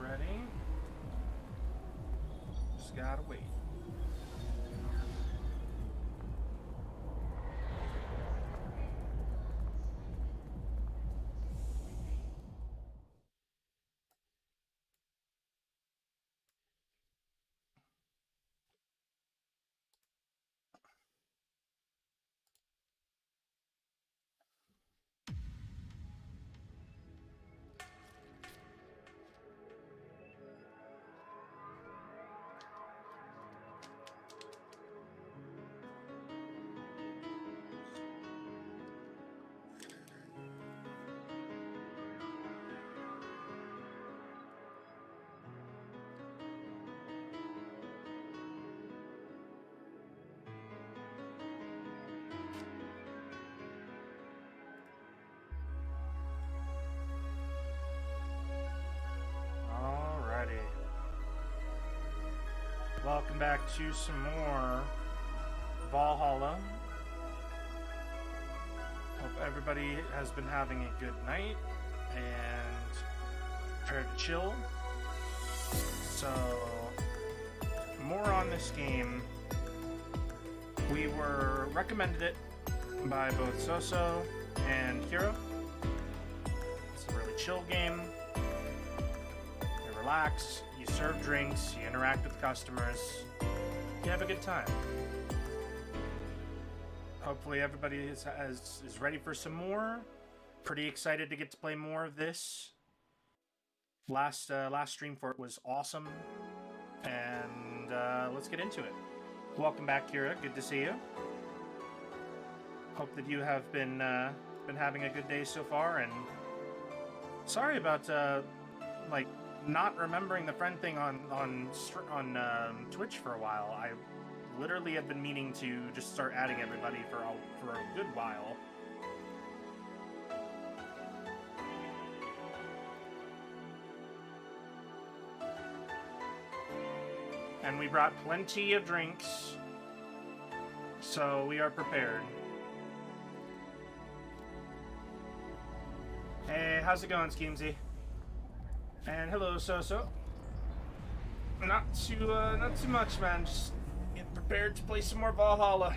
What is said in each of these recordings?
ready. Just gotta wait. Alrighty. Welcome back to some more Valhalla. Hope everybody has been having a good night and prepared to chill. So, more on this game. We were recommended it by both Soso and Kira. It's a really chill game. You relax, you serve drinks, you interact with customers, you have a good time. Hopefully everybody is ready for some more. Pretty excited to get to play more of this. Last stream for it was awesome, and let's get into it. Welcome back, Kira. Good to see you. Hope that you have been having a good day so far, and sorry about like not remembering the friend thing on Twitch for a while. I literally have been meaning to just start adding everybody for a good while. And we brought plenty of drinks, so we are prepared. Hey, how's it going, Schemesy? And hello, Soso. Not too much, man. Just get prepared to play some more Valhalla.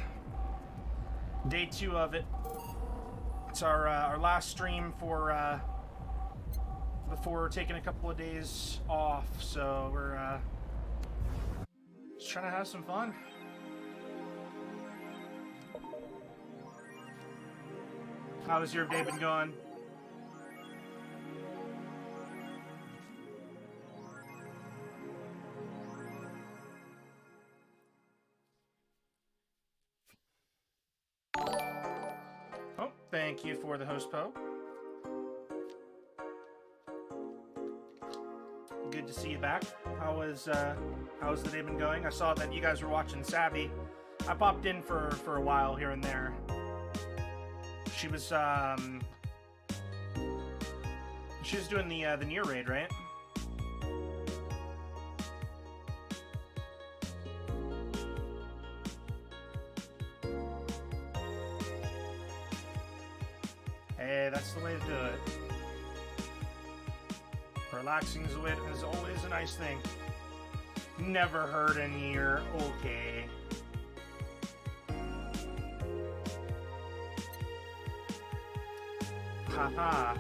Day 2 of it. It's our last stream for before taking a couple of days off, so we're just trying to have some fun. How's your day been going? Oh, thank you for the host, Poe. Good to see you back. How's the day been going? I saw that you guys were watching Savvy. I popped in for a while here and there. She was doing the near raid, right? Hey, that's the way to do it. Relaxing is always a nice thing. Never heard in here. Okay. Haha.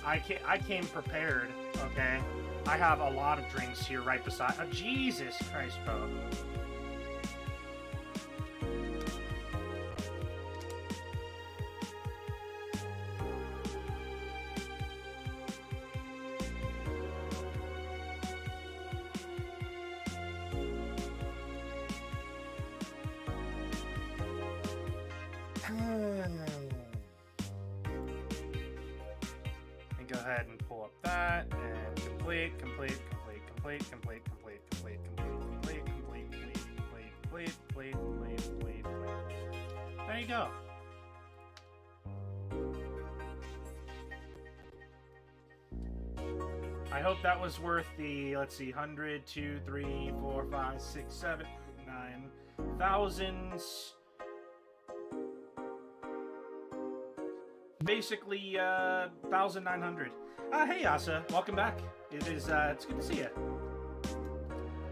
I came prepared, okay? I have a lot of drinks here right beside... Oh, Jesus Christ, Poe. Go ahead and pull up that and complete. There you go. I hope that was worth the, let's see, 100, 2, 3, 4, 5, 6, 7, 9 thousands. basically 1,900. Hey Asa, welcome back. It's good to see you.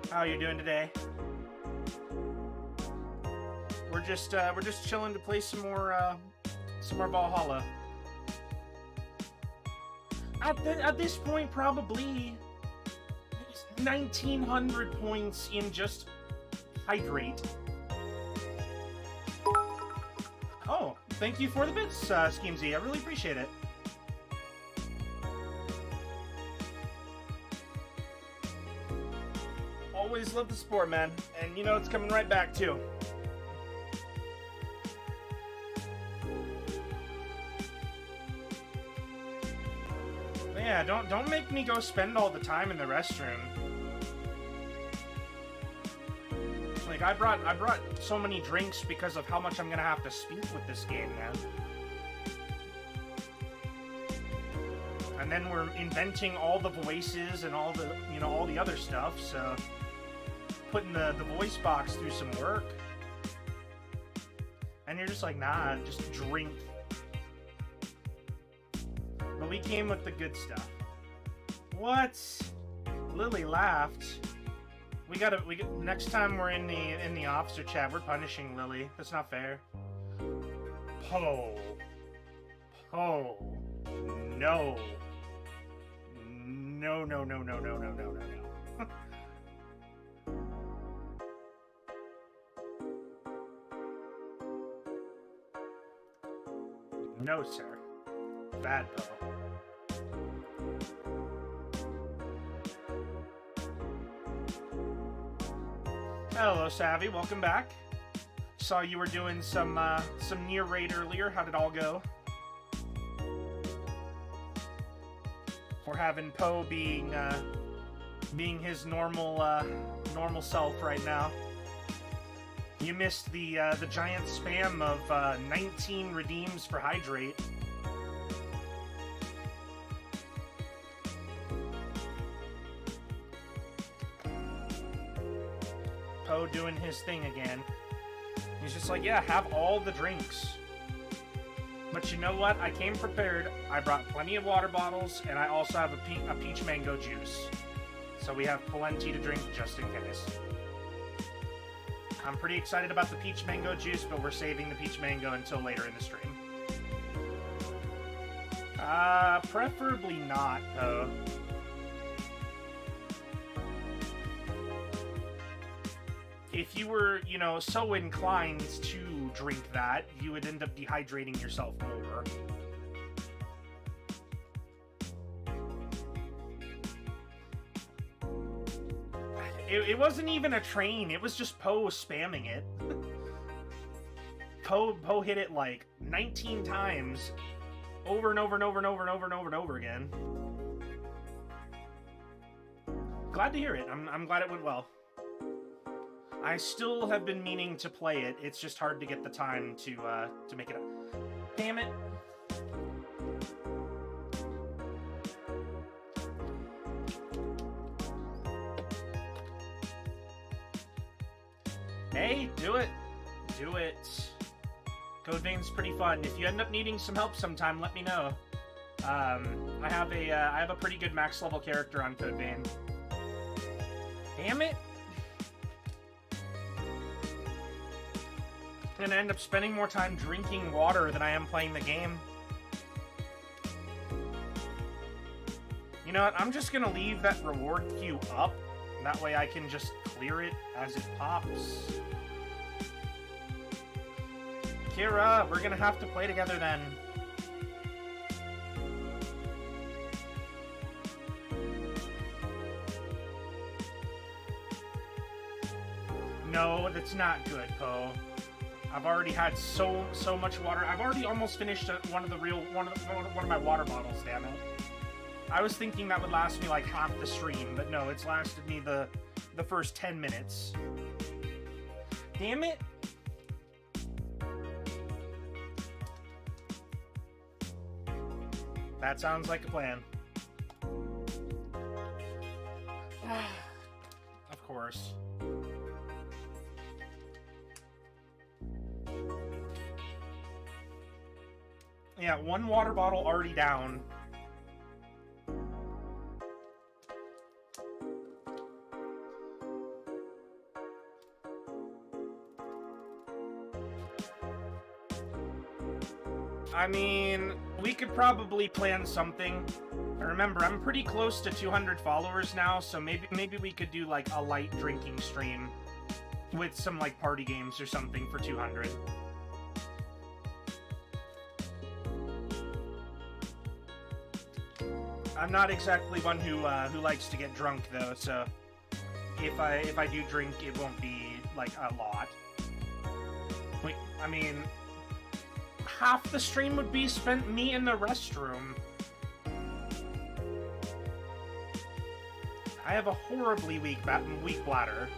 How are you doing today? We're just chilling to play some more Valhalla. At this point, probably 1,900 points in just Hydrate. Oh, thank you for the bits, Schemesy. I really appreciate it. Always love the sport, man. And you know it's coming right back, too. But yeah, don't make me go spend all the time in the restroom. Like, I brought so many drinks because of how much I'm gonna have to speak with this game, man. And then we're inventing all the voices and all the, you know, all the other stuff, so putting the voice box through some work. And you're just like, nah, just drink. But we came with the good stuff. What? Lily laughed. Next time we're in the officer chat, we're punishing Lily. That's not fair. No. No. No. No, sir. Bad Poe. Hello, Savvy. Welcome back. Saw you were doing some near raid earlier. How did it all go? We're having Poe being his normal self right now. You missed the giant spam of 19 redeems for Hydrate. Poe doing his thing again. He's just like, yeah, have all the drinks. But you know what? I came prepared. I brought plenty of water bottles, and I also have a peach mango juice. So we have plenty to drink just in case. I'm pretty excited about the peach mango juice, but we're saving the peach mango until later in the stream. Preferably not, though. If you were, you know, so inclined to drink that, you would end up dehydrating yourself more. It wasn't even a train, it was just Poe spamming it. Poe hit it like 19 times, over and over and over and over and over and over and over again. Glad to hear it. I'm glad it went well. I still have been meaning to play it. It's just hard to get the time to make it up. Damn it. Hey, do it. Do it. Code Vein's pretty fun. If you end up needing some help sometime, let me know. I have a pretty good max level character on Code Vein. Damn it. I'm gonna end up spending more time drinking water than I am playing the game. You know what? I'm just gonna leave that reward queue up. That way I can just clear it as it pops. Kira, we're gonna have to play together then. No, that's not good, Poe. I've already had so much water. I've already almost finished one of my water bottles, damn it. I was thinking that would last me like half the stream, but no, it's lasted me the first 10 minutes. Damn it. That sounds like a plan. Of course. Yeah, one water bottle already down. I mean, we could probably plan something. Remember, I'm pretty close to 200 followers now, so maybe we could do like a light drinking stream with some like party games or something for 200. I'm not exactly one who likes to get drunk though, so if I do drink, it won't be like a lot. Wait, I mean, half the stream would be spent me in the restroom. I have a horribly weak bladder.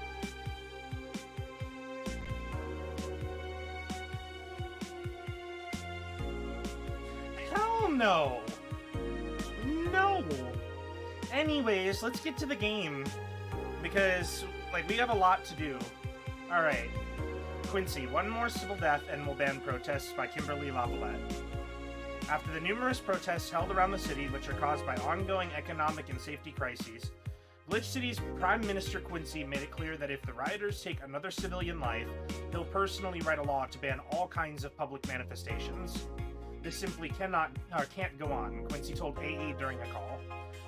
Hell no! No! Anyways, let's get to the game. Because, like, we have a lot to do. Alright. Quincy, one more civil death and we'll ban protests by Kimberly Lavalette. After the numerous protests held around the city, which are caused by ongoing economic and safety crises, Glitch City's Prime Minister Quincy made it clear that if the rioters take another civilian life, he'll personally write a law to ban all kinds of public manifestations. This simply can't go on, Quincy told AE during a call.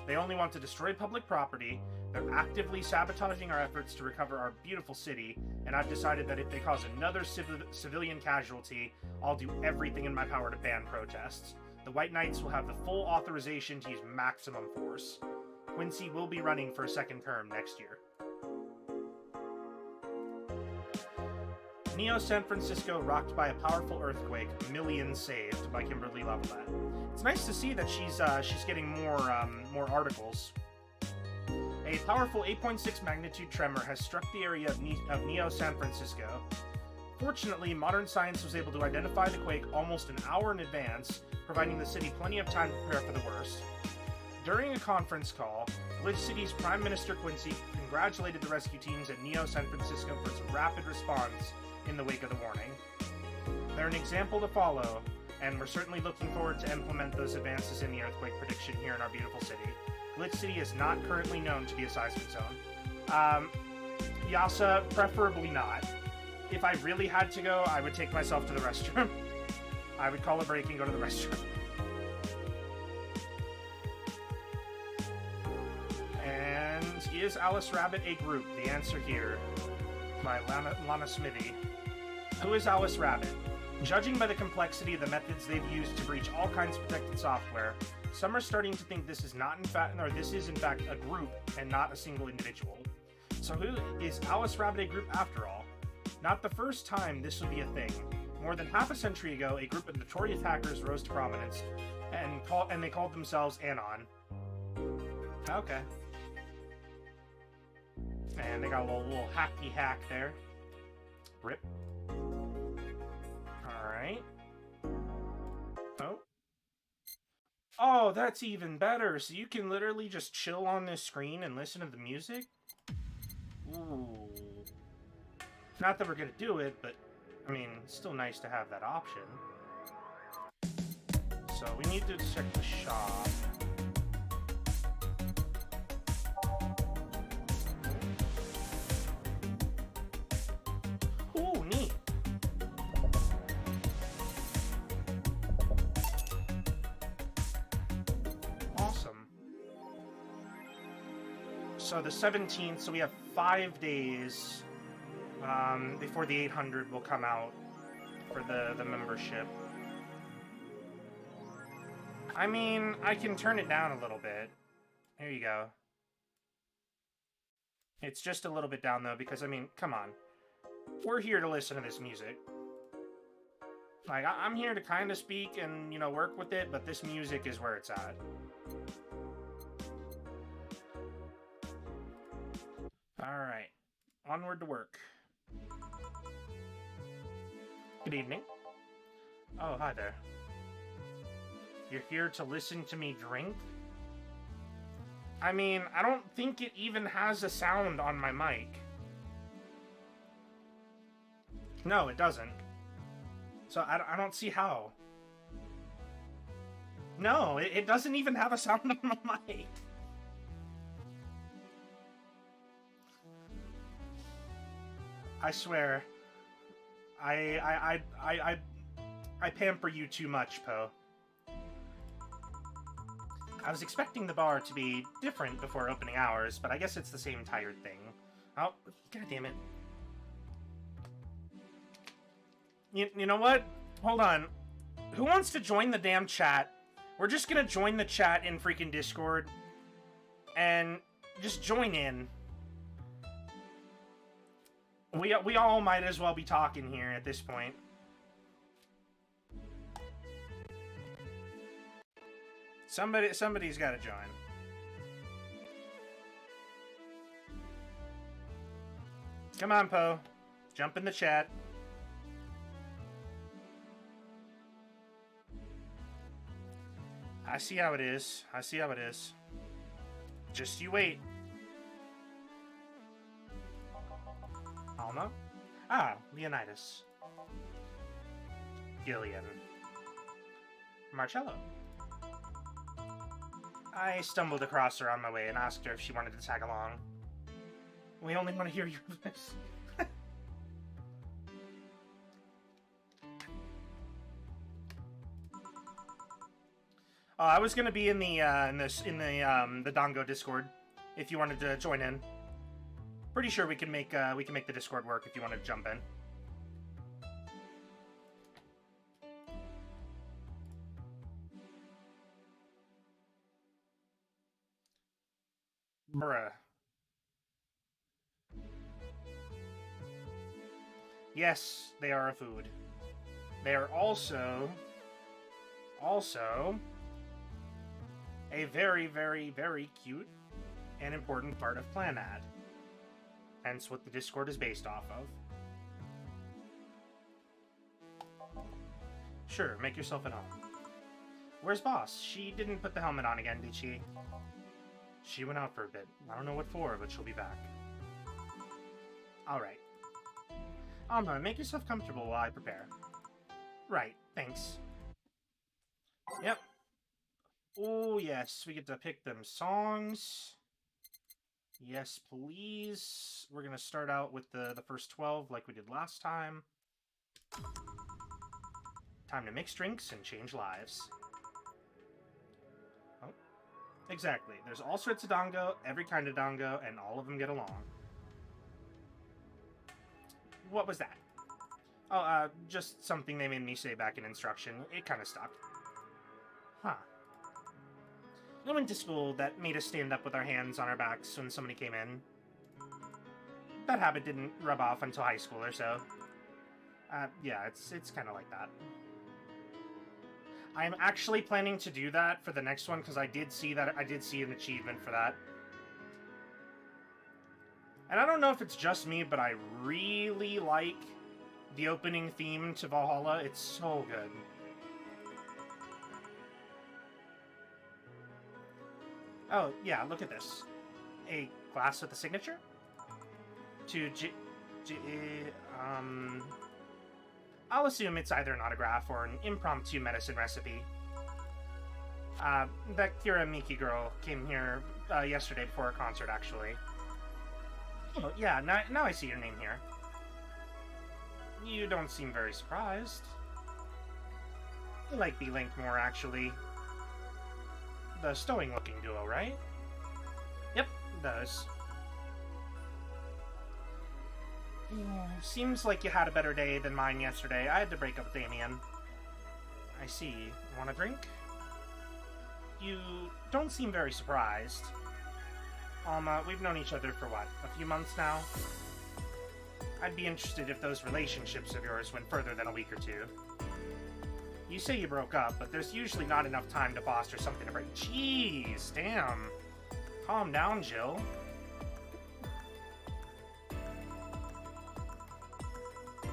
They only want to destroy public property, they're actively sabotaging our efforts to recover our beautiful city, and I've decided that if they cause another civilian casualty, I'll do everything in my power to ban protests. The White Knights will have the full authorization to use maximum force. Quincy will be running for a second term next year. Neo San Francisco rocked by a powerful earthquake, millions saved by Kimberly Lavalette. It's nice to see that she's getting more articles. A powerful 8.6 magnitude tremor has struck the area of Neo San Francisco. Fortunately, modern science was able to identify the quake almost an hour in advance, providing the city plenty of time to prepare for the worst. During a conference call, Glitch City's Prime Minister Quincy congratulated the rescue teams at Neo San Francisco for its rapid response in the wake of the warning. They're an example to follow, and we're certainly looking forward to implement those advances in the earthquake prediction here in our beautiful city. Glitch City is not currently known to be a seismic zone. Yasa, preferably not. If I really had to go, I would take myself to the restroom. I would call a break and go to the restroom. And is Alice Rabbit a group? The answer here. By Lana Smithy. Who is Alice Rabbit? Judging by the complexity of the methods they've used to breach all kinds of protected software, some are starting to think this is in fact a group and not a single individual. So who is Alice Rabbit a group after all? Not the first time this would be a thing. More than half a century ago, a group of notorious hackers rose to prominence, and they called themselves Anon. Okay. And they got a little hacky hack there. Rip. Alright. Oh. Oh, that's even better. So you can literally just chill on this screen and listen to the music? Ooh. Not that we're gonna do it, but, I mean, it's still nice to have that option. So we need to check the shop. Ooh, neat. Awesome. So the 17th, so we have 5 days before the 800 will come out for the membership. I mean, I can turn it down a little bit. Here you go. It's just a little bit down, though, because, I mean, come on. We're here to listen to this music. Like, I'm here to kind of speak and, you know, work with it, but this music is where it's at. Alright. Onward to work. Good evening. Oh, hi there. You're here to listen to me drink? I mean, I don't think it even has a sound on my mic. No, it doesn't. So I don't see how. No, it doesn't even have a sound on the mic. I swear. I pamper you too much, Poe. I was expecting the bar to be different before opening hours, but I guess it's the same tired thing. Oh, god damn it. You know what? Hold on. Who wants to join the damn chat? We're just gonna join the chat in freaking Discord. And just join in. We all might as well be talking here at this point. Somebody's gotta join. Come on, Poe. Jump in the chat. I see how it is. I see how it is. Just you wait. Alma? Ah, Leonidas. Gillian. Marcello. I stumbled across her on my way and asked her if she wanted to tag along. We only want to hear your voice. I was gonna be in the Dongo Discord if you wanted to join in. Pretty sure we can make the Discord work if you want to jump in. Bruh. Yes, they are a food. They are also a very, very, very cute and important part of Planad. Hence what the Discord is based off of. Sure, make yourself at home. Where's Boss? She didn't put the helmet on again, did she? She went out for a bit. I don't know what for, but she'll be back. Alright. Alma, make yourself comfortable while I prepare. Right, thanks. Yep. Oh, yes, we get to pick them songs. Yes, please. We're going to start out with the first 12 like we did last time. Time to mix drinks and change lives. Oh, exactly. There's all sorts of Dongo, every kind of Dongo, and all of them get along. What was that? Oh, just something they made me say back in instruction. It kind of stuck. Huh. I went to school that made us stand up with our hands on our backs when somebody came in. That habit didn't rub off until high school or so. Yeah, it's kind of like that. I'm actually planning to do that for the next one because I did see an achievement for that. And I don't know if it's just me, but I really like the opening theme to Valhalla. It's so good. Oh, yeah, look at this. A glass with a signature? I'll assume it's either an autograph or an impromptu medicine recipe. That Kira Miki girl came here yesterday before a concert, actually. Oh, yeah, now I see your name here. You don't seem very surprised. I like B-Link more, actually. The stowing-looking duo, right? Yep, does. Seems like you had a better day than mine yesterday. I had to break up with Damien. I see. Want a drink? You don't seem very surprised. We've known each other for what, a few months now? I'd be interested if those relationships of yours went further than a week or two. You say you broke up, but there's usually not enough time to foster something to break. Jeez, damn. Calm down, Jill.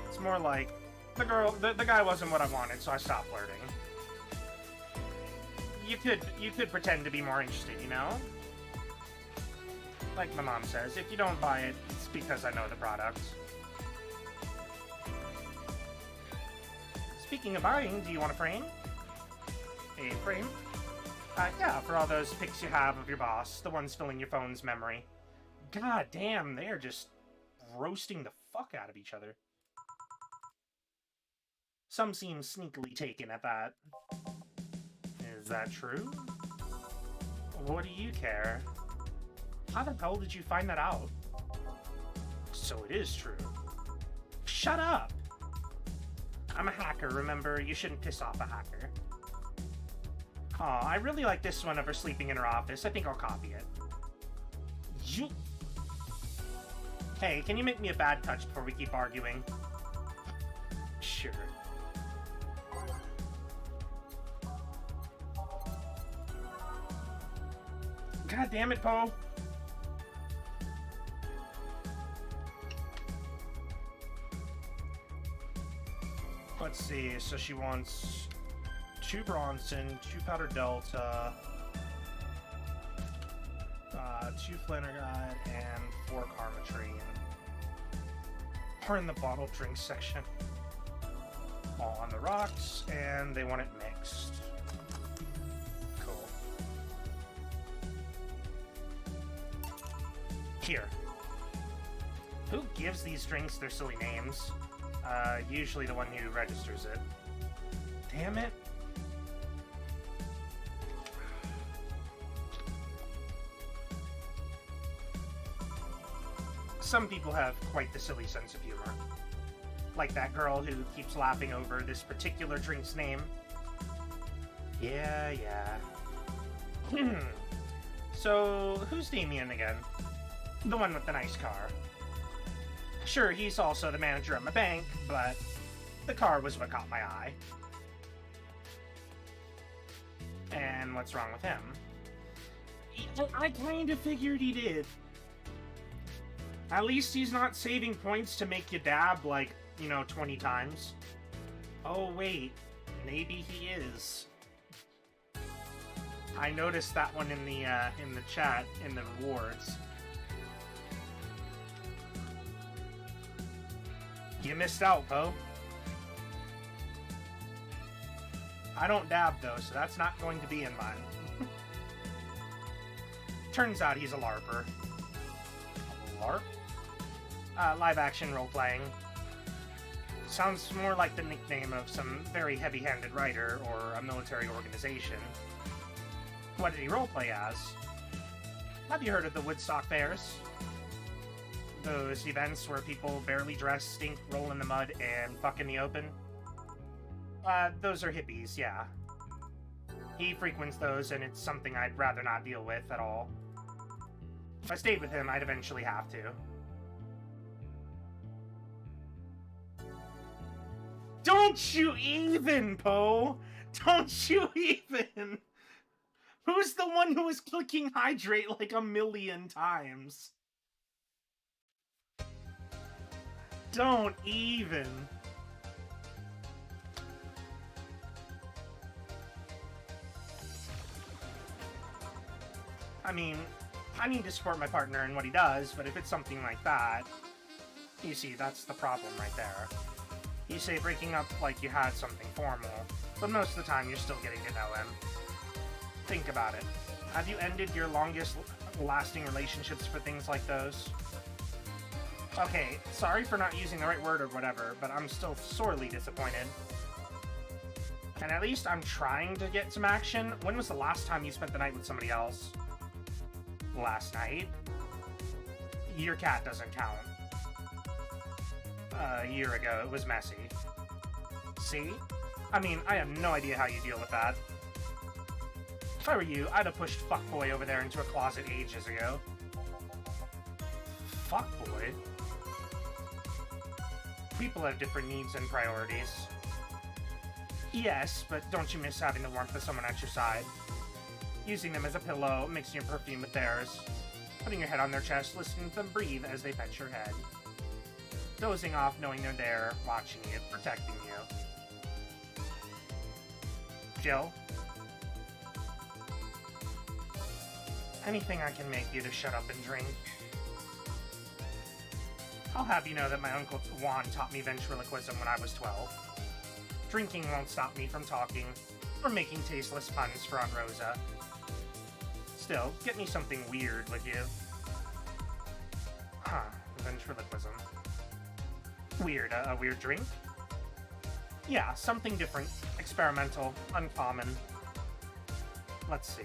It's more like, the guy wasn't what I wanted, so I stopped flirting. You could pretend to be more interested, you know? Like my mom says, if you don't buy it, it's because I know the product. Speaking of buying, do you want a frame? A frame? Yeah, for all those pics you have of your boss, the ones filling your phone's memory. God damn, they are just roasting the fuck out of each other. Some seem sneakily taken at that. Is that true? What do you care? How the hell did you find that out? So it is true. Shut up! I'm a hacker, remember? You shouldn't piss off a hacker. Aw, I really like this one of her sleeping in her office. I think I'll copy it. You... Hey, can you make me a bad touch before we keep arguing? Sure. God damn it, Poe! Let's see, so she wants 2 Bronson, 2 Powder Delta, 2 Flannerguide, and 4 Karmatrine. We're in the bottled drinks section. All on the rocks, and they want it mixed. Cool. Here. Who gives these drinks their silly names? Usually the one who registers it. Damn it. Some people have quite the silly sense of humor. Like that girl who keeps laughing over this particular drink's name. Yeah. So, who's Damien again? The one with the nice car. Sure, he's also the manager at my bank, but the car was what caught my eye. And what's wrong with him? I kind of figured he did. At least he's not saving points to make you dab, like, 20 times. Oh, wait. Maybe he is. I noticed that one in the chat, in the rewards. You missed out, Poe. I don't dab, though, so that's not going to be in mine. Turns out he's a LARPer. A LARP? Live-action role-playing. Sounds more like the nickname of some very heavy-handed writer or a military organization. What did he roleplay as? Have you heard of the Woodstock Fairs? Those events where people barely dress, stink, roll in the mud, and fuck in the open? Those are hippies, yeah. He frequents those, and it's something I'd rather not deal with at all. If I stayed with him, I'd eventually have to. Don't you even, Poe! Don't you even! Who's the one who was clicking hydrate like 1,000,000 times? Don't even. I mean, I need to support my partner in what he does, but if it's something like that... You see, that's the problem right there. You say breaking up like you had something formal, but most of the time you're still getting to know him. Think about it. Have you ended your longest lasting relationships for things like those? Okay, sorry for not using the right word or whatever, but I'm still sorely disappointed. And at least I'm trying to get some action. When was the last time you spent the night with somebody else? Last night? Your cat doesn't count. A year ago, it was messy. See? I mean, I have no idea how you deal with that. If I were you, I'd have pushed Fuckboy over there into a closet ages ago. Fuckboy? People have different needs and priorities. Yes, but don't you miss having the warmth of someone at your side? Using them as a pillow, mixing your perfume with theirs, putting your head on their chest, listening to them breathe as they pet your head. Dozing off knowing they're there, watching you, protecting you. Jill? Anything I can make you to shut up and drink. I'll have you know that my Uncle Juan taught me ventriloquism when I was 12. Drinking won't stop me from talking, or making tasteless puns for Aunt Rosa. Still, get me something weird, would you? Huh, ventriloquism. Weird, a weird drink? Yeah, something different, experimental, uncommon. Let's see.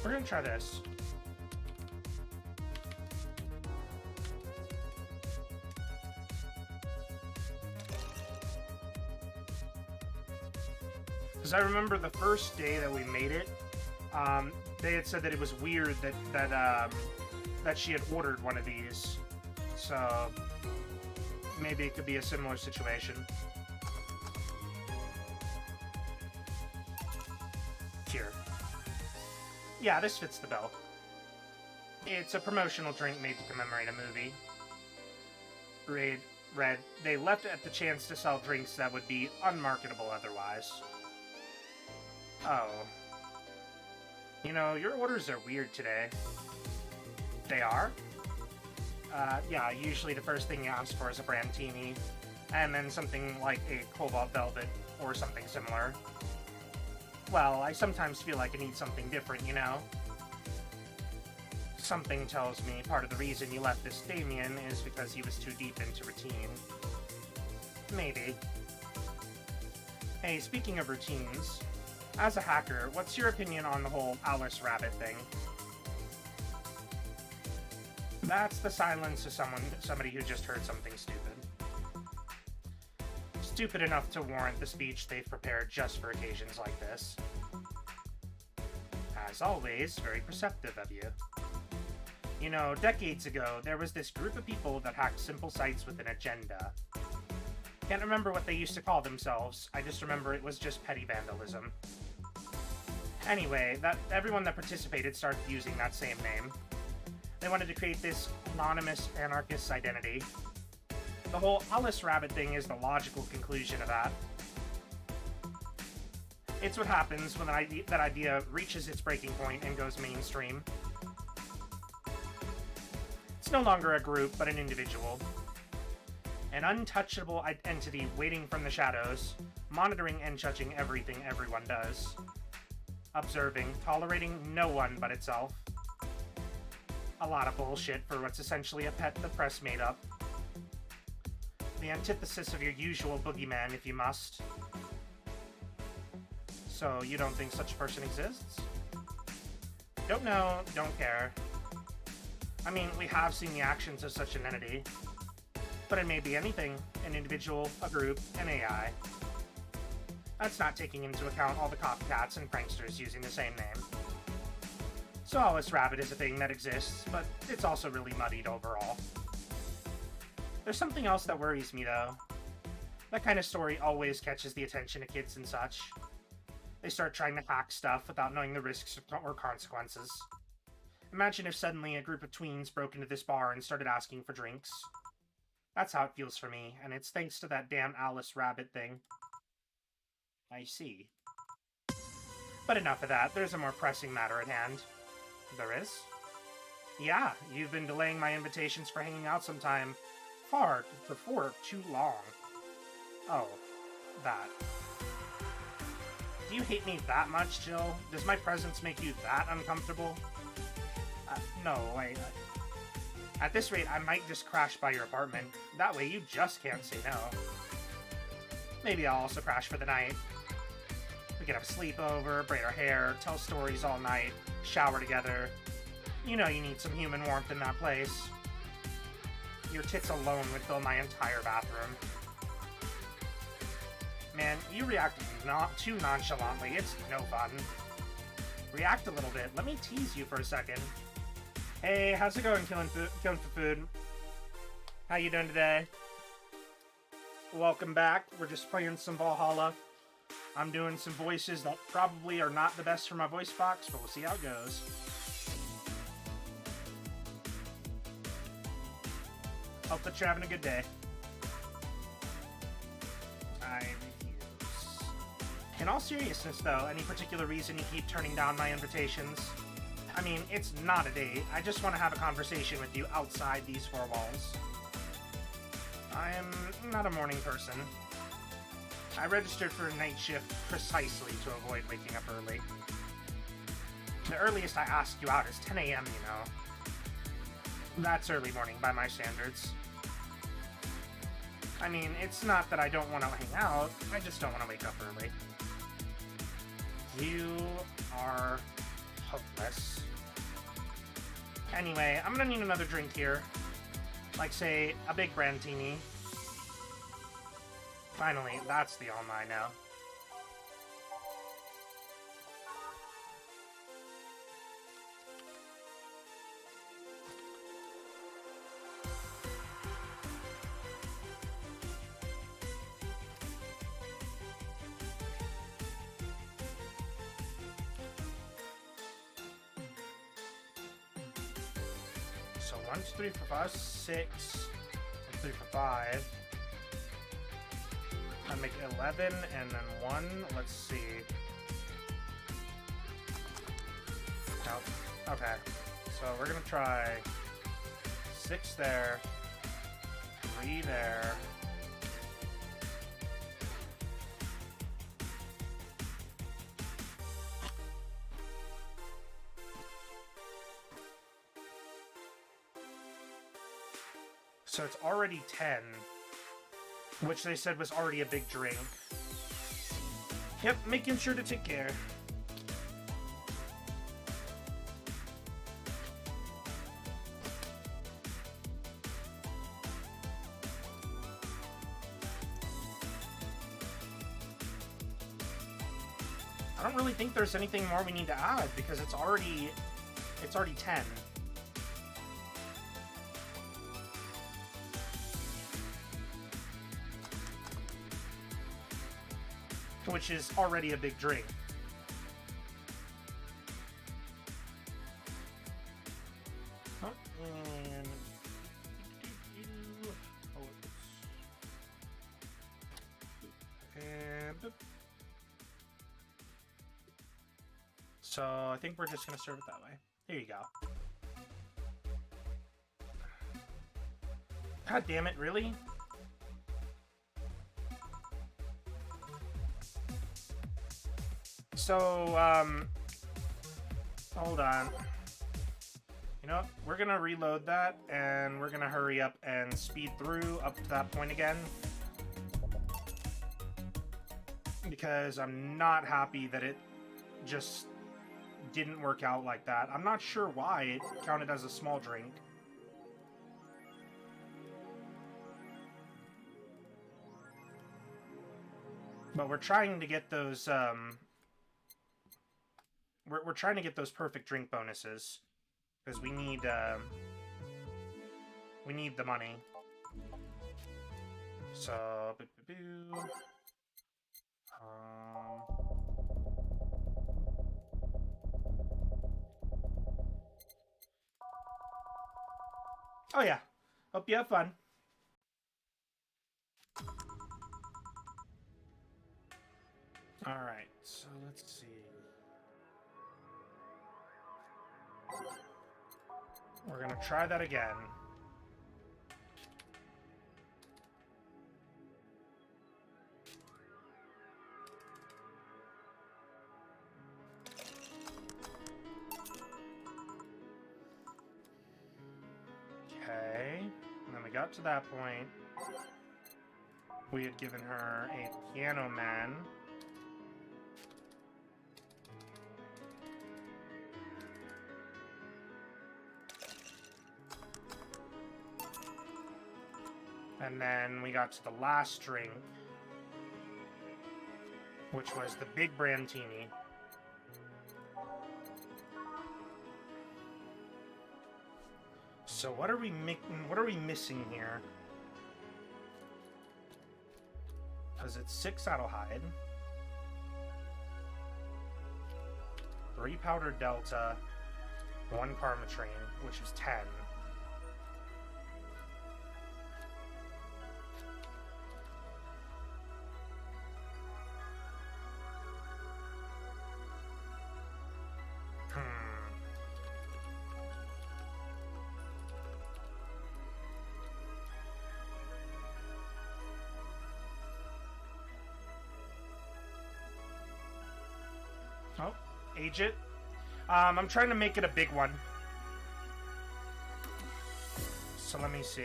We're gonna try this. Because I remember the first day that we made it, they had said that it was weird that she had ordered one of these. So maybe it could be a similar situation. Here. Yeah, this fits the bill. It's a promotional drink made to commemorate a movie. Read, they left at the chance to sell drinks that would be unmarketable otherwise. Oh. You know, your orders are weird today. They are? Yeah, usually the first thing you ask for is a Brandtini, and then something like a Cobalt Velvet or something similar. Well, I sometimes feel like I need something different, you know? Something tells me part of the reason you left this Damien is because he was too deep into routine. Maybe. Hey, speaking of routines, as a hacker, what's your opinion on the whole Alice Rabbit thing? That's the silence of somebody who just heard something stupid. Stupid enough to warrant the speech they've prepared just for occasions like this. As always, very perceptive of you. You know, decades ago, there was this group of people that hacked simple sites with an agenda. Can't remember what they used to call themselves, I just remember it was just petty vandalism. Anyway, everyone that participated started using that same name. They wanted to create this anonymous anarchist identity. The whole Alice Rabbit thing is the logical conclusion of that. It's what happens when that idea reaches its breaking point and goes mainstream. It's no longer a group, but an individual. An untouchable entity waiting from the shadows, monitoring and judging everything everyone does. Observing, tolerating no one but itself. A lot of bullshit for what's essentially a pet the press made up. The antithesis of your usual boogeyman, if you must. So, you don't think such a person exists? Don't know, don't care. I mean, we have seen the actions of such an entity. But it may be anything, an individual, a group, an AI. That's not taking into account all the copycats and pranksters using the same name. So Alice Rabbit is a thing that exists, but it's also really muddied overall. There's something else that worries me, though. That kind of story always catches the attention of kids and such. They start trying to hack stuff without knowing the risks or consequences. Imagine if suddenly a group of tweens broke into this bar and started asking for drinks. That's how it feels for me, and it's thanks to that damn Alice Rabbit thing. I see. But enough of that, there's a more pressing matter at hand. There is? Yeah, you've been delaying my invitations for hanging out sometime before too long. Oh, that. Do you hate me that much, Jill? Does my presence make you that uncomfortable? No, wait. At this rate, I might just crash by your apartment. That way you just can't say no. Maybe I'll also crash for the night. We can have a sleepover, braid our hair, tell stories all night, shower together. You know you need some human warmth in that place. Your tits alone would fill my entire bathroom. Man, you react too nonchalantly. It's no fun. React a little bit. Let me tease you for a second. Hey, how's it going, killing for food? How you doing today? Welcome back. We're just playing some Valhalla. I'm doing some voices that probably are not the best for my voice box, but we'll see how it goes. Hope that you're having a good day. I refuse. In all seriousness, though, any particular reason you keep turning down my invitations? I mean, it's not a date. I just want to have a conversation with you outside these four walls. I am not a morning person. I registered for a night shift precisely to avoid waking up early. The earliest I ask you out is 10 a.m., you know. That's early morning by my standards. I mean, it's not that I don't want to hang out, I just don't want to wake up early. You are hopeless. Anyway, I'm gonna need another drink here. Like, say, a big brandtini. Finally, that's the all I know. So 1, 2, 3, 4, 5, 6, 1, 2, 3, 4, 5. I make 11 and then 1. Let's see. Nope. Okay. So we're gonna try 6 there, 3 there. So it's already 10, which they said was already a big drink. Yep, making sure to take care. I don't really think there's anything more we need to add because it's already 10. Which is already a big drink. Oh, and so I think we're just gonna serve it that way. Here you go. God damn it, really? So, hold on. You know what? We're gonna reload that, and we're gonna hurry up and speed through up to that point again. Because I'm not happy that it just didn't work out like that. I'm not sure why it counted as a small drink. But we're trying to get those, We're trying to get those perfect drink bonuses because we need the money. So, oh yeah, hope you have fun. All right, so let's see. We're gonna try that again. Okay, and then we got to that point. We had given her a piano man. And then we got to the last drink, which was the big brandtini. So what are we missing here? Because it's 6 Adelhyde, 3 powdered Delta, 1 Carmatrine, which is 10. age it. I'm trying to make it a big one. So let me see.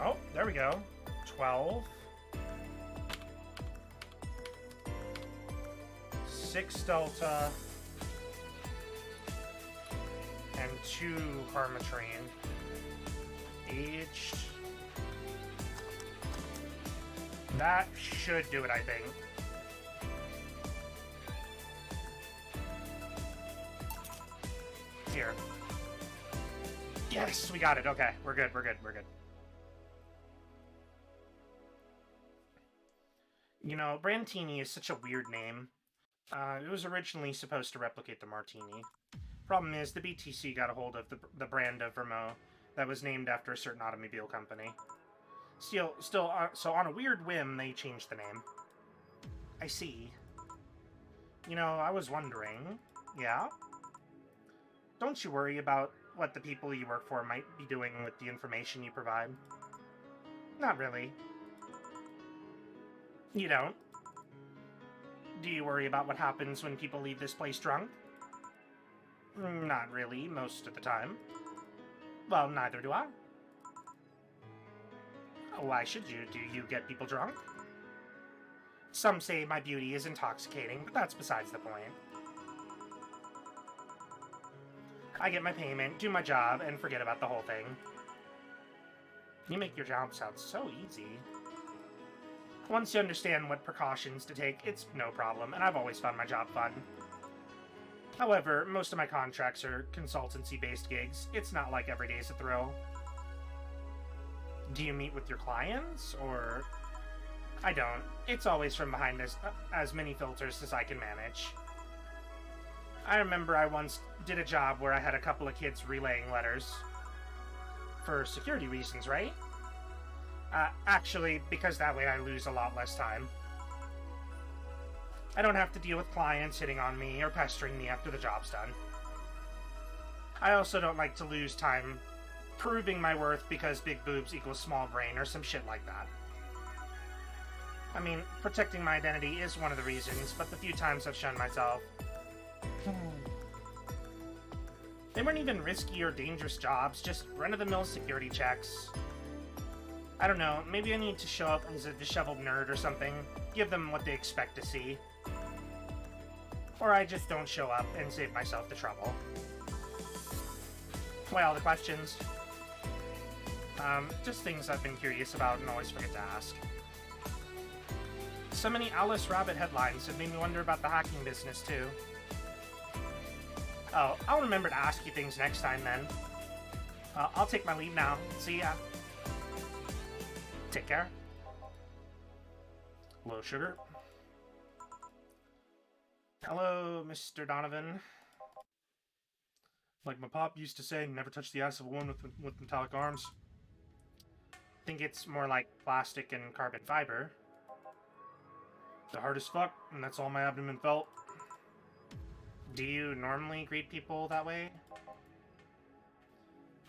Oh, there we go. 12. 6 Delta. And 2 Harmatrine. Aged. That should do it, I think. Here. Yes, we got it. Okay, we're good, we're good, we're good. You know, Brandtini is such a weird name. It was originally supposed to replicate the Martini. Problem is, the BTC got a hold of the brand of Vermouth that was named after a certain automobile company. So on a weird whim, they changed the name. I see. You know, I was wondering... Yeah? Don't you worry about what the people you work for might be doing with the information you provide. Not really. You don't? Do you worry about what happens when people leave this place drunk? Not really, most of the time. Well, neither do I. Why should you? Do you get people drunk? Some say my beauty is intoxicating, but that's besides the point. I get my payment, do my job, and forget about the whole thing. You make your job sound so easy. Once you understand what precautions to take, it's no problem, and I've always found my job fun. However, most of my contracts are consultancy-based gigs. It's not like every day's a thrill. Do you meet with your clients, or... I don't. It's always from behind as many filters as I can manage. I remember I once did a job where I had a couple of kids relaying letters. For security reasons, right? Actually, because that way I lose a lot less time. I don't have to deal with clients hitting on me or pestering me after the job's done. I also don't like to lose time proving my worth because big boobs equals small brain or some shit like that. I mean, protecting my identity is one of the reasons, but the few times I've shown myself... They weren't even risky or dangerous jobs, just run-of-the-mill security checks. I don't know, maybe I need to show up as a disheveled nerd or something, give them what they expect to see. Or I just don't show up and save myself the trouble. Well, the questions. Just things I've been curious about and always forget to ask. So many Alice Rabbit headlines have made me wonder about the hacking business, too. Oh, I'll remember to ask you things next time, then. I'll take my leave now. See ya. Take care. Low sugar. Hello, Mr. Donovan. Like my pop used to say, never touch the ass of a woman with metallic arms. Think it's more like plastic and carbon fiber. The hard as fuck, and that's all my abdomen felt. Do you normally greet people that way?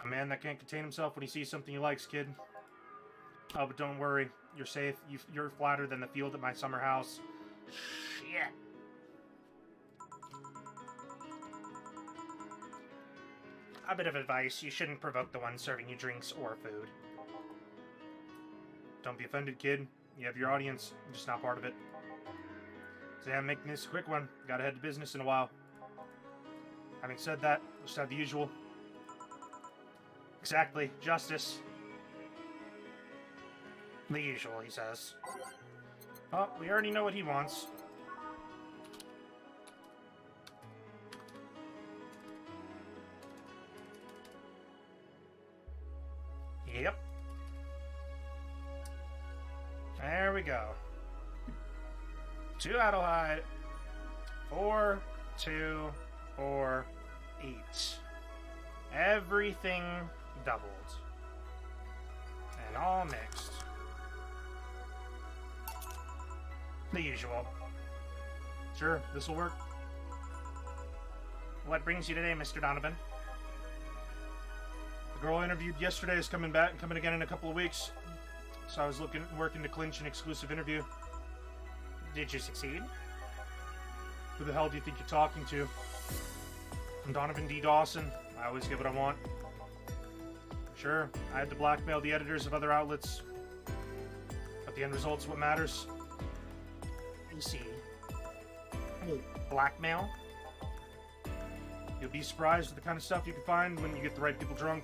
A man that can't contain himself when he sees something he likes, kid. Oh, but don't worry. You're safe. You're flatter than the field at my summer house. Shit. A bit of advice. You shouldn't provoke the one serving you drinks or food. Don't be offended, kid. You have your audience. I'm just not part of it. So I'm making this a quick one. Gotta head to business in a while. Having said that, we'll just have the usual. Exactly. Justice. The usual, he says. Oh, we already know what he wants. Yep. There we go. 2 Adelheid. 4, 2, 4, 8. Everything doubled. And all mixed. The usual. Sure, this'll work. What brings you today, Mr. Donovan? Girl I interviewed yesterday is coming again in a couple of weeks. So I was working to clinch an exclusive interview. Did you succeed? Who the hell do you think you're talking to? I'm Donovan D. Dawson. I always get what I want. Sure, I had to blackmail the editors of other outlets. But the end result's what matters. I see. Blackmail? You'll be surprised with the kind of stuff you can find when you get the right people drunk.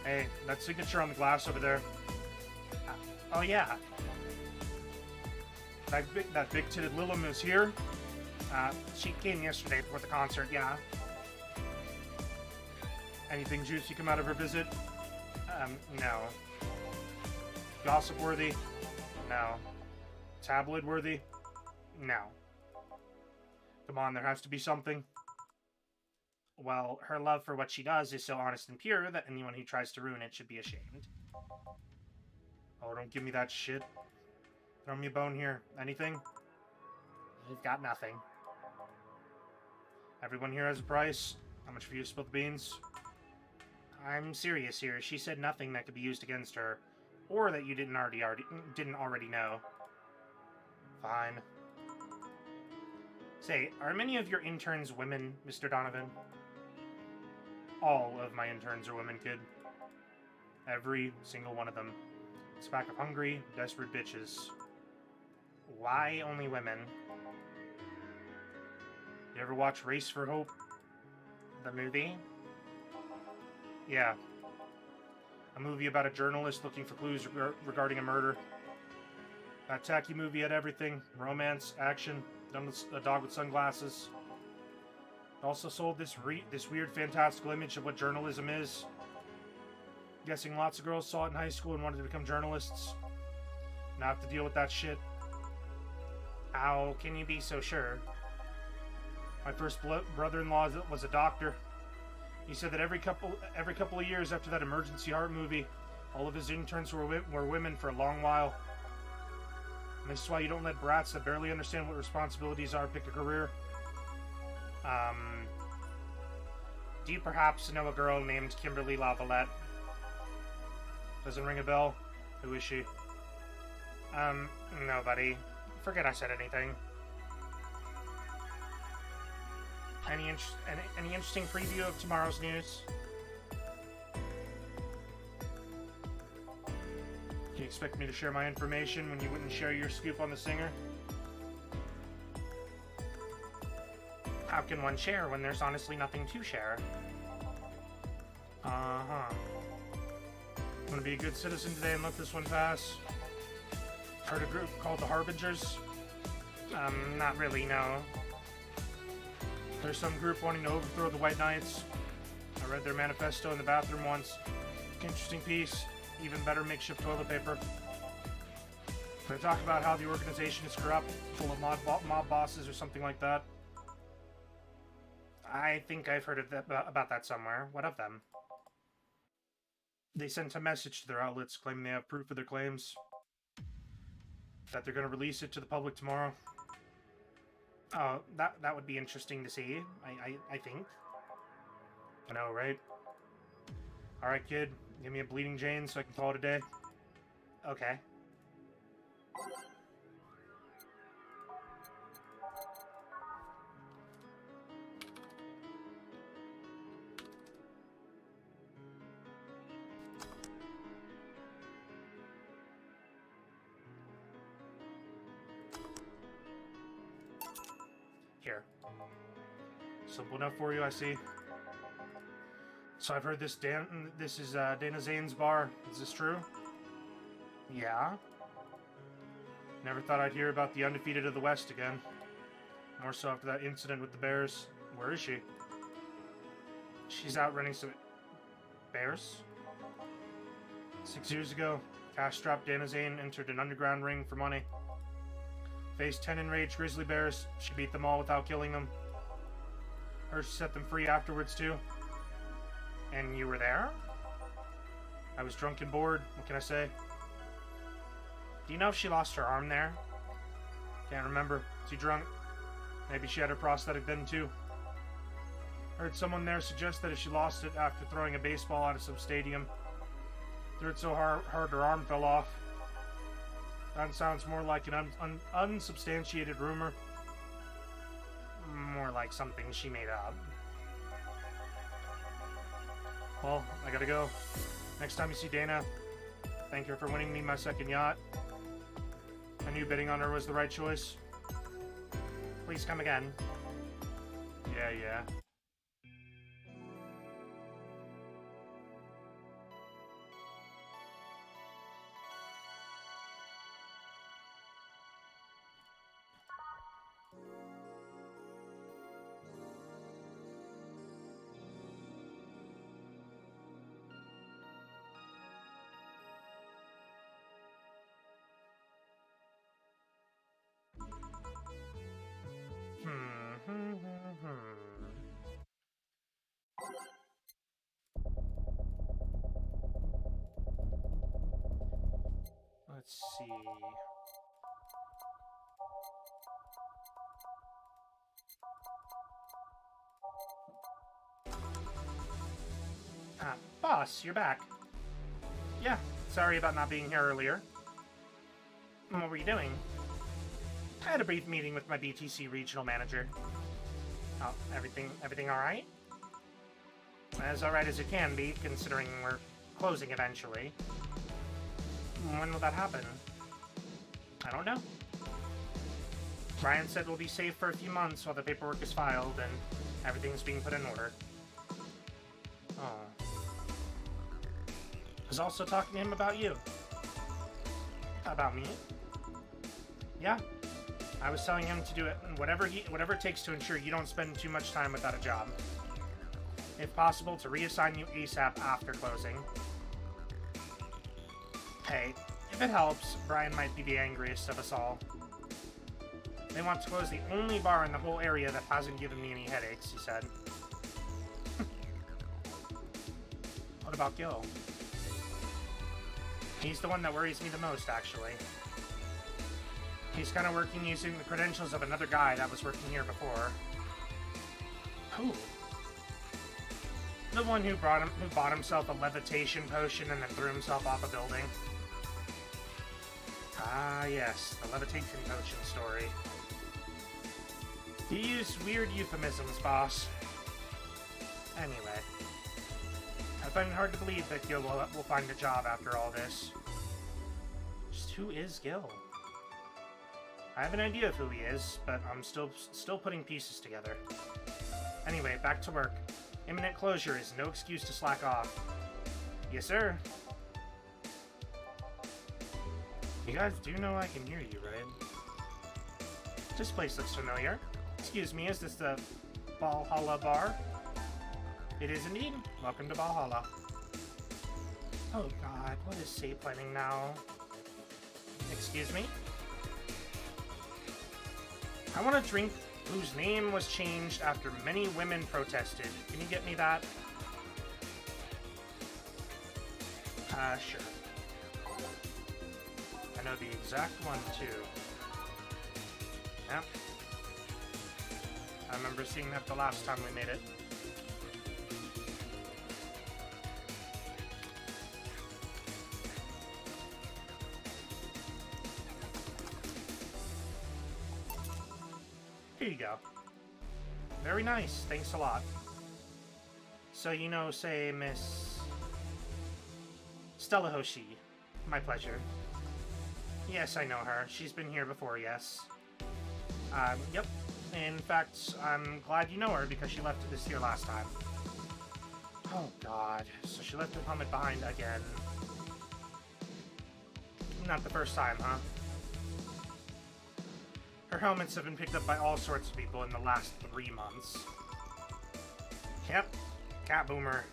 Hey, that signature on the glass over there. Oh yeah. That big-titted Lilum is here. She came yesterday before the concert, yeah. Anything juicy come out of her visit? No. Gossip-worthy? No. Tabloid-worthy? No. Come on, there has to be something. Well, her love for what she does is so honest and pure that anyone who tries to ruin it should be ashamed. Oh, don't give me that shit. Throw me a bone here. Anything? We've got nothing. Everyone here has a price. How much for you to spill the beans? I'm serious here. She said nothing that could be used against her, or that you didn't already know. Fine. Say, are many of your interns women, Mr. Donovan? All of my interns are women, kid. Every single one of them. It's a pack of hungry, desperate bitches. Why only women? You ever watch Race for Hope? The movie? Yeah. A movie about a journalist looking for clues regarding a murder. That tacky movie had everything. Romance, action, done with a dog with sunglasses. It also sold this weird fantastical image of what journalism is. Guessing lots of girls saw it in high school and wanted to become journalists. Now I have to deal with that shit. How can you be so sure? My first brother-in-law was a doctor. He said that every couple of years after that emergency heart movie, all of his interns were women for a long while. And this is why you don't let brats that barely understand what responsibilities are pick a career. Do you perhaps know a girl named Kimberly Lavalette? Doesn't ring a bell. Who is she? Nobody. Forget I said anything. Any interesting preview of tomorrow's news? Can you expect me to share my information when you wouldn't share your scoop on the singer? How can one share when there's honestly nothing to share? Uh-huh. I'm gonna be a good citizen today and let this one pass. Heard a group called the Harbingers? Not really, no. There's some group wanting to overthrow the White Knights. I read their manifesto in the bathroom once. Interesting piece. Even better makeshift toilet paper. They talk about how the organization is corrupt, full of mob bosses or something like that. I think I've heard about that somewhere. What of them? They sent a message to their outlets claiming they have proof of their claims. That they're going to release it to the public tomorrow. Oh, that would be interesting to see, I think. I know, right? Alright, kid. Give me a Bleeding Jane so I can call it a day. Okay. Here. Simple enough for you, I see. So I've heard this is Dana Zane's bar. Is this true? Yeah? Never thought I'd hear about the undefeated of the West again. More so after that incident with the Bears. Where is she? She's out running some... Bears? 6 years ago, cash-strapped Dana Zane entered an underground ring for money. Faced 10 enraged grizzly bears. She beat them all without killing them. She set them free afterwards, too. And you were there? I was drunk and bored. What can I say? Do you know if she lost her arm there? Can't remember. Too drunk. Maybe she had her prosthetic then, too. Heard someone there suggest that if she lost it after throwing a baseball out of some stadium, threw it so hard her arm fell off. That sounds more like an unsubstantiated rumor. More like something she made up. Well, I gotta go. Next time you see Dana, thank her for winning me my second yacht. I knew bidding on her was the right choice. Please come again. Yeah. Let's see. Boss, you're back. Yeah, sorry about not being here earlier. What were you doing? I had a brief meeting with my BTC regional manager. Oh, everything alright? As alright as it can be, considering we're closing eventually. When will that happen? I don't know. Brian said we'll be safe for a few months while the paperwork is filed and everything's being put in order. Oh. I was also talking to him about you. About me? Yeah. I was telling him to do it whatever it takes to ensure you don't spend too much time without a job. If possible, to reassign you ASAP after closing. Hey, if it helps, Brian might be the angriest of us all. They want to close the only bar in the whole area that hasn't given me any headaches, he said. What about Gil? He's the one that worries me the most, actually. He's kind of working using the credentials of another guy that was working here before. Who? The one who bought himself a levitation potion and then threw himself off a building. Ah, yes, the levitation potion story. He used weird euphemisms, boss. Anyway, I find it hard to believe that Gil will find a job after all this. Just who is Gil? I have an idea of who he is, but I'm still putting pieces together. Anyway, back to work. Imminent closure is no excuse to slack off. Yes, sir. You guys do know I can hear you, right? This place looks familiar. Excuse me, is this the Valhalla bar? It is indeed. Welcome to Valhalla. Oh god, what is Say planning now? Excuse me? I want a drink whose name was changed after many women protested. Can you get me that? Sure. I know the exact one, too. Yep. I remember seeing that the last time we made it. Here you go. Very nice. Thanks a lot. So, you know, say, Miss Stella Hoshi. My pleasure. Yes, I know her. She's been here before, yes. Yep. In fact, I'm glad you know her because she left this here last time. Oh, God. So she left her helmet behind again. Not the first time, huh? Her helmets have been picked up by all sorts of people in the last 3 months. Yep. Cat boomer.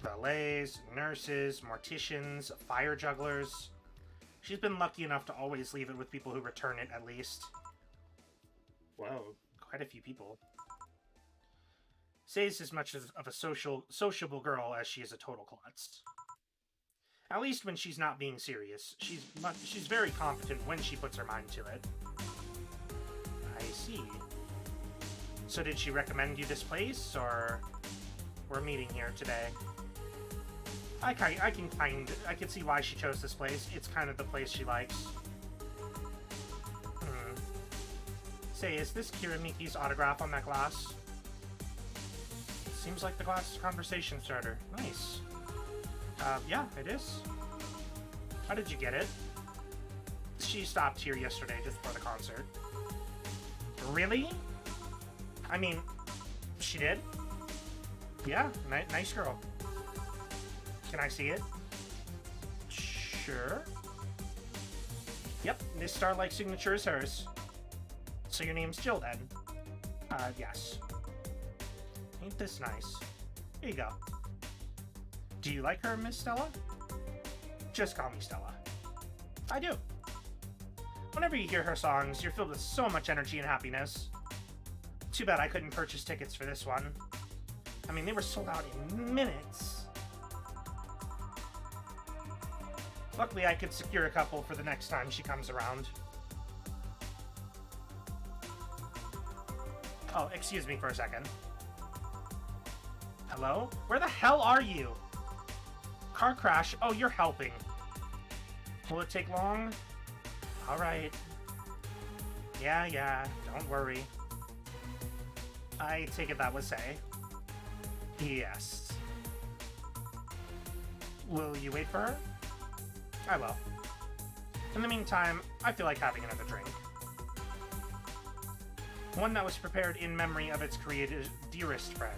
Valets, nurses, morticians, fire jugglers. She's been lucky enough to always leave it with people who return it, at least. Whoa, quite a few people. Say's as much of a sociable girl as she is a total klutz. At least when she's not being serious. She's very competent when she puts her mind to it. I see. So did she recommend you this place, or we're meeting here today? I can see why she chose this place. It's kind of the place she likes. Say, is this Kiramiki's autograph on that glass? Seems like the glass is a conversation starter. Nice. Yeah, it is. How did you get it? She stopped here yesterday just before the concert. Really? I mean, she did? Yeah, nice girl. Can I see it? Sure. Yep, this star-like signature is hers. So your name's Jill, then? Yes. Ain't this nice? Here you go. Do you like her, Miss Stella? Just call me Stella. I do. Whenever you hear her songs, you're filled with so much energy and happiness. Too bad I couldn't purchase tickets for this one. I mean, they were sold out in minutes. Luckily, I could secure a couple for the next time she comes around. Oh, excuse me for a second. Hello? Where the hell are you? Car crash? Oh, you're helping. Will it take long? Alright. Yeah, don't worry. I take it that was say. Yes. Will you wait for her? I will. In the meantime, I feel like having another drink. One that was prepared in memory of its creator's dearest friend.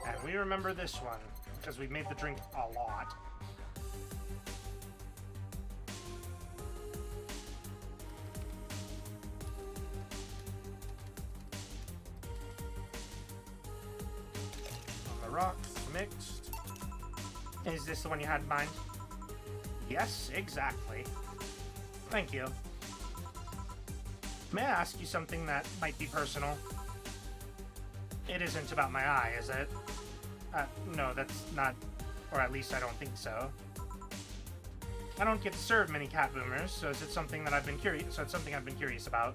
And we remember this one, because we made the drink a lot. On the rocks, mixed. Is this the one you had in mind? Yes, exactly. Thank you. May I ask you something that might be personal? It isn't about my eye, is it? No, that's not... Or at least I don't think so. I don't get to serve many cat boomers, so it's something that I've been curious about.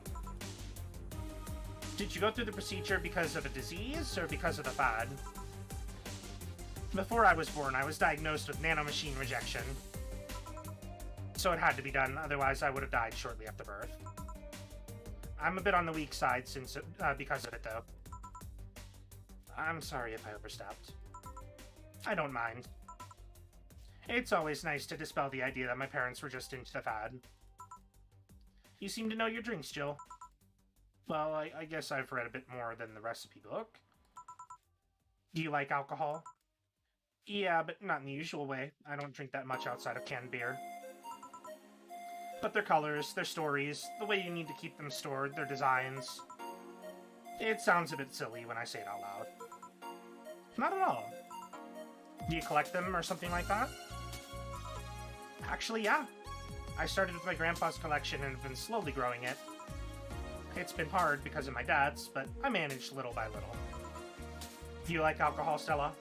Did you go through the procedure because of a disease, or because of the fad? Before I was born, I was diagnosed with nanomachine rejection. So it had to be done, otherwise I would have died shortly after birth. I'm a bit on the weak side because of it, though. I'm sorry if I overstepped. I don't mind. It's always nice to dispel the idea that my parents were just into the fad. You seem to know your drinks, Jill. Well, I guess I've read a bit more than the recipe book. Do you like alcohol? Yeah, but not in the usual way. I don't drink that much outside of canned beer. But their colors, their stories, the way you need to keep them stored, their designs... It sounds a bit silly when I say it out loud. Not at all. Do you collect them or something like that? Actually, yeah. I started with my grandpa's collection and have been slowly growing it. It's been hard because of my dad's, but I managed little by little. Do you like alcohol, Stella?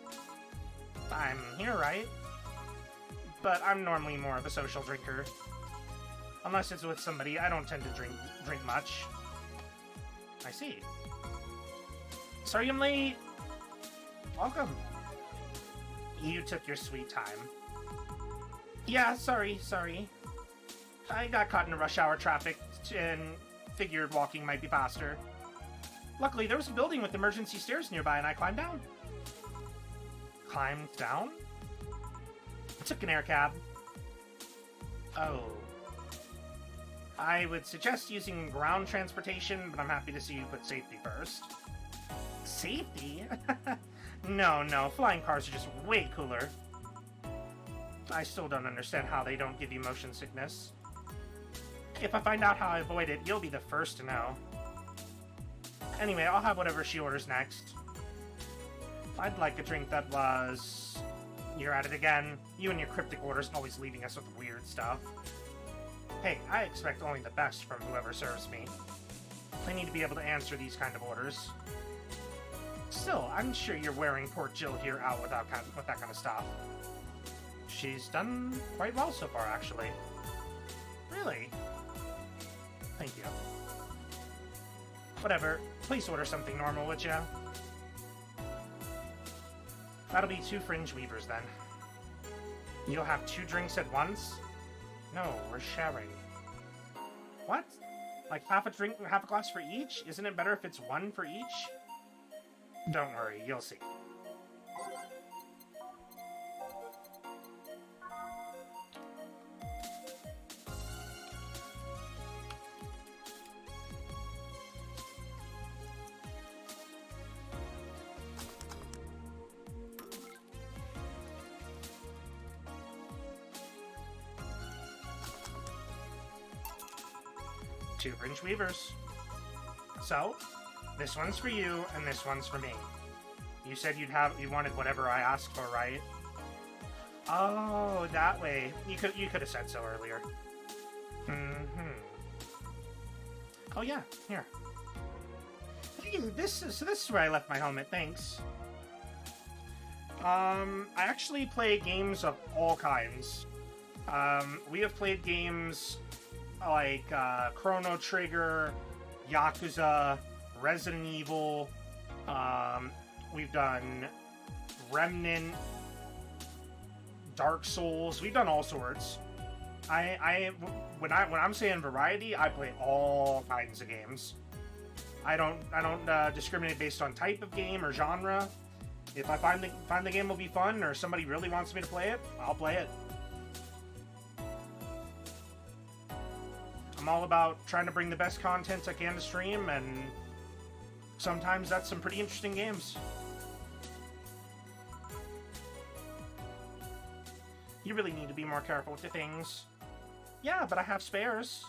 I'm here, right? But I'm normally more of a social drinker. Unless it's with somebody, I don't tend to drink much. I see. Sorry I'm late. Welcome. You took your sweet time. Yeah, sorry. I got caught in rush hour traffic and figured walking might be faster. Luckily, there was a building with emergency stairs nearby and I climbed down. Climbed down? I took an air cab. Oh. I would suggest using ground transportation, but I'm happy to see you put safety first. Safety? No, flying cars are just way cooler. I still don't understand how they don't give you motion sickness. If I find out how I avoid it, you'll be the first to know. Anyway, I'll have whatever she orders next. I'd like a drink that was... You're at it again. You and your cryptic orders always leaving us with weird stuff. Hey, I expect only the best from whoever serves me. I need to be able to answer these kind of orders. Still, I'm sure you're wearing poor Jill here out with that kind of stuff. She's done quite well so far, actually. Really? Thank you. Whatever. Please order something normal, would ya? That'll be 2 fringe weavers, then. You'll have 2 drinks at once? No, we're sharing. What? Like half a glass for each? Isn't it better if it's 1 for each? Don't worry, you'll see. Two fringe weavers. So, this one's for you, and this one's for me. You said you wanted whatever I asked for, right? Oh, that way. You could have said so earlier. Oh yeah, here. Hey, this is where I left my helmet. Thanks. I actually play games of all kinds. We have played games like Chrono Trigger, Yakuza, Resident Evil. We've done Remnant, Dark Souls. We've done all sorts. When I'm saying variety, I play all kinds of games. I don't discriminate based on type of game or genre. If I find the game will be fun, or somebody really wants me to play it, I'll play it. I'm all about trying to bring the best content I can to stream, and sometimes that's some pretty interesting games. You really need to be more careful with the things. Yeah, but I have spares.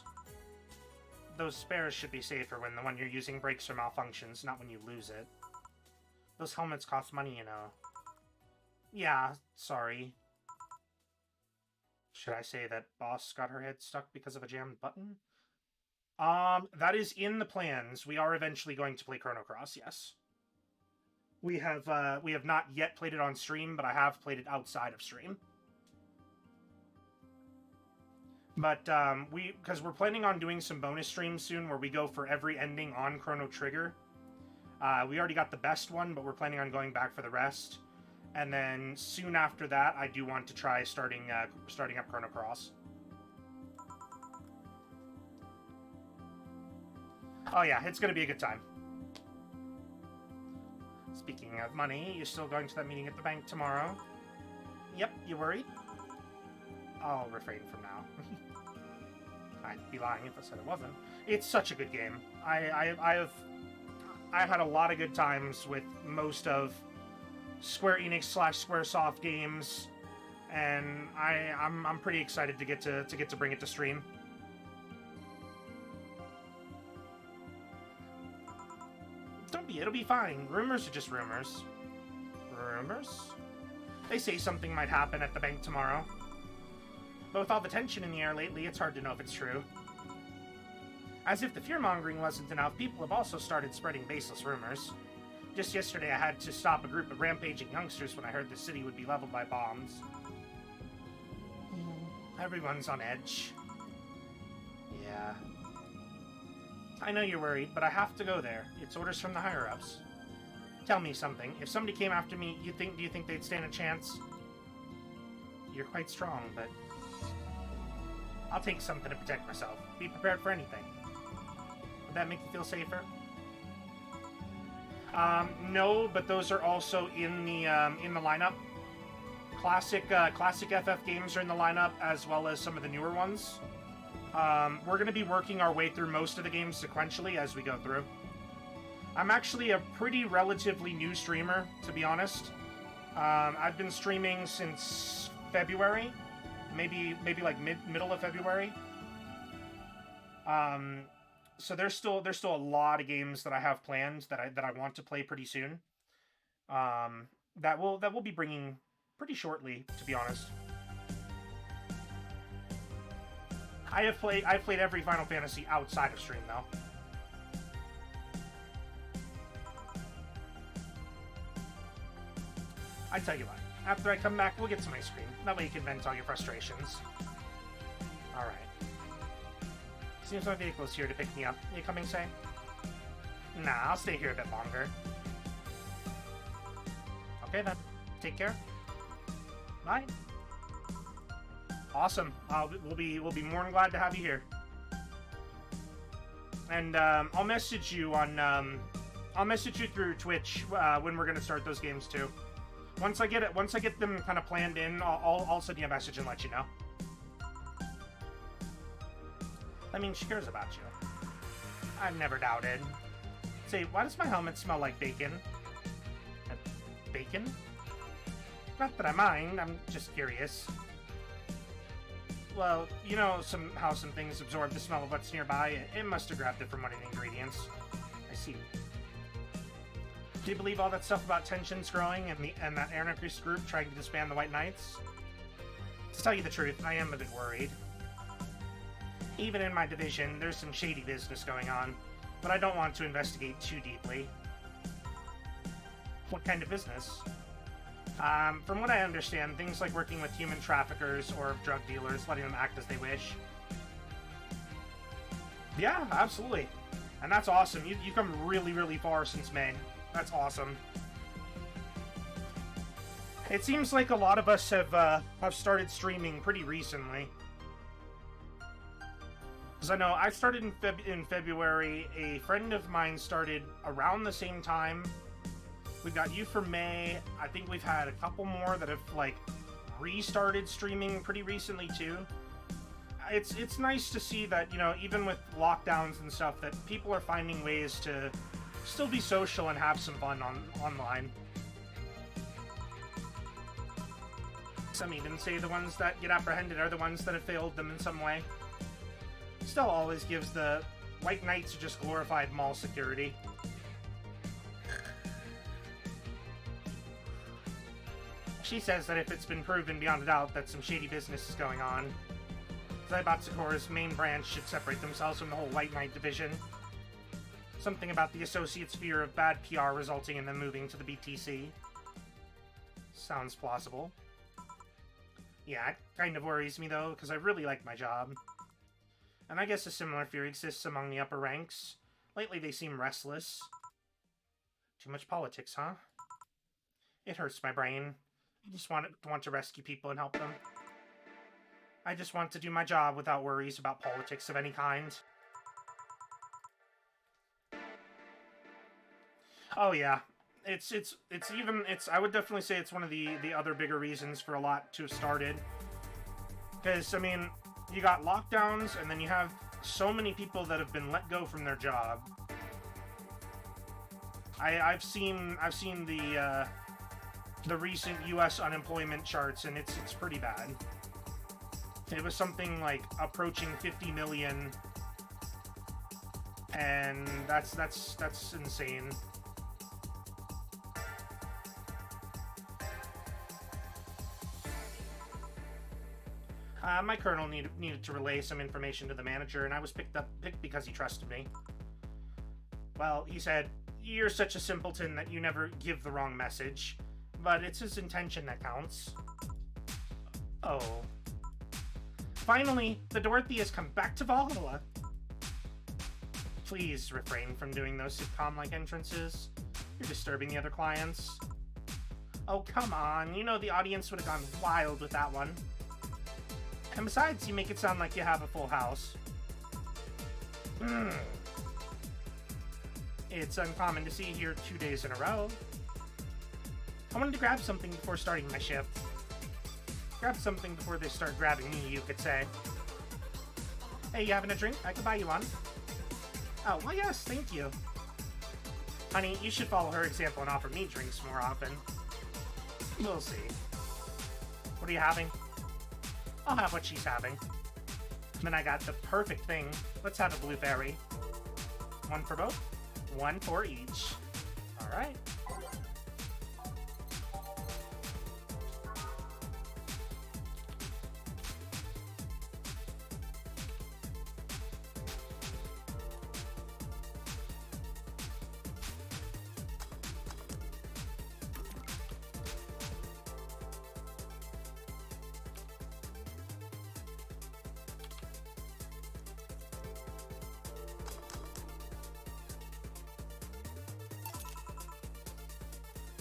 Those spares should be safer when the one you're using breaks or malfunctions, not when you lose it. Those helmets cost money, you know. Yeah, sorry. Should I say that Boss got her head stuck because of a jammed button? That is in the plans. We are eventually going to play Chrono Cross, yes. We have not yet played it on stream, but I have played it outside of stream. But, because we're planning on doing some bonus streams soon where we go for every ending on Chrono Trigger. We already got the best one, but we're planning on going back for the rest. And then soon after that, I do want to try starting up Chrono Cross. Oh yeah, it's gonna be a good time. Speaking of money, you still going to that meeting at the bank tomorrow? Yep, you worried? I'll refrain from now. I'd be lying if I said it wasn't. It's such a good game. I've had a lot of good times with most of Square Enix / Squaresoft games, and I'm pretty excited to get to bring it to stream. Don't be, it'll be fine. Rumors are just rumors. Rumors? They say something might happen at the bank tomorrow. But with all the tension in the air lately, it's hard to know if it's true. As if the fear-mongering wasn't enough, people have also started spreading baseless rumors. Just yesterday, I had to stop a group of rampaging youngsters when I heard the city would be leveled by bombs. Everyone's on edge. Yeah. I know you're worried, but I have to go there. It's orders from the higher-ups. Tell me something. If somebody came after me, do you think they'd stand a chance? You're quite strong, but I'll take something to protect myself. Be prepared for anything. Would that make you feel safer? No, but those are also in the lineup. Classic FF games are in the lineup, as well as some of the newer ones. We're going to be working our way through most of the games sequentially as we go through. I'm actually a pretty relatively new streamer, to be honest. I've been streaming since February, maybe like middle of February. So there's still a lot of games that I have planned that I want to play pretty soon. That we'll be bringing pretty shortly, to be honest. I've played every Final Fantasy outside of stream though. I tell you what, after I come back, we'll get some ice cream. That way you can vent all your frustrations. Alright. Seems my vehicle's here to pick me up. You coming, Say? Nah, I'll stay here a bit longer. Okay then. Take care. Bye. Awesome. We'll be more than glad to have you here. And I'll message you on I'll message you through Twitch when we're gonna start those games too. Once I get them kind of planned in, I'll send you a message and let you know. That means she cares about you. I've never doubted. Say, why does my helmet smell like bacon? Bacon? Not that I mind, I'm just curious. Well, you know how some things absorb the smell of what's nearby. It must have grabbed it from one of the ingredients. I see. Do you believe all that stuff about tensions growing and that anarchist group trying to disband the White Knights? To tell you the truth, I am a bit worried. Even in my division, there's some shady business going on, but I don't want to investigate too deeply. What kind of business? From what I understand, things like working with human traffickers or drug dealers, letting them act as they wish. Yeah, absolutely. And that's awesome. You've come really, really far since May. That's awesome. It seems like a lot of us have started streaming pretty recently. Because I know I started in February, a friend of mine started around the same time. We got you for May. I think we've had a couple more that have, like, restarted streaming pretty recently, too. It's nice to see that, you know, even with lockdowns and stuff, that people are finding ways to still be social and have some fun online. Some even say the ones that get apprehended are the ones that have failed them in some way. Still always gives the White Knights just glorified mall security. She says that if it's been proven beyond a doubt that some shady business is going on, Zaibatsukora's main branch should separate themselves from the whole White Knight division. Something about the Associates' fear of bad PR resulting in them moving to the BTC. Sounds plausible. Yeah, it kind of worries me though, because I really like my job. And I guess a similar fear exists among the upper ranks. Lately they seem restless. Too much politics, huh? It hurts my brain. I just want to rescue people and help them. I just want to do my job without worries about politics of any kind. Oh yeah, I would definitely say it's one of the other bigger reasons for a lot to have started. Because, I mean, you got lockdowns, and then you have so many people that have been let go from their job. I've seen the recent U.S. unemployment charts, and it's pretty bad. It was something like approaching 50 million, and that's insane. My colonel needed to relay some information to the manager, and I was picked because he trusted me. Well, he said, "You're such a simpleton that you never give the wrong message, but it's his intention that counts." Oh. Finally, the Dorothy has come back to Valhalla. Please refrain from doing those sitcom-like entrances. You're disturbing the other clients. Oh, come on. You know the audience would have gone wild with that one. And besides, you make it sound like you have a full house. It's uncommon to see you here 2 days in a row. I wanted to grab something before starting my shift. Grab something before they start grabbing me, you could say. Hey, you having a drink? I could buy you one. Oh, well, yes, thank you. Honey, you should follow her example and offer me drinks more often. We'll see. What are you having? I'll have what she's having. Then I got the perfect thing. Let's have a blueberry. One for both, one for each. Alright.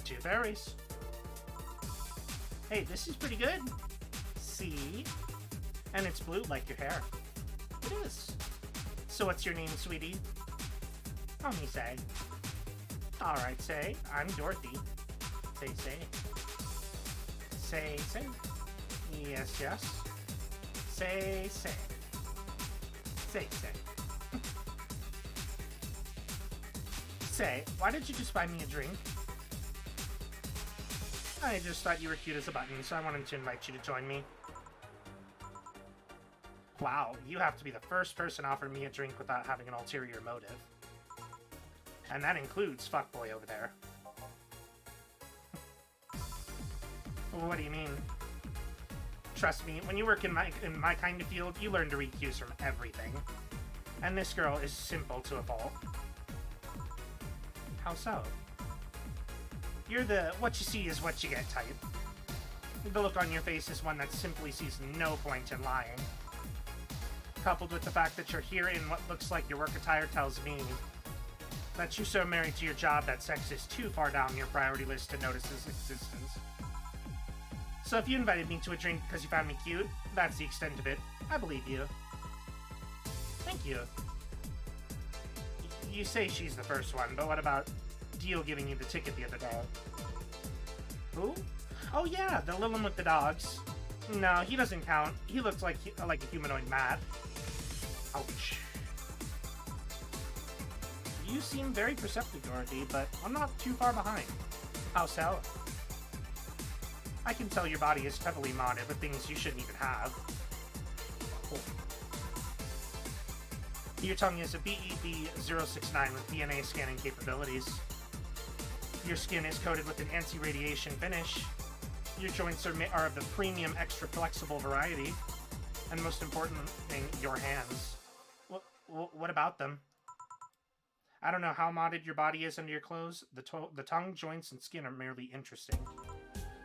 2 fairies. Hey, this is pretty good. See? And it's blue like your hair. It is. So what's your name, sweetie? Call me Say. Alright, Say. I'm Dorothy. Say, Say. Say, Say. Yes, yes. Say, Say. Say, Say. Say, why did you just buy me a drink? I just thought you were cute as a button, so I wanted to invite you to join me. Wow, you have to be the first person offered me a drink without having an ulterior motive. And that includes fuckboy over there. What do you mean? Trust me, when you work in my kind of field, you learn to read cues from everything. And this girl is simple to a fault. How so? You're the what you see is what you get type. The look on your face is one that simply sees no point in lying. Coupled with the fact that you're here in what looks like your work attire tells me that you're so married to your job that sex is too far down your priority list to notice its existence. So if you invited me to a drink because you found me cute, that's the extent of it. I believe you. Thank you. You say she's the first one, but what about Dio giving you the ticket the other day? Who? Oh yeah, the little one with the dogs. No, he doesn't count. He looks like a humanoid mat. Ouch. You seem very perceptive, Dorothy, but I'm not too far behind. How so? I can tell your body is heavily modded with things you shouldn't even have. Oh. Your tongue is a BEB-069 with DNA scanning capabilities. Your skin is coated with an anti-radiation finish. Your joints are of the premium extra flexible variety. And most important thing, your hands. What about them? I don't know how modded your body is under your clothes. The tongue, joints, and skin are merely interesting.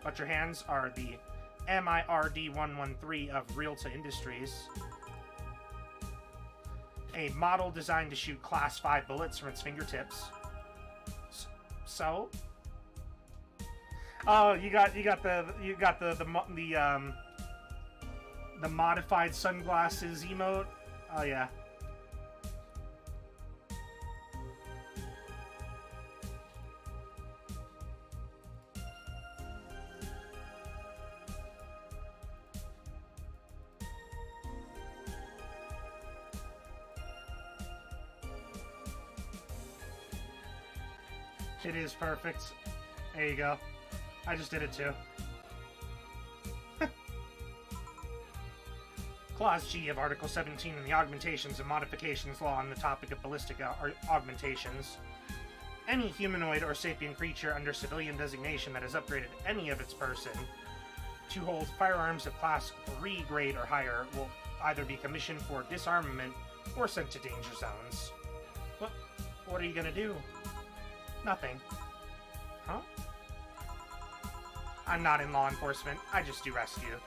But your hands are the MIRD-113 of Realta Industries. A model designed to shoot Class 5 bullets from its fingertips. So? Oh, you got the modified sunglasses emote. Oh yeah. It is perfect. There you go. I just did it too. Clause G of Article 17 in the Augmentations and Modifications Law on the topic of ballistic augmentations. Any humanoid or sapient creature under civilian designation that has upgraded any of its person to hold firearms of Class 3 grade or higher will either be commissioned for disarmament or sent to danger zones. What are you gonna do? Nothing. Huh? I'm not in law enforcement, I just do rescue.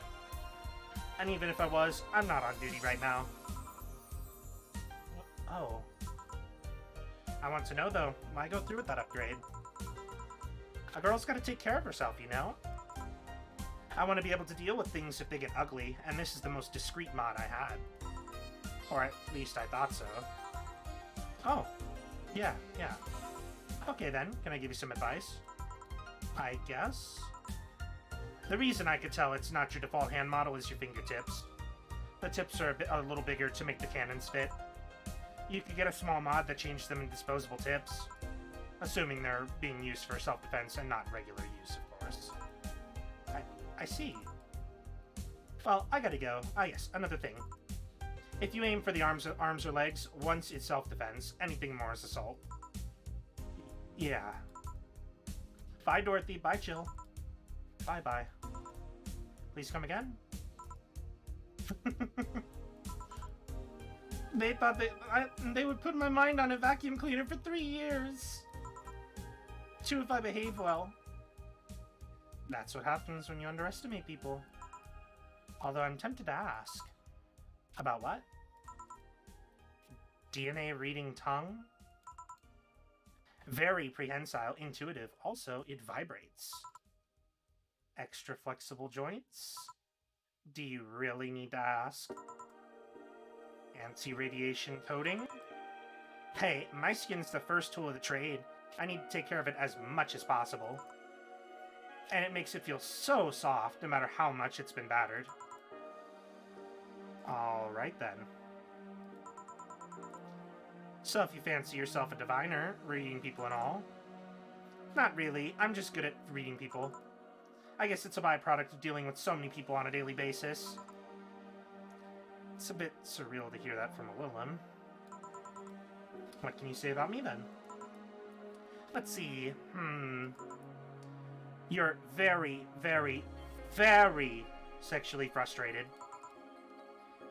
And even if I was, I'm not on duty right now. Oh. I want to know though, why go through with that upgrade? A girl's gotta take care of herself, you know? I want to be able to deal with things if they get ugly, and this is the most discreet mod I had. Or at least I thought so. Oh. Yeah. Okay then, can I give you some advice? I guess? The reason I could tell it's not your default hand model is your fingertips. The tips are a little bigger to make the cannons fit. You could get a small mod that changes them into disposable tips. Assuming they're being used for self-defense and not regular use, of course. I see. Well, I gotta go. Ah yes, another thing. If you aim for the arms or legs, once it's self-defense, anything more is assault. Yeah. Bye, Dorothy. Bye, Chill. Bye-bye. Please come again? They thought they would put my mind on a vacuum cleaner for 3 years. 2 if I behave well. That's what happens when you underestimate people. Although I'm tempted to ask. About what? DNA reading tongue? Very prehensile, intuitive. Also, it vibrates. Extra flexible joints? Do you really need to ask? Anti-radiation coating? Hey, my skin's the first tool of the trade. I need to take care of it as much as possible. And it makes it feel so soft, no matter how much it's been battered. Alright then. So if you fancy yourself a diviner, reading people and all. Not really, I'm just good at reading people. I guess it's a byproduct of dealing with so many people on a daily basis. It's a bit surreal to hear that from a Willem. What can you say about me then? Let's see, You're very, very, very sexually frustrated.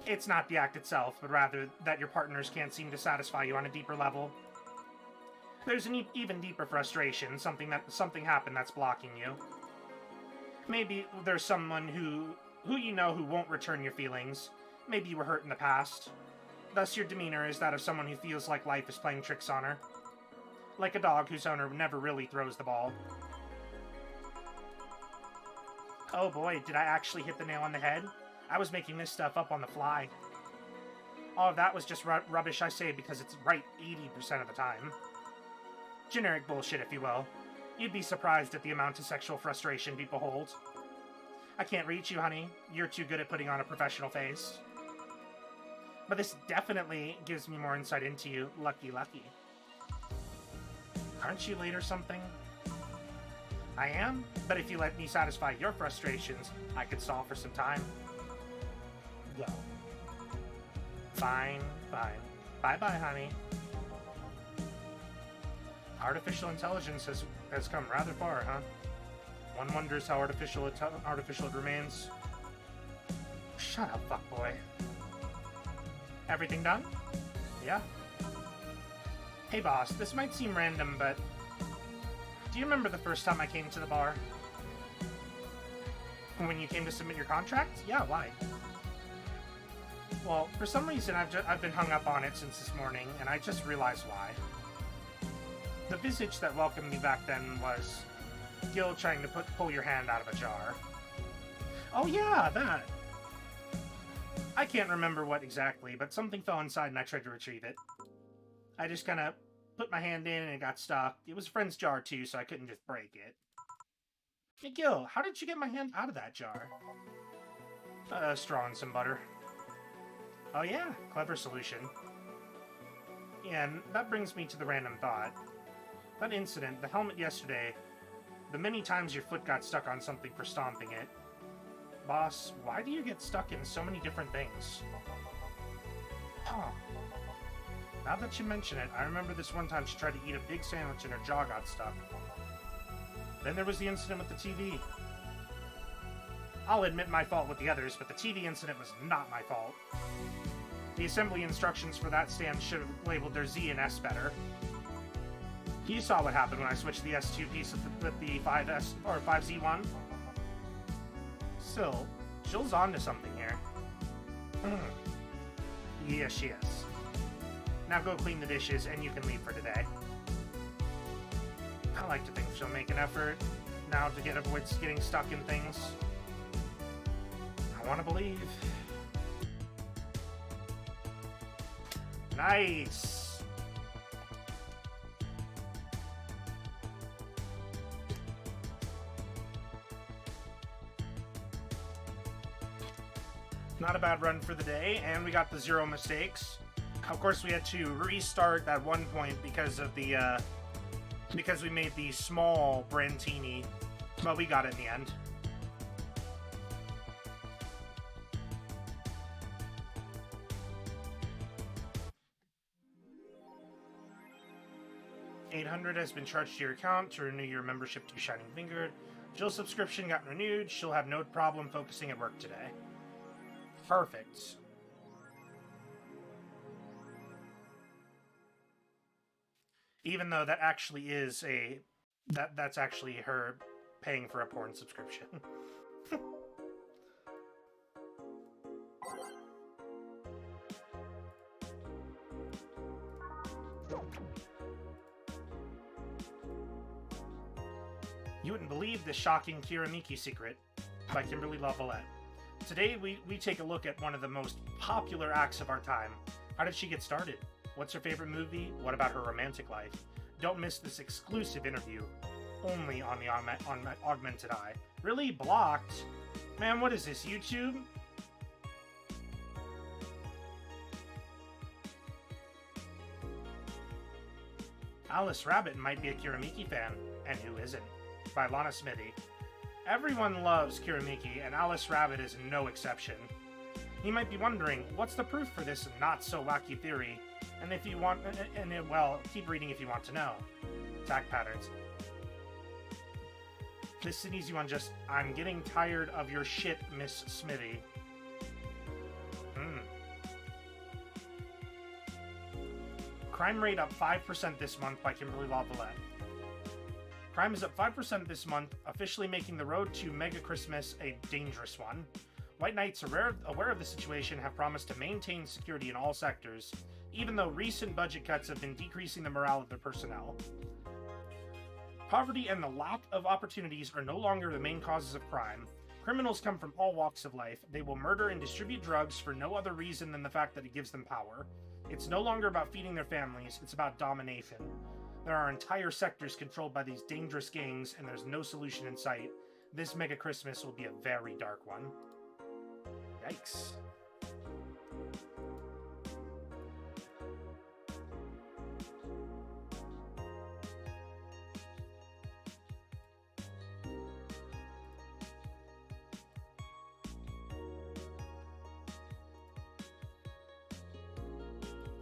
It's not the act itself, but rather that your partners can't seem to satisfy you on a deeper level. There's an even deeper frustration, something happened that's blocking you. Maybe there's someone who you know who won't return your feelings. Maybe you were hurt in the past. Thus your demeanor is that of someone who feels like life is playing tricks on her. Like a dog whose owner never really throws the ball. Oh boy, did I actually hit the nail on the head? I was making this stuff up on the fly. All of that was just rubbish I say because it's right 80% of the time. Generic bullshit, if you will. You'd be surprised at the amount of sexual frustration people hold. I can't reach you, honey. You're too good at putting on a professional face. But this definitely gives me more insight into you. Lucky, lucky. Aren't you late or something? I am, but if you let me satisfy your frustrations, I could stall for some time. Go. Fine, fine. Bye-bye, honey. Artificial intelligence has come rather far, huh? One wonders how artificial it remains. Shut up, fuckboy. Everything done? Yeah. Hey boss, this might seem random, but do you remember the first time I came to the bar? When you came to submit your contract? Yeah, why? Well, for some reason I've been hung up on it since this morning, and I just realized why. The visage that welcomed me back then was Gil trying to pull your hand out of a jar. Oh yeah, that. I can't remember what exactly, but something fell inside and I tried to retrieve it. I just kind of put my hand in and it got stuck. It was a friend's jar too, so I couldn't just break it. Hey Gil, how did you get my hand out of that jar? Straw and some butter. Oh yeah, clever solution. Yeah, and that brings me to the random thought. That incident, the helmet yesterday, the many times your foot got stuck on something for stomping it. Boss, why do you get stuck in so many different things? Huh. Now that you mention it, I remember this one time she tried to eat a big sandwich and her jaw got stuck. Then there was the incident with the TV. I'll admit my fault with the others, but the TV incident was not my fault. The assembly instructions for that stand should have labeled their Z and S better. You saw what happened when I switched the S2 piece with the 5S or 5Z1. Still, Jill's onto something here. Yes, she is. Now go clean the dishes and you can leave for today. I like to think she'll make an effort now to avoid getting stuck in things. I want to believe. Nice! Not a bad run for the day, and we got the 0 mistakes. Of course, we had to restart at one point because of the, because we made the small Brantini, but we got it in the end. $800 has been charged to your account to renew your membership to Shining Fingered. Jill's subscription got renewed. She'll have no problem focusing at work today. Perfect. Even though that actually is that's actually her paying for a porn subscription. You wouldn't believe this shocking Kiramiki secret by Kimberly Lavalette. Today, we take a look at one of the most popular acts of our time. How did she get started? What's her favorite movie? What about her romantic life? Don't miss this exclusive interview, only on the Augmented Eye. Really? Blocked? Man, what is this, YouTube? Alice Rabbit might be a Kiramiki fan, and who isn't? By Lana Smithy. Everyone loves Kiramiki, and Alice Rabbit is no exception. You might be wondering, what's the proof for this not-so-wacky theory? And if you want, well, keep reading if you want to know. Attack patterns. This is an easy one, just, I'm getting tired of your shit, Miss Smithy. Crime rate up 5% this month by Kimberly Lavalette. Crime is up 5% this month, officially making the road to Mega Christmas a dangerous one. White Knights, aware of the situation, have promised to maintain security in all sectors, even though recent budget cuts have been decreasing the morale of their personnel. Poverty and the lack of opportunities are no longer the main causes of crime. Criminals come from all walks of life. They will murder and distribute drugs for no other reason than the fact that it gives them power. It's no longer about feeding their families, it's about domination. There are entire sectors controlled by these dangerous gangs, and there's no solution in sight. This Mega Christmas will be a very dark one. Yikes.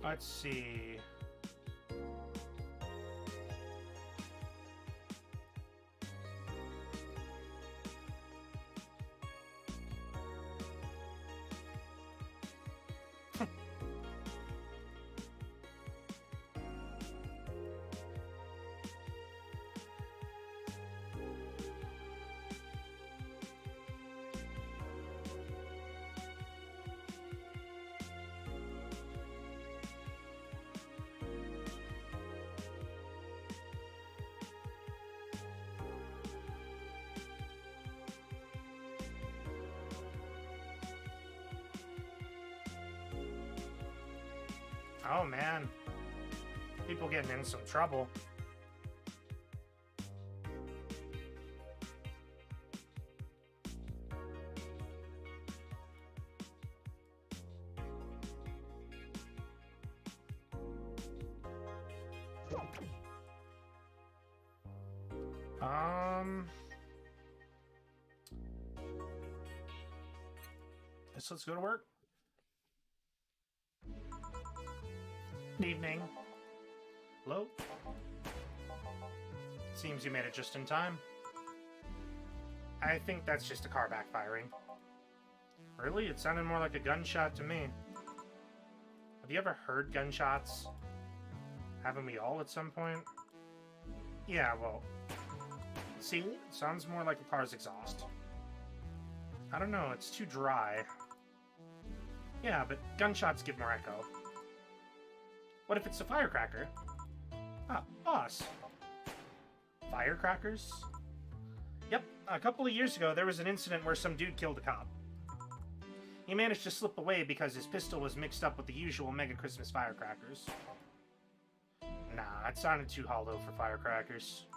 Let's see. Oh man, people getting in some trouble. Let's go to work. Evening. Hello? Seems you made it just in time. I think that's just a car backfiring. Really? It sounded more like a gunshot to me. Have you ever heard gunshots? Haven't we all at some point? Yeah, well... See? It sounds more like a car's exhaust. I don't know, it's too dry. Yeah, but gunshots give more echo. What if it's a firecracker? Ah, boss. Firecrackers? Yep, a couple of years ago there was an incident where some dude killed a cop. He managed to slip away because his pistol was mixed up with the usual Mega Christmas firecrackers. Nah, it sounded too hollow for firecrackers.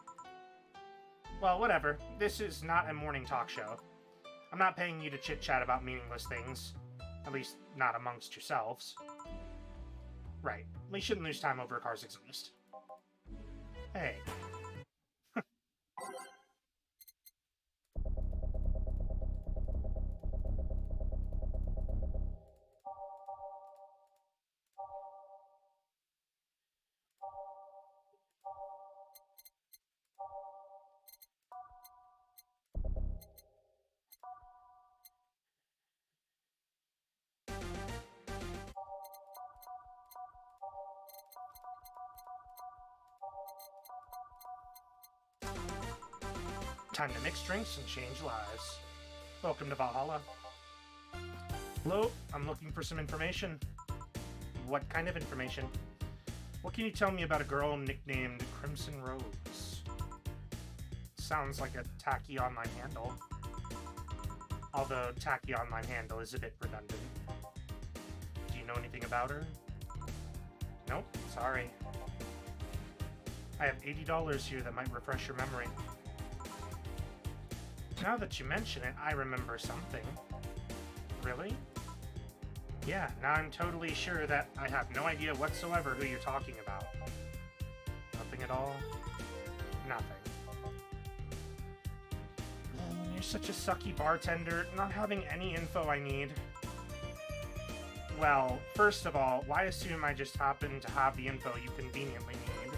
Well, whatever. This is not a morning talk show. I'm not paying you to chit-chat about meaningless things. At least, not amongst yourselves. Right. We shouldn't lose time over a car's exhaust. Hey. Time to mix drinks and change lives. Welcome to Valhalla. Hello, I'm looking for some information. What kind of information? What can you tell me about a girl nicknamed Crimson Rose? sounds like a tacky online handle. Although tacky online handle is a bit redundant. Do you know anything about her? Nope, sorry. I have $80 here that might refresh your memory. Now that you mention it, I remember something. Really? Yeah, now I'm totally sure that I have no idea whatsoever who you're talking about. Nothing at all? Nothing. You're such a sucky bartender, not having any info I need. Well, first of all, why assume I just happen to have the info you conveniently need?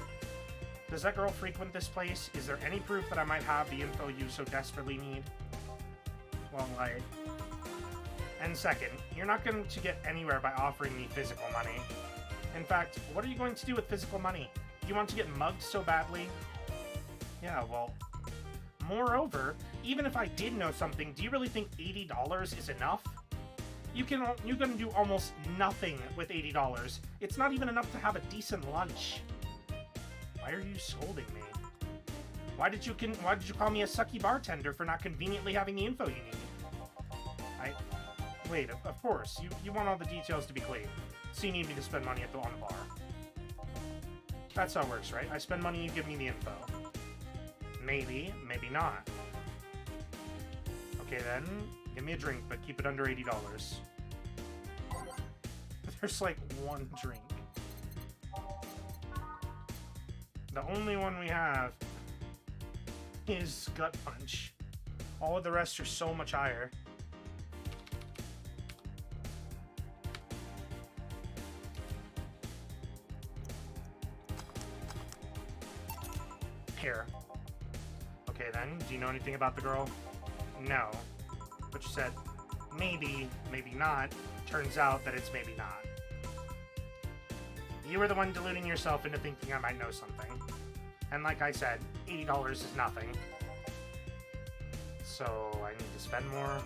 Does that girl frequent this place? Is there any proof that I might have the info you so desperately need? Well, And second, you're not going to get anywhere by offering me physical money. In fact, what are you going to do with physical money? Do you want to get mugged so badly? Yeah, well... Moreover, even if I did know something, do you really think $80 is enough? You can do almost nothing with $80. It's not even enough to have a decent lunch. Why are you scolding me? Why did you call me a sucky bartender for not conveniently having the info you need? Wait, of course, you want all the details to be clean. So you need me to spend money on the bar. That's how it works, right? I spend money, you give me the info. Maybe, maybe not. Okay then, give me a drink, but keep it under $80. There's like one drink. The only one we have is Gut Punch. All of the rest are so much higher. Here. Okay then, do you know anything about the girl? No. But you said, maybe, maybe not. Turns out that it's maybe not. You were the one deluding yourself into thinking I might know something. And like I said, $80 is nothing. So I need to spend more?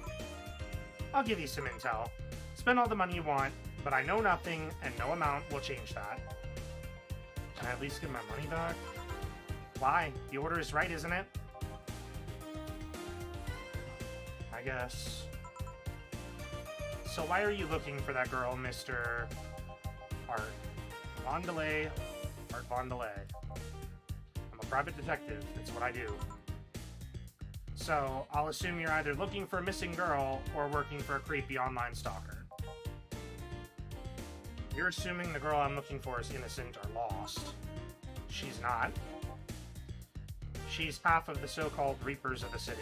I'll give you some intel. Spend all the money you want, but I know nothing, and no amount will change that. Can I at least get my money back? Why? The order is right, isn't it? I guess. So why are you looking for that girl, Mr. Art Vondelay? Art Vondelay. I'm a private detective. That's what I do. So I'll assume you're either looking for a missing girl or working for a creepy online stalker. You're assuming the girl I'm looking for is innocent or lost. She's not. She's half of the so-called Reapers of the city.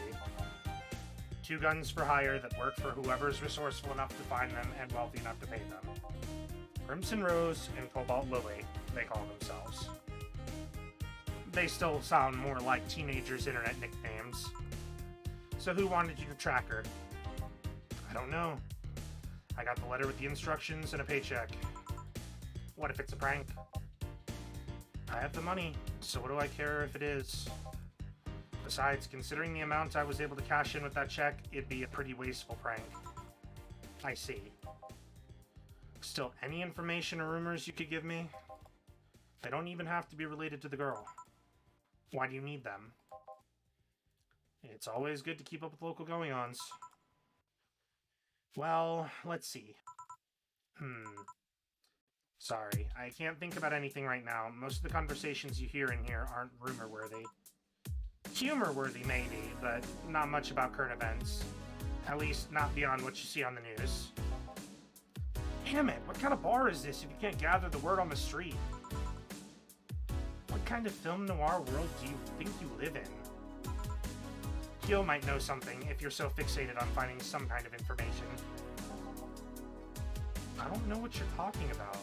2 guns for hire that work for whoever's resourceful enough to find them and wealthy enough to pay them. Crimson Rose and Cobalt Lily, they call themselves. They still sound more like teenagers' internet nicknames. So who wanted you to track her? I don't know. I got the letter with the instructions and a paycheck. What if it's a prank? I have the money, so what do I care if it is? Besides, considering the amount I was able to cash in with that check, it'd be a pretty wasteful prank. I see. Still, any information or rumors you could give me? They don't even have to be related to the girl. Why do you need them? It's always good to keep up with local going-ons. Well, let's see. Sorry, I can't think about anything right now. Most of the conversations you hear in here aren't rumor-worthy. Humor-worthy, maybe, but not much about current events. At least, not beyond what you see on the news. Damn it, what kind of bar is this if you can't gather the word on the street? What kind of film noir world do you think you live in? Gil might know something if you're so fixated on finding some kind of information. I don't know what you're talking about.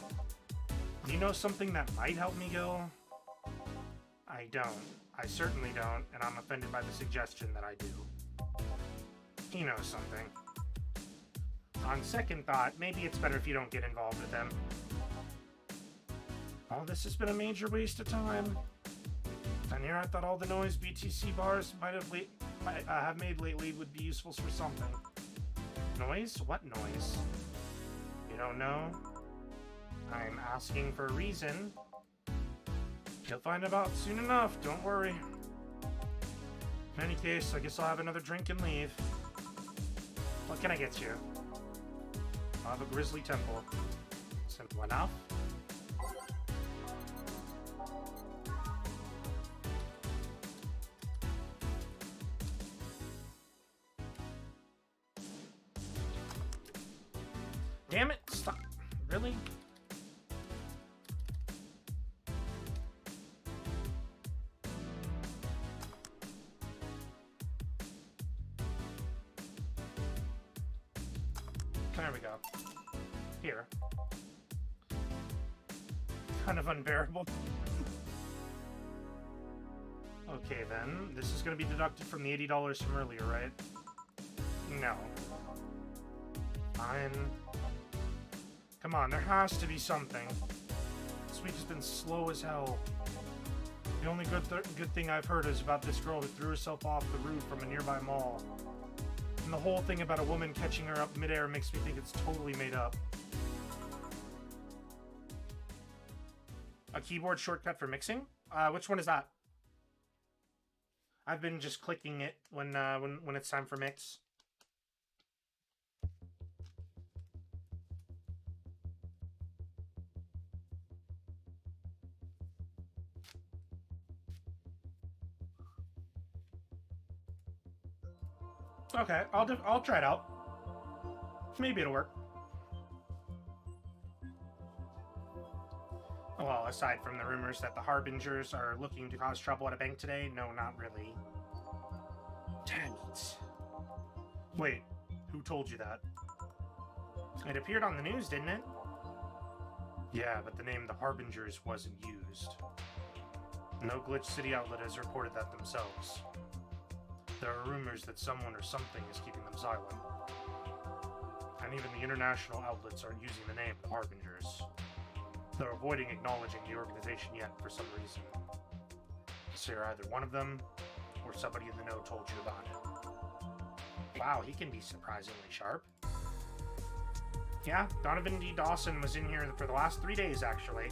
Do you know something that might help me, Gil? I don't. I certainly don't, and I'm offended by the suggestion that I do. He knows something. On second thought, maybe it's better if you don't get involved with him. All this has been a major waste of time. And here I thought all the noise BTC bars might have made lately would be useful for something. Noise? What noise? You don't know? I'm asking for a reason. You'll find out soon enough, don't worry. In any case, I guess I'll have another drink and leave. What can I get you? I'll have a grizzly temple. Simple enough. Damn it! Stop! Really? There we go. Here. Kind of unbearable. Okay then, this is going to be deducted from the $80 from earlier, right? No. Fine. Come on, there has to be something. This week has been slow as hell. The only good thing I've heard is about this girl who threw herself off the roof from a nearby mall. And the whole thing about a woman catching her up midair makes me think it's totally made up. A keyboard shortcut for mixing? Which one is that? I've been just clicking it when it's time for mix. Okay, I'll try it out. Maybe it'll work. Well, aside from the rumors that the Harbingers are looking to cause trouble at a bank today, no, not really. Dang it. Wait, who told you that? It appeared on the news, didn't it? Yeah, but the name the Harbingers wasn't used. No Glitch City outlet has reported that themselves. There are rumors that someone or something is keeping them silent. And even the international outlets aren't using the name the Harbingers. They're avoiding acknowledging the organization yet for some reason. So you're either one of them, or somebody in the know told you about it. Wow, he can be surprisingly sharp. Yeah, Donovan D. Dawson was in here for the last 3 days, actually.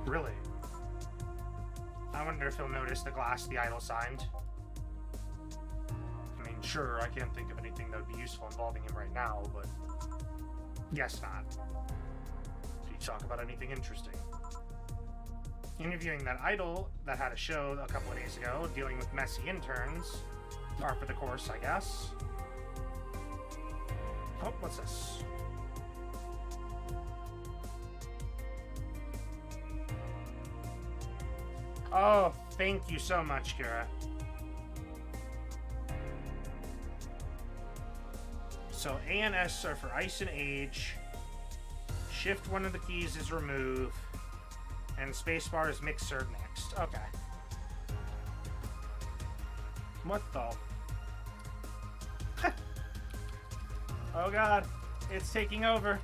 Really? I wonder if he'll notice the glass the idol signed. I mean, sure, I can't think of anything that would be useful involving him right now, but... guess not. Did you talk about anything interesting? Interviewing that idol that had a show a couple of days ago, dealing with messy interns. Par for the course, I guess. Oh, what's this? Oh, thank you so much, Kira. So A and S are for ice and age. Shift one of the keys is remove. And spacebar is mixer next. Okay. What the? Oh god, it's taking over.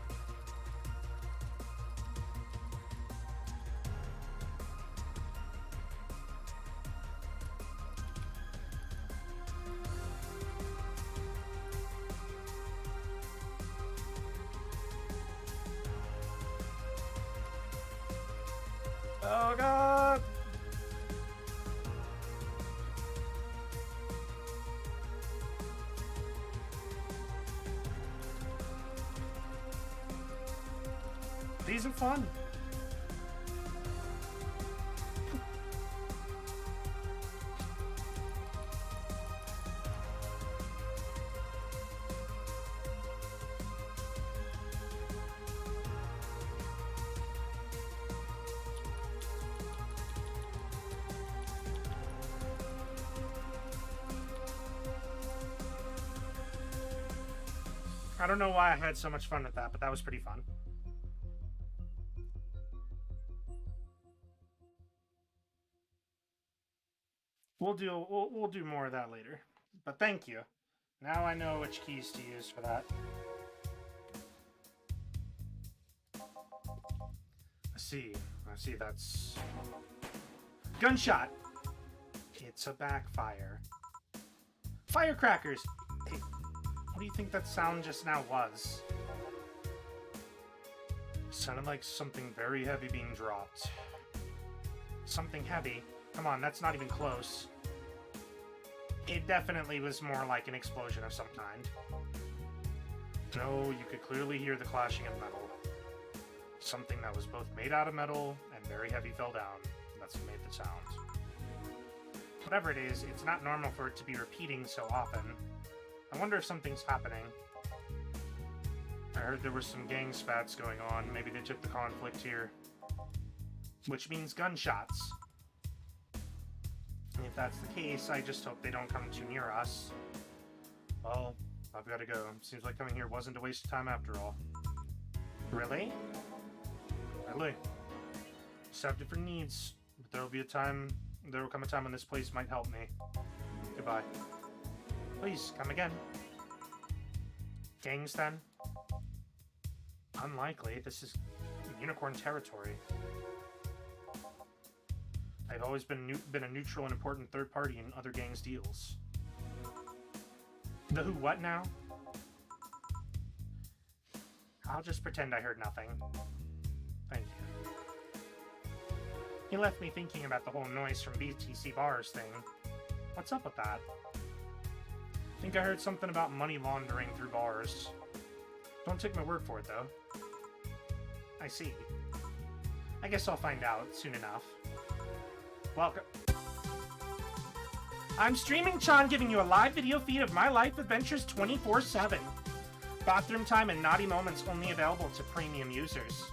Oh god! These are fun. I don't know why I had so much fun with that, but that was pretty fun. We'll do more of that later. But thank you. Now I know which keys to use for that. I see, that's... Gunshot! It's a backfire. Firecrackers! Hey, what do you think that sound just now was? It sounded like something very heavy being dropped. Something heavy? Come on, that's not even close. It definitely was more like an explosion of some kind. No, you could clearly hear the clashing of metal. Something that was both made out of metal and very heavy fell down. That's what made the sound. Whatever it is, it's not normal for it to be repeating so often. I wonder if something's happening. I heard there were some gang spats going on. Maybe they took the conflict here. Which means gunshots. And if that's the case, I just hope they don't come too near us. Well, I've got to go. Seems like coming here wasn't a waste of time after all. Really? Really. Just have different needs. But there will come a time when this place might help me. Goodbye. Please, come again. Gangs, then? Unlikely. This is unicorn territory. I've always been a neutral and important third party in other gangs' deals. The who what now? I'll just pretend I heard nothing. Thank you. He left me thinking about the whole noise from BTC bars thing. What's up with that? I think I heard something about money laundering through bars. Don't take my word for it, though. I see. I guess I'll find out soon enough. Welcome. I'm Streaming Chan, giving you a live video feed of my life adventures 24/7. Bathroom time and naughty moments only available to premium users.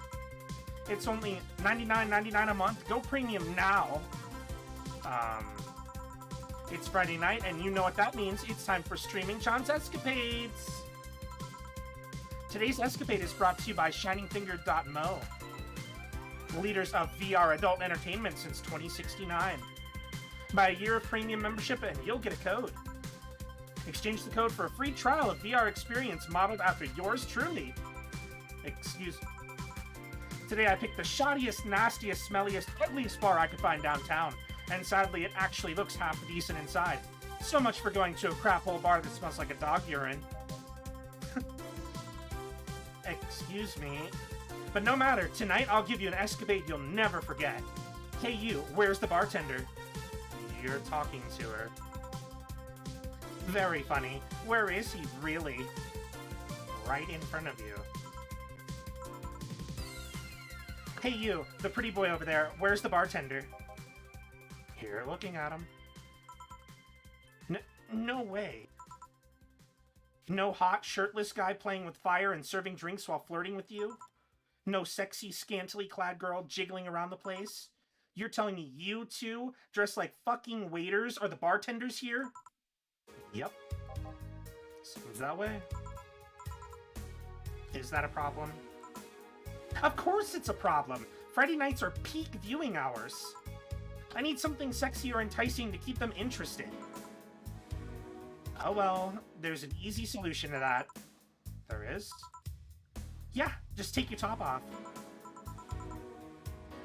It's only $99.99 a month. Go premium now. It's Friday night, and you know what that means. It's time for Streaming Chan's Escapades. Today's escapade is brought to you by ShiningFinger.mo, leaders of VR adult entertainment since 2069. Buy a year of premium membership and you'll get a code. Exchange the code for a free trial of VR experience modeled after yours truly. Excuse me. Today I picked the shoddiest, nastiest, smelliest, ugliest bar I could find downtown, and sadly it actually looks half decent inside. So much for going to a crap hole bar that smells like a dog urine. Excuse me. But no matter, tonight I'll give you an escapade you'll never forget. Hey you, where's the bartender? You're talking to her. Very funny. Where is he, really? Right in front of you. Hey you, the pretty boy over there, where's the bartender? Here, looking at him. No way. No hot, shirtless guy playing with fire and serving drinks while flirting with you? No sexy, scantily clad girl jiggling around the place? You're telling me you two, dressed like fucking waiters, are the bartenders here? Yep. Seems that way. Is that a problem? Of course it's a problem! Friday nights are peak viewing hours. I need something sexy or enticing to keep them interested. Oh well, there's an easy solution to that. There is? Yeah, just take your top off.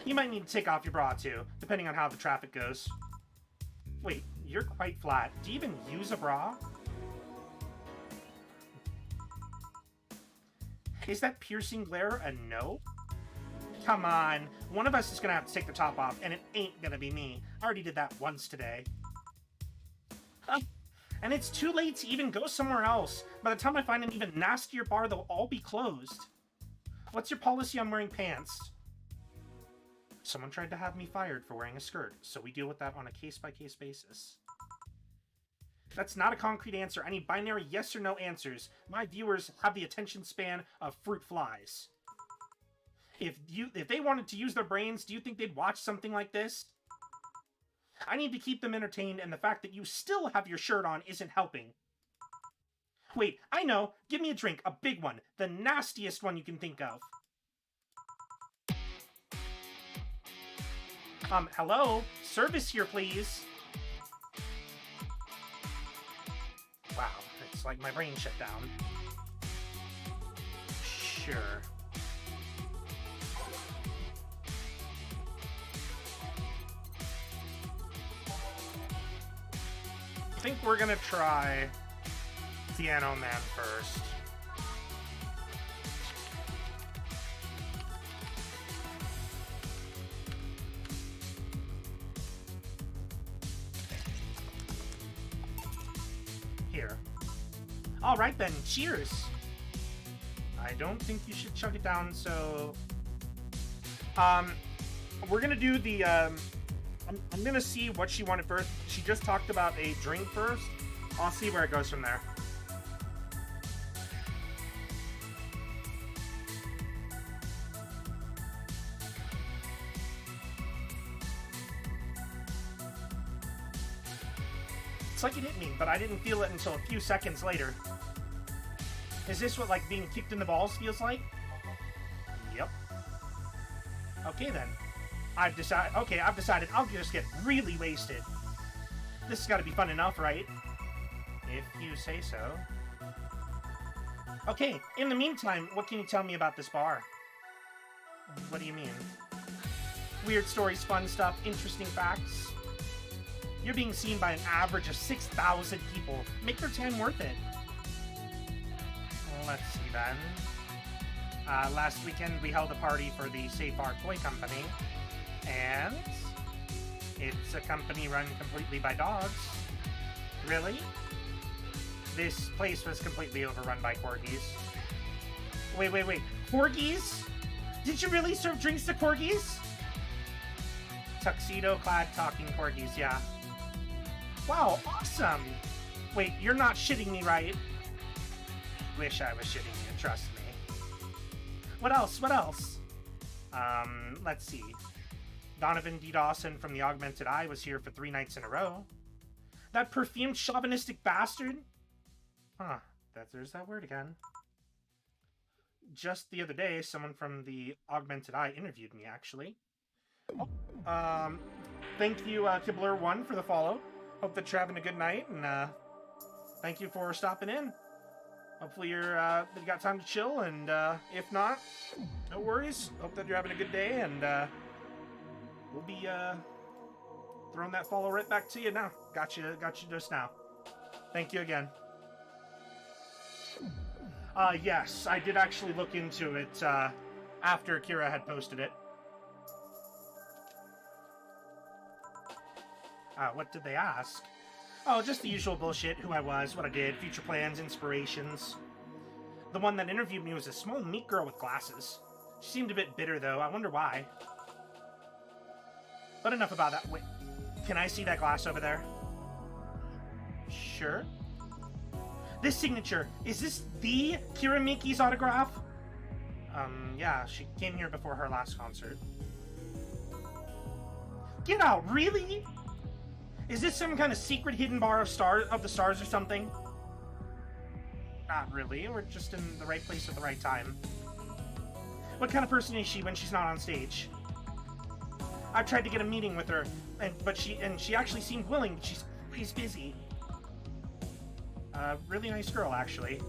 You might need to take off your bra too, depending on how the traffic goes. Wait, you're quite flat. Do you even use a bra? Is that piercing glare a no? Come on, one of us is gonna have to take the top off, and it ain't gonna be me. I already did that once today. And it's too late to even go somewhere else. By the time I find an even nastier bar, they'll all be closed. What's your policy on wearing pants? Someone tried to have me fired for wearing a skirt, so we deal with that on a case-by-case basis. That's not a concrete answer. I need binary yes or no answers. My viewers have the attention span of fruit flies. If they wanted to use their brains, do you think they'd watch something like this? I need to keep them entertained, and the fact that you still have your shirt on isn't helping. Wait, I know. Give me a drink, a big one. The nastiest one you can think of. Hello? Service here, please. Wow, it's like my brain shut down. Sure. I think we're gonna try Piano Man first. Alright then, cheers! I don't think you should chug it down, so... we're gonna do the, I'm gonna see what she wanted first. She just talked about a drink first. I'll see where it goes from there. It's like it hit me, but I didn't feel it until a few seconds later. Is this what, like, being kicked in the balls feels like? Yep. Okay, then. I've decided I'll just get really wasted. This has got to be fun enough, right? If you say so. Okay, in the meantime, what can you tell me about this bar? What do you mean? Weird stories, fun stuff, interesting facts. You're being seen by an average of 6,000 people. Make their time worth it. Let's see then. Last weekend we held a party for the Safe Art Toy Company. And it's a company run completely by dogs. Really? This place was completely overrun by corgis. Wait. Corgis? Did you really serve drinks to corgis? Tuxedo-clad talking corgis, yeah. Wow, awesome! Wait, you're not shitting me, right? Wish I was shitting you, trust me. What else? Let's see. Donovan D. Dawson from the Augmented Eye was here for 3 nights in a row. That perfumed chauvinistic bastard? Huh, there's that word again. Just the other day, someone from the Augmented Eye interviewed me, actually. Thank you, Kibler1 for the follow. Hope that you're having a good night, and thank you for stopping in. Hopefully you got time to chill, and if not, no worries. Hope that you're having a good day, and we'll be throwing that follow right back to you now. Got you just now. Thank you again. Yes, I did actually look into it after Kira had posted it. What did they ask? Oh, just the usual bullshit. Who I was, what I did, future plans, inspirations. The one that interviewed me was a small, meek girl with glasses. She seemed a bit bitter, though. I wonder why. But enough about that. Wait, can I see that glass over there? Sure. This signature, is this the Kira Miki's autograph? Yeah, she came here before her last concert. Get out, really? Is this some kind of secret hidden bar of the stars or something? Not really, we're just in the right place at the right time. What kind of person is she when she's not on stage? I've tried to get a meeting with her, but she actually seemed willing, but she's always busy. Really nice girl, actually.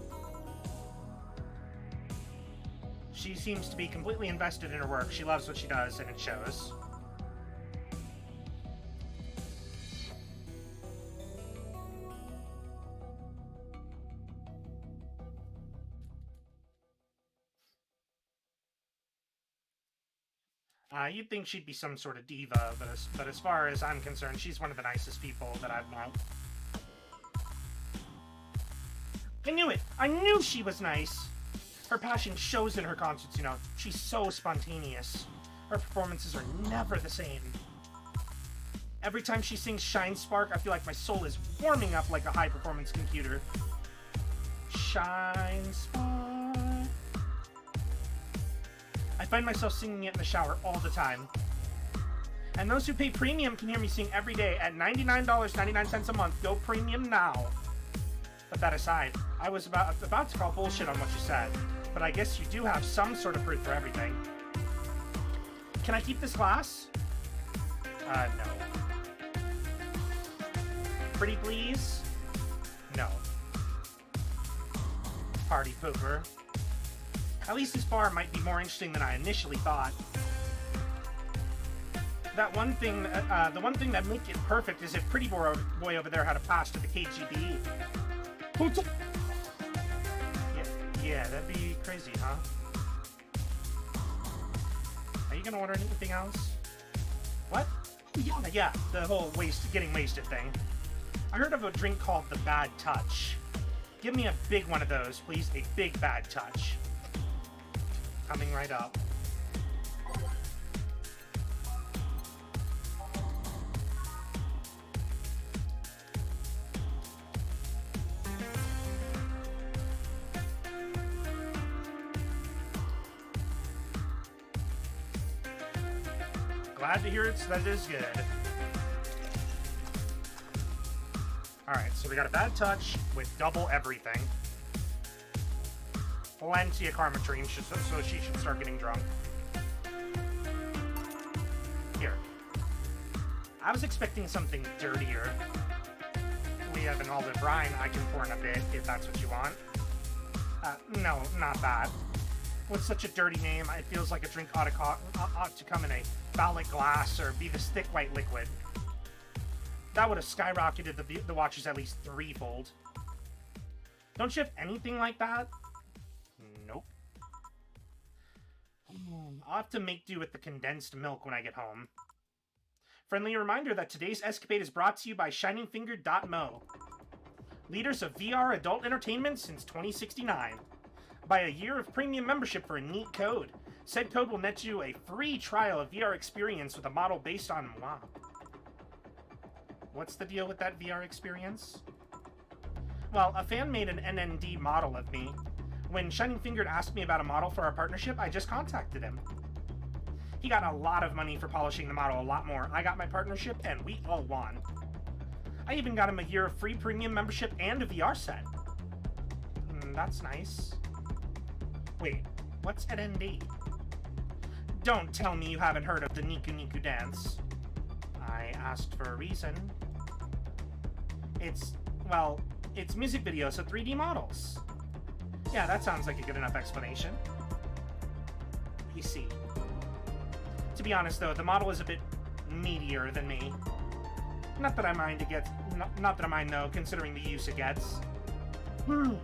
She seems to be completely invested in her work. She loves what she does, and it shows. You'd think she'd be some sort of diva, but as far as I'm concerned, she's one of the nicest people that I've met. I knew it! I knew she was nice! Her passion shows in her concerts, you know. She's so spontaneous. Her performances are never the same. Every time she sings Shine Spark, I feel like my soul is warming up like a high-performance computer. Shine Spark. I find myself singing it in the shower all the time. And those who pay premium can hear me sing every day at $99.99 a month. Go premium now. But that aside, I was about to call bullshit on what you said, but I guess you do have some sort of proof for everything. Can I keep this glass? No. Pretty please? No. Party pooper. At least this bar might be more interesting than I initially thought. The one thing that makes it perfect is if Pretty Boy over there had a pass to the KGB. Yeah, that'd be crazy, huh? Are you gonna order anything else? What? Yeah, the whole getting wasted thing. I heard of a drink called the Bad Touch. Give me a big one of those, please. A big bad touch. Coming right up. Glad to hear that it is good. Alright, so we got a bad touch with double everything. Plenty of karma dreams, so she should start getting drunk. Here. I was expecting something dirtier. We have an olive brine I can pour in a bit, if that's what you want. No, not that. With such a dirty name, it feels like a drink ought to come in a phallic glass or be this thick white liquid. That would have skyrocketed the watches at least threefold. Don't you have anything like that? Nope. I'll have to make do with the condensed milk when I get home. Friendly reminder that today's escapade is brought to you by ShiningFinger.mo. Leaders of VR adult entertainment since 2069. Buy a year of premium membership for a neat code. Said code will net you a free trial of VR experience with a model based on moi. What's the deal with that VR experience? Well, a fan made an NND model of me. When Shining Fingered asked me about a model for our partnership, I just contacted him. He got a lot of money for polishing the model, a lot more. I got my partnership, and we all won. I even got him a year of free premium membership and a VR set. That's nice. Wait, what's NND? Don't tell me you haven't heard of the Niku Niku dance. I asked for a reason. It's music videos of 3D models. Yeah, that sounds like a good enough explanation. You see. To be honest, though, the model is a bit meatier than me. Not that I mind not that I mind, though, considering the use it gets. You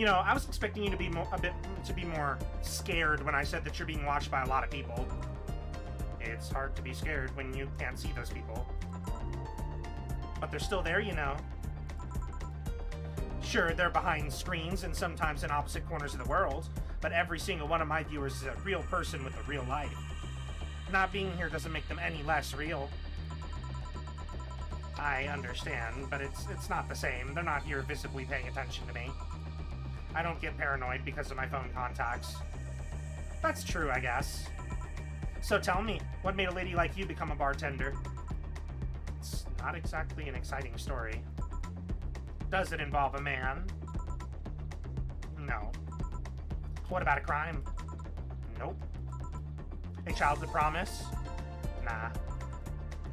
know, I was expecting you to be more scared when I said that you're being watched by a lot of people. It's hard to be scared when you can't see those people. But they're still there, you know. Sure, they're behind screens and sometimes in opposite corners of the world, but every single one of my viewers is a real person with a real life. Not being here doesn't make them any less real. I understand, but it's not the same. They're not here visibly paying attention to me. I don't get paranoid because of my phone contacts. That's true, I guess. So tell me, what made a lady like you become a bartender? It's not exactly an exciting story. Does it involve a man? No. What about a crime? Nope. A childhood promise? Nah.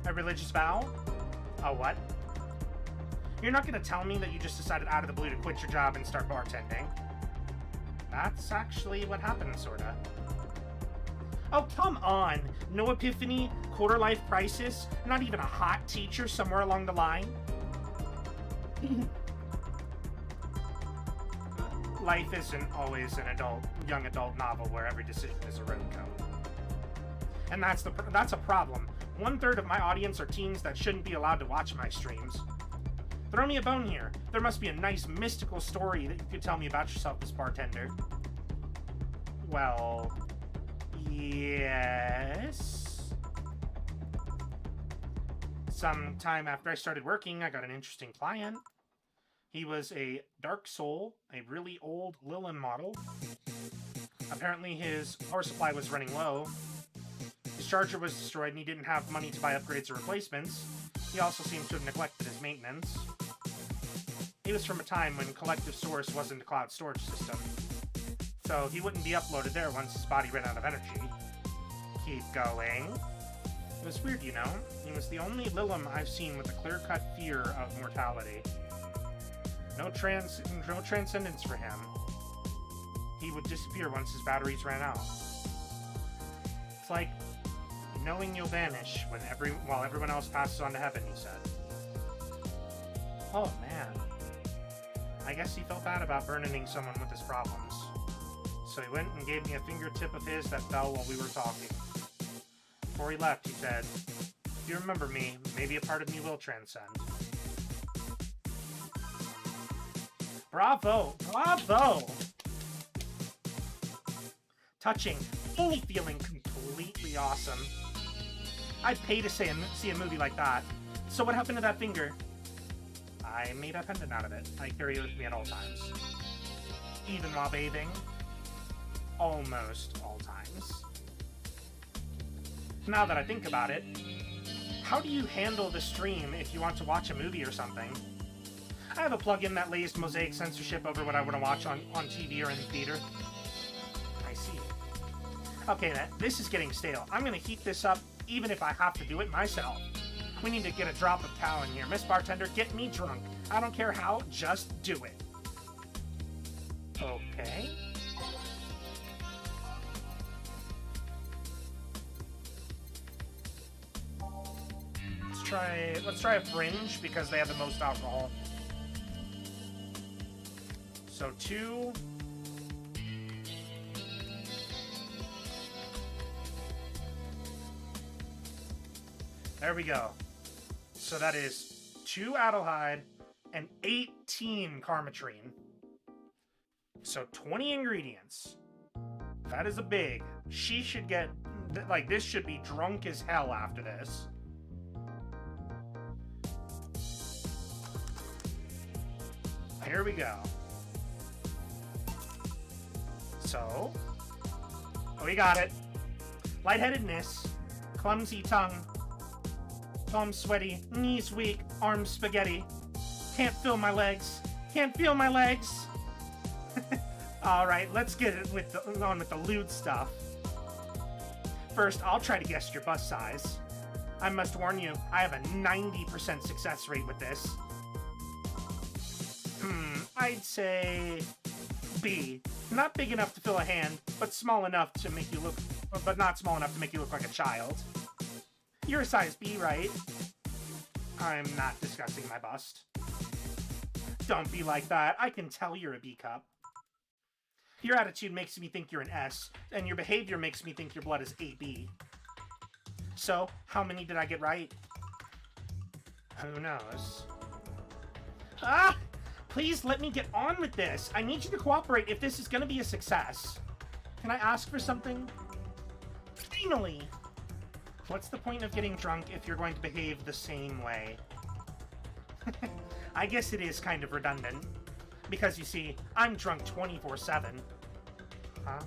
A religious vow? A what? You're not gonna tell me that you just decided out of the blue to quit your job and start bartending. That's actually what happened, sorta. Oh, come on! No epiphany, quarter-life crisis, not even a hot teacher somewhere along the line? Life isn't always an young adult novel where every decision is a road coat. And that's a problem. 1/3 of my audience are teens that shouldn't be allowed to watch my streams. Throw me a bone here. There must be a nice mystical story that you could tell me about yourself as bartender. Well, yes. Sometime after I started working, I got an interesting client. He was a dark soul, a really old Lilin model. Apparently his power supply was running low. His charger was destroyed and he didn't have money to buy upgrades or replacements. He also seems to have neglected his maintenance. He was from a time when Collective Source wasn't a cloud storage system, so he wouldn't be uploaded there once his body ran out of energy. Keep going. It was weird, you know. He was the only Lilim I've seen with a clear-cut fear of mortality. No transcendence for him. He would disappear once his batteries ran out. It's like knowing you'll vanish while everyone else passes on to heaven, he said. Oh man. I guess he felt bad about burdening someone with his problems. So he went and gave me a fingertip of his that fell while we were talking. Before he left, he said, "If you remember me, maybe a part of me will transcend." Bravo! Bravo! Touching. Fully feeling completely awesome. I'd pay to see a movie like that. So what happened to that finger? I made a pendant out of it. I carry it with me at all times. Even while bathing. Almost all times. Now that I think about it, how do you handle the stream if you want to watch a movie or something? I have a plugin that lays mosaic censorship over what I want to watch on TV or in the theater. I see. Okay, this is getting stale. I'm going to heat this up even if I have to do it myself. We need to get a drop of cow in here. Miss Bartender, get me drunk. I don't care how, just do it. Okay. Let's try a fringe because they have the most alcohol. So 2. There we go. So that is 2 Adelhyde and 18 Carmetrine. So 20 ingredients. That is a big. She should get, like, this should be drunk as hell after this. Here we go. So, we got it. Lightheadedness, clumsy tongue, palms sweaty, knees weak, arms spaghetti. Can't feel my legs. Can't feel my legs. All right, let's get it on with the lewd stuff. First, I'll try to guess your bust size. I must warn you, I have a 90% success rate with this. I'd say B. Not big enough to fill a hand, but small enough to make you look, but not small enough to make you look like a child. You're a size B, right? I'm not discussing my bust. Don't be like that. I can tell you're a B cup. Your attitude makes me think you're an S, and your behavior makes me think your blood is AB. So, how many did I get right? Who knows? Ah! Please let me get on with this. I need you to cooperate if this is going to be a success. Can I ask for something? Finally! What's the point of getting drunk if you're going to behave the same way? I guess it is kind of redundant. Because, you see, I'm drunk 24/7. Huh?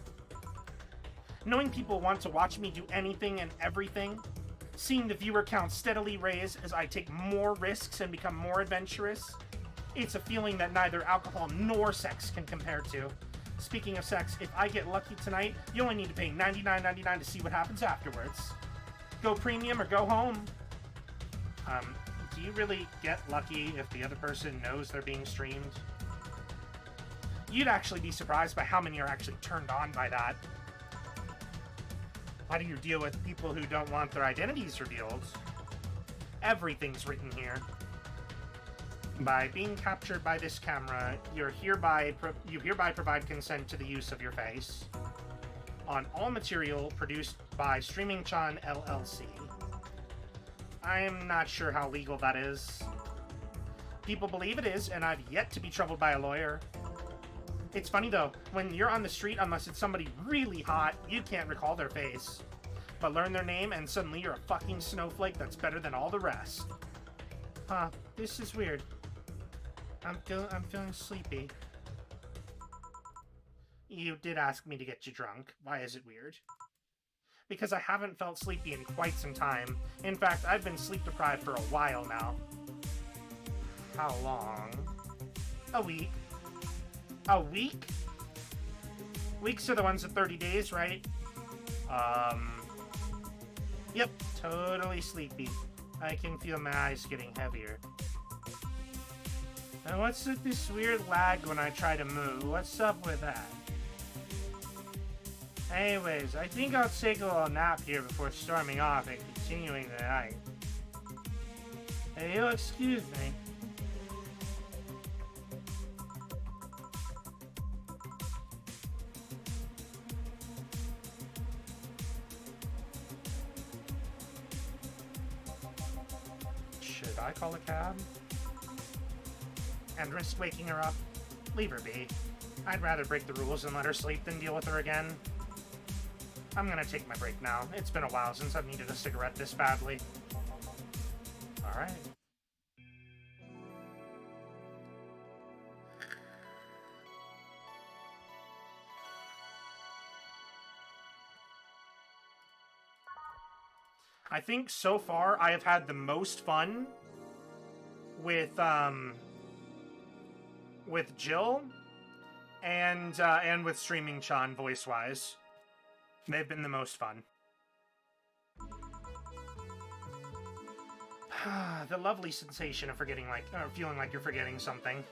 Knowing people want to watch me do anything and everything, seeing the viewer count steadily raise as I take more risks and become more adventurous, it's a feeling that neither alcohol nor sex can compare to. Speaking of sex, if I get lucky tonight, you only need to pay $99.99 to see what happens afterwards. Go premium or go home. Do you really get lucky if the other person knows they're being streamed? You'd actually be surprised by how many are actually turned on by that. How do you deal with people who don't want their identities revealed? Everything's written here. By being captured by this camera, you hereby provide consent to the use of your face on all material produced by Streaming Chan LLC. I'm not sure how legal that is. People believe it is, and I've yet to be troubled by a lawyer. It's funny though, when you're on the street, unless it's somebody really hot, you can't recall their face. But learn their name and suddenly you're a fucking snowflake that's better than all the rest. Huh, this is weird. I'm feeling sleepy. You did ask me to get you drunk. Why is it weird? Because I haven't felt sleepy in quite some time. In fact, I've been sleep deprived for a while now. How long? A week. A week? Weeks are the ones at 30 days, right? Yep, totally sleepy. I can feel my eyes getting heavier. And what's with this weird lag when I try to move? What's up with that? Anyways, I think I'll take a little nap here before storming off and continuing the night. Hey, you'll excuse me. Should I call a cab? And risk waking her up? Leave her be. I'd rather break the rules and let her sleep than deal with her again. I'm gonna take my break now. It's been a while since I've needed a cigarette this badly. Alright. I think so far I have had the most fun with Jill and with streaming Chan voice-wise. They've been the most fun. The lovely sensation of forgetting, feeling like you're forgetting something.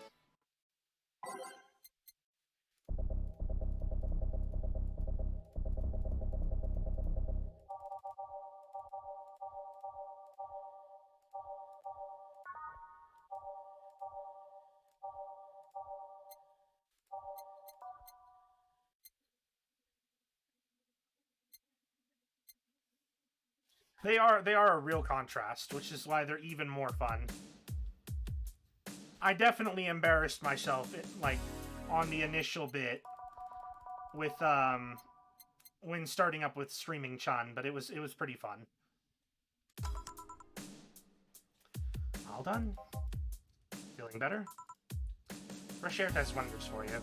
They are a real contrast, which is why they're even more fun. I definitely embarrassed myself, on the initial bit with, when starting up with streaming Chan, but it was pretty fun. All done. Feeling better? Fresh air does wonders for you.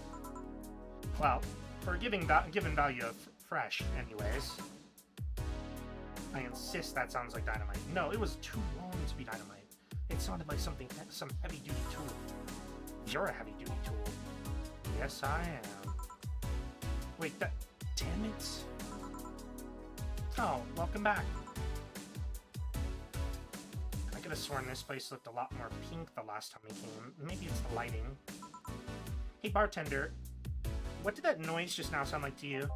Well, for given value of fresh, anyways. I insist that sounds like dynamite. No, it was too long to be dynamite. It sounded like some heavy-duty tool. You're a heavy-duty tool. Yes, I am. Wait, damn it. Oh, welcome back. I could have sworn this place looked a lot more pink the last time we came. Maybe it's the lighting. Hey, bartender. What did that noise just now sound like to you?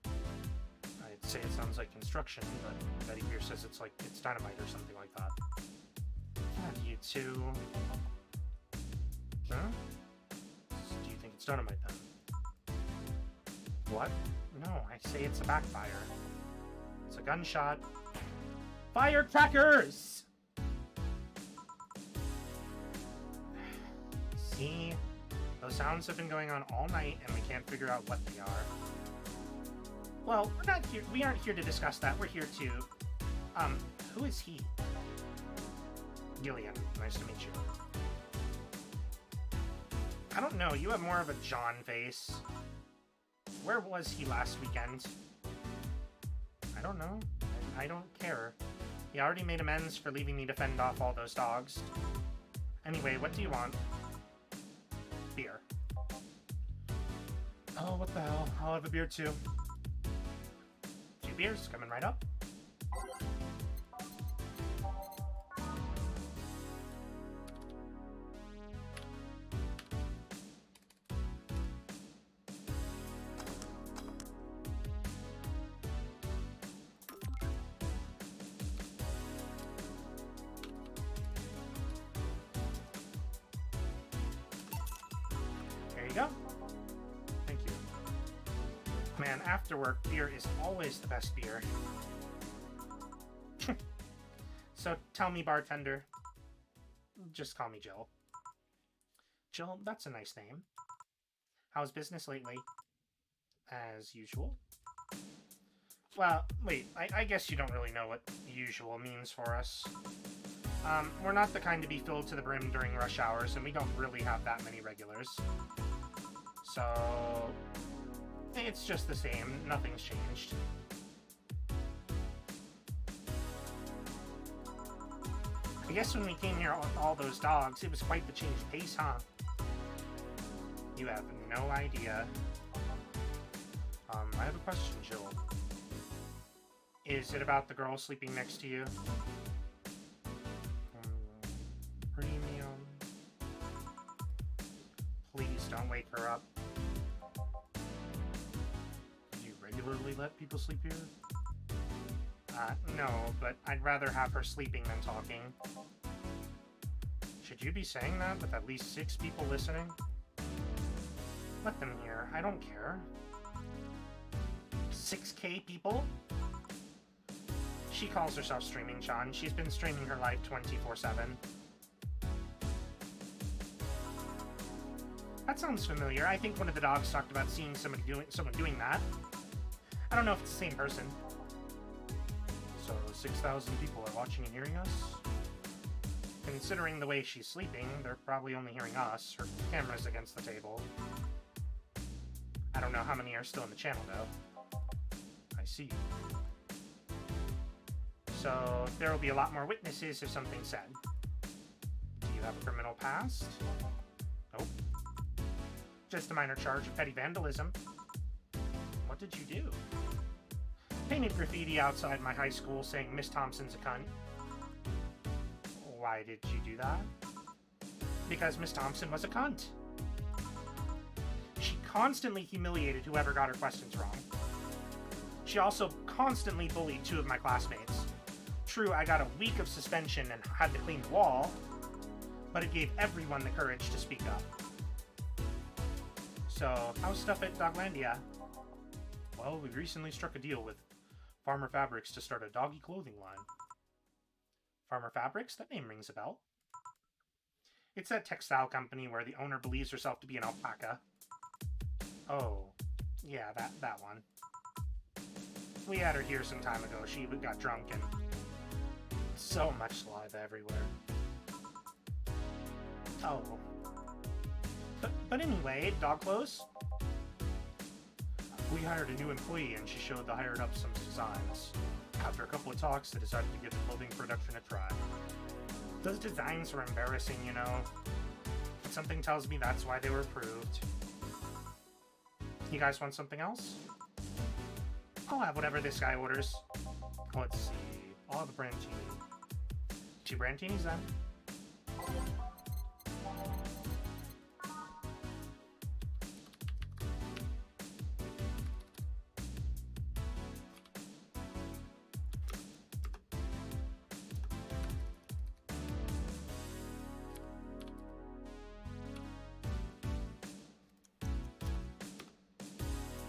I'd say it sounds like construction, but Betty here says it's dynamite or something like that. God, you two. Huh? Do you think it's dynamite then? What? No, I say it's a backfire. It's a gunshot. Firecrackers! See? Those sounds have been going on all night, and we can't figure out what they are. Well, we aren't here to discuss that. We're here to... who is he? Gillian, nice to meet you. I don't know, you have more of a John face. Where was he last weekend? I don't know. I don't care. He already made amends for leaving me to fend off all those dogs. Anyway, what do you want? Beer. Oh, what the hell? I'll have a beer too. 2 beers, coming right up. There you go. Thank you. Man, after work, beer is always the best beer. So, tell me, bartender. Just call me Jill. Jill, that's a nice name. How's business lately? As usual. Well, wait, I guess you don't really know what usual means for us. We're not the kind to be filled to the brim during rush hours, and we don't really have that many regulars. So, it's just the same. Nothing's changed. I guess when we came here with all those dogs, it was quite the change of pace, huh? You have no idea. I have a question, Jill. Is it about the girl sleeping next to you? Premium. Please don't wake her up. Do you regularly let people sleep here? No, but I'd rather have her sleeping than talking. Should you be saying that with at least 6 people listening? Let them hear. I don't care. 6K people? She calls herself Streaming Chan. She's been streaming her life 24/7. That sounds familiar. I think one of the dogs talked about seeing someone doing that. I don't know if it's the same person. So 6,000 people are watching and hearing us? Considering the way she's sleeping, they're probably only hearing us. Her camera's against the table. I don't know how many are still in the channel, though. I see. So there will be a lot more witnesses if something's said. Do you have a criminal past? Nope. Just a minor charge of petty vandalism. What did you do? Painted graffiti outside my high school saying Miss Thompson's a cunt. Why did you do that? Because Miss Thompson was a cunt. She constantly humiliated whoever got her questions wrong. She also constantly bullied 2 of my classmates. True, I got a week of suspension and had to clean the wall, but it gave everyone the courage to speak up. So, how's stuff at Doglandia? Well, we recently struck a deal with Farmer Fabrics to start a doggy clothing line. Farmer Fabrics? That name rings a bell. It's that textile company where the owner believes herself to be an alpaca. Oh, yeah, that one. We had her here some time ago. She got drunk and so much saliva everywhere. Oh. But anyway, dog clothes? We hired a new employee and she showed the hired up some designs. After a couple of talks, they decided to give the clothing production a try. Those designs were embarrassing, you know. But something tells me that's why they were approved. You guys want something else? I'll have whatever this guy orders. Let's see. I'll have a brandini. 2 brandinis then.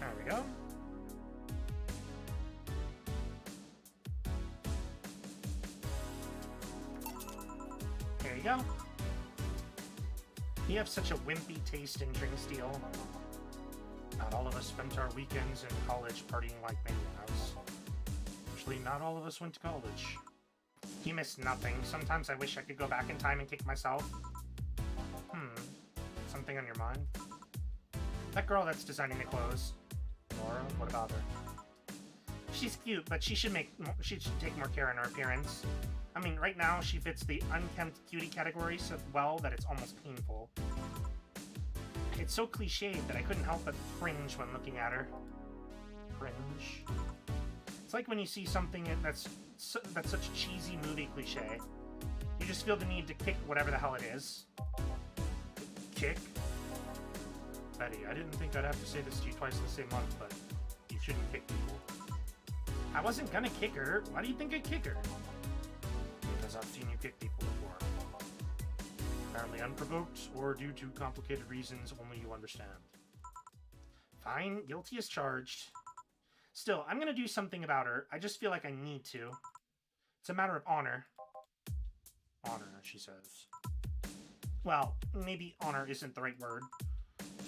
There we go. There you go. You have such a wimpy taste in drink steel. Not all of us spent our weekends in college partying like maniacs. Actually, not all of us went to college. You missed nothing. Sometimes I wish I could go back in time and kick myself. Something on your mind? That girl that's designing the clothes. Laura, what about her? She's cute, but she should take more care in her appearance. I mean, right now she fits the unkempt cutie category so well that it's almost painful. It's so cliched that I couldn't help but cringe when looking at her. Cringe? It's like when you see something that's such a cheesy movie cliche. You just feel the need to kick whatever the hell it is. Kick? Betty, I didn't think I'd have to say this to you twice in the same month, but you shouldn't kick people. I wasn't gonna kick her. Why do you think I'd kick her? Because I've seen you kick people before. Apparently unprovoked, or due to complicated reasons only you understand. Fine, guilty as charged. Still, I'm gonna do something about her. I just feel like I need to. It's a matter of honor. Honor, she says. Well, maybe honor isn't the right word.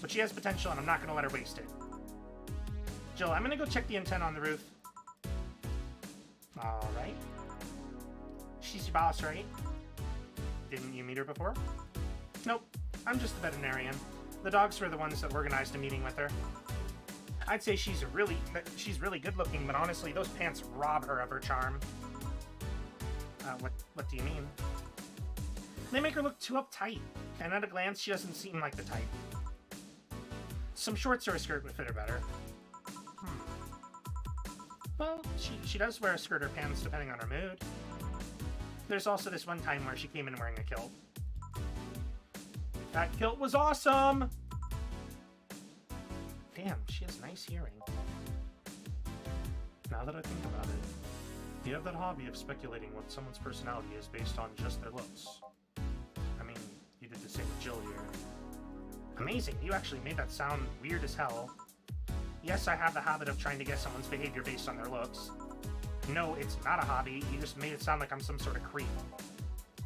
But she has potential and I'm not gonna let her waste it. Jill, I'm gonna go check the antenna on the roof. Alright. She's your boss, right? Didn't you meet her before? Nope. I'm just the veterinarian. The dogs were the ones that organized a meeting with her. I'd say she's really good looking, but honestly, those pants rob her of her charm. What do you mean? They make her look too uptight, and at a glance, she doesn't seem like the type. Some shorts or a skirt would fit her better. Well, she does wear a skirt or pants depending on her mood. There's also this one time where she came in wearing a kilt. That kilt was awesome! Damn, she has nice hearing. Now that I think about it, you have that hobby of speculating what someone's personality is based on just their looks. I mean, you did the same with Jill here. Amazing, you actually made that sound weird as hell. Yes, I have the habit of trying to guess someone's behavior based on their looks. No, it's not a hobby, you just made it sound like I'm some sort of creep.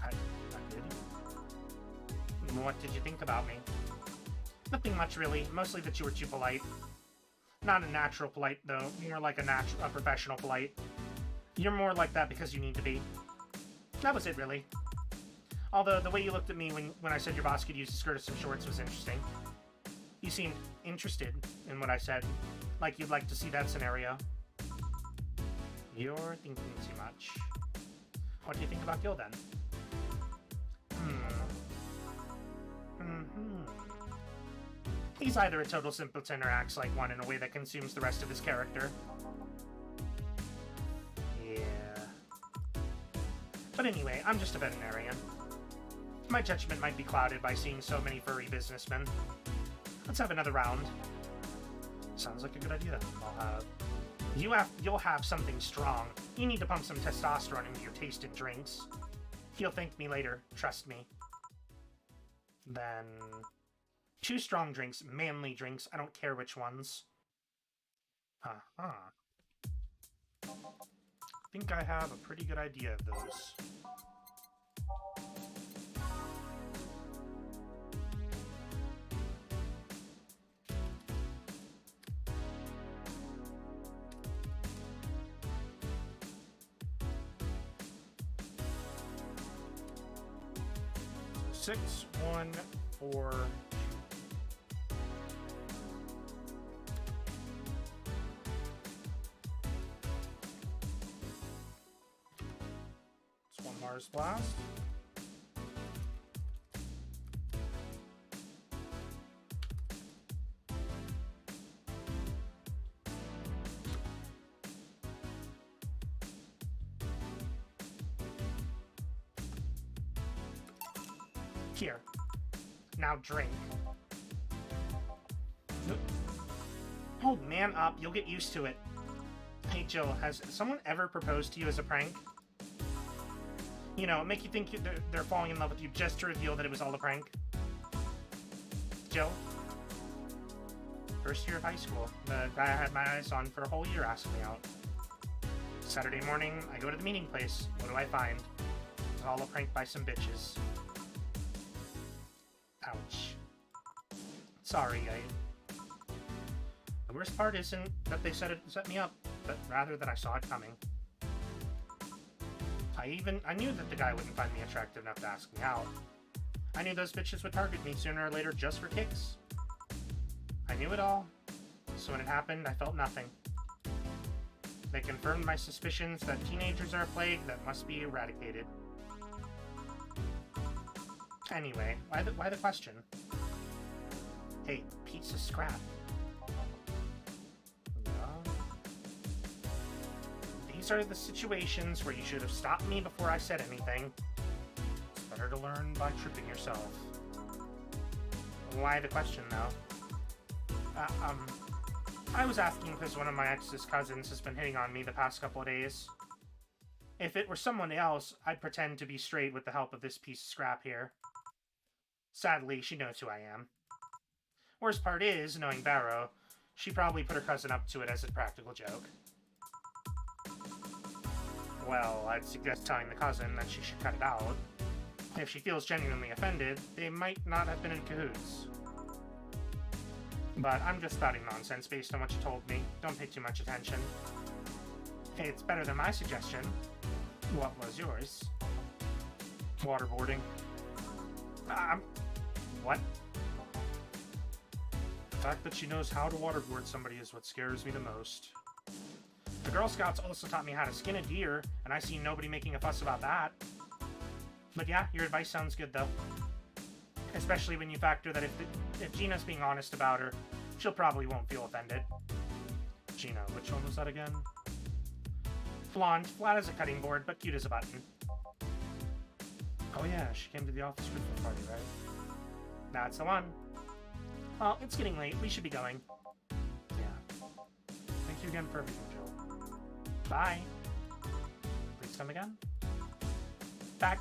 I did? What did you think about me? Nothing much, really. Mostly that you were too polite. Not a natural polite, though. More like a professional polite. You're more like that because you need to be. That was it, really. Although, the way you looked at me when I said your boss could use a skirt or some shorts was interesting. You seemed interested in what I said. Like you'd like to see that scenario. You're thinking too much. What do you think about Gil, then? He's either a total simpleton or acts like one in a way that consumes the rest of his character. Yeah. But anyway, I'm just a veterinarian. My judgment might be clouded by seeing so many furry businessmen. Let's have another round. Sounds like a good idea. You'll have something strong. You need to pump some testosterone into your tasted drinks. You'll thank me later, trust me. Then 2 strong drinks, manly drinks, I don't care which ones. I think I have a pretty good idea of those. So 6, 1, 4... Mars Blast. Here. Now drink. Oh, man up. You'll get used to it. Hey, Jill, has someone ever proposed to you as a prank? You know, make you think they're falling in love with you just to reveal that it was all a prank. Jill? First year of high school. The guy I had my eyes on for a whole year asked me out. Saturday morning, I go to the meeting place. What do I find? It's all a prank by some bitches. Ouch. Sorry, The worst part isn't that they set me up, but rather that I saw it coming. I knew that the guy wouldn't find me attractive enough to ask me out. I knew those bitches would target me sooner or later just for kicks. I knew it all, so when it happened, I felt nothing. They confirmed my suspicions that teenagers are a plague that must be eradicated. Anyway, why the question? Hey, piece of scrap. These are the situations where you should have stopped me before I said anything. It's better to learn by tripping yourself. Why the question, though? I was asking because one of my ex's cousins has been hitting on me the past couple of days. If it were someone else, I'd pretend to be straight with the help of this piece of scrap here. Sadly, she knows who I am. Worst part is, knowing Barrow, she probably put her cousin up to it as a practical joke. Well, I'd suggest telling the cousin that she should cut it out. If she feels genuinely offended, they might not have been in cahoots. But I'm just spouting nonsense based on what you told me. Don't pay too much attention. Hey, it's better than my suggestion. What was yours? Waterboarding. What? The fact that she knows how to waterboard somebody is what scares me the most. The Girl Scouts also taught me how to skin a deer, and I see nobody making a fuss about that. But yeah, your advice sounds good, though. Especially when you factor that if Gina's being honest about her, she'll probably won't feel offended. Gina, which one was that again? Blonde, flat as a cutting board, but cute as a button. Oh yeah, she came to the office Christmas party, right? That's the one. Well, it's getting late. We should be going. Yeah. Thank you again for everything, Jill. Bye. Please come again. Back.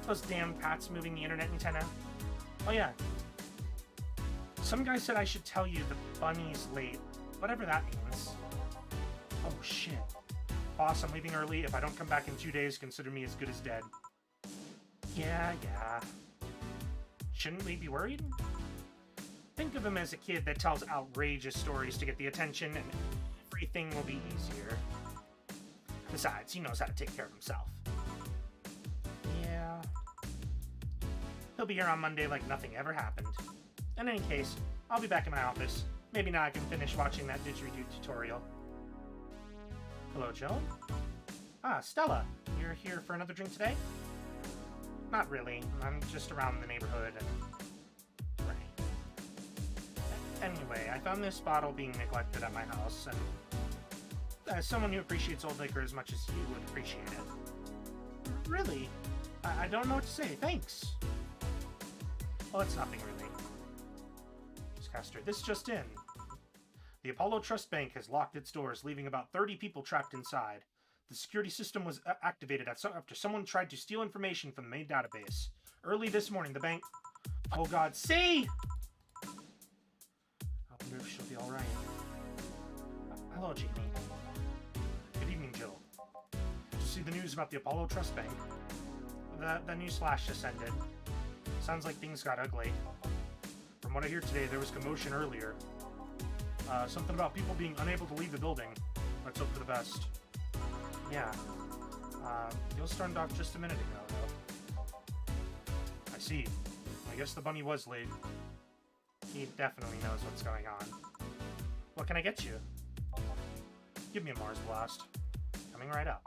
Those damn Pats moving the internet antenna. Oh yeah. Some guy said I should tell you the bunny's late. Whatever that means. Oh shit. Boss, I'm leaving early. If I don't come back in 2 days, consider me as good as dead. Yeah. Shouldn't we be worried? think of him as a kid that tells outrageous stories to get the attention, and everything will be easier. Besides, he knows how to take care of himself. Yeah. He'll be here on Monday like nothing ever happened. In any case, I'll be back in my office. Maybe now I can finish watching that didgeridoo tutorial. Hello, Joe? Ah, Stella. You're here for another drink today? Not really. I'm just around the neighborhood and... Right. Anyway, I found this bottle being neglected at my house, and as someone who appreciates old liquor as much as you would appreciate it. Really? I don't know what to say. Thanks. Well, it's nothing, really. Newscaster, this just in. The Apollo Trust Bank has locked its doors, leaving about 30 people trapped inside. The security system was activated after someone tried to steal information from the main database. Early this morning, the bank... Oh god, see! I wonder if she'll be alright. Hello, Jamie. Good evening, Jill. Did you see the news about the Apollo Trust Bank? The news flash just ended. Sounds like things got ugly. From what I hear today, there was commotion earlier. Something about people being unable to leave the building. Let's hope for the best. Yeah. Deal stormed off just a minute ago, though. I see. I guess the bunny was late. He definitely knows what's going on. What can I get you? Give me a Mars Blast. Coming right up.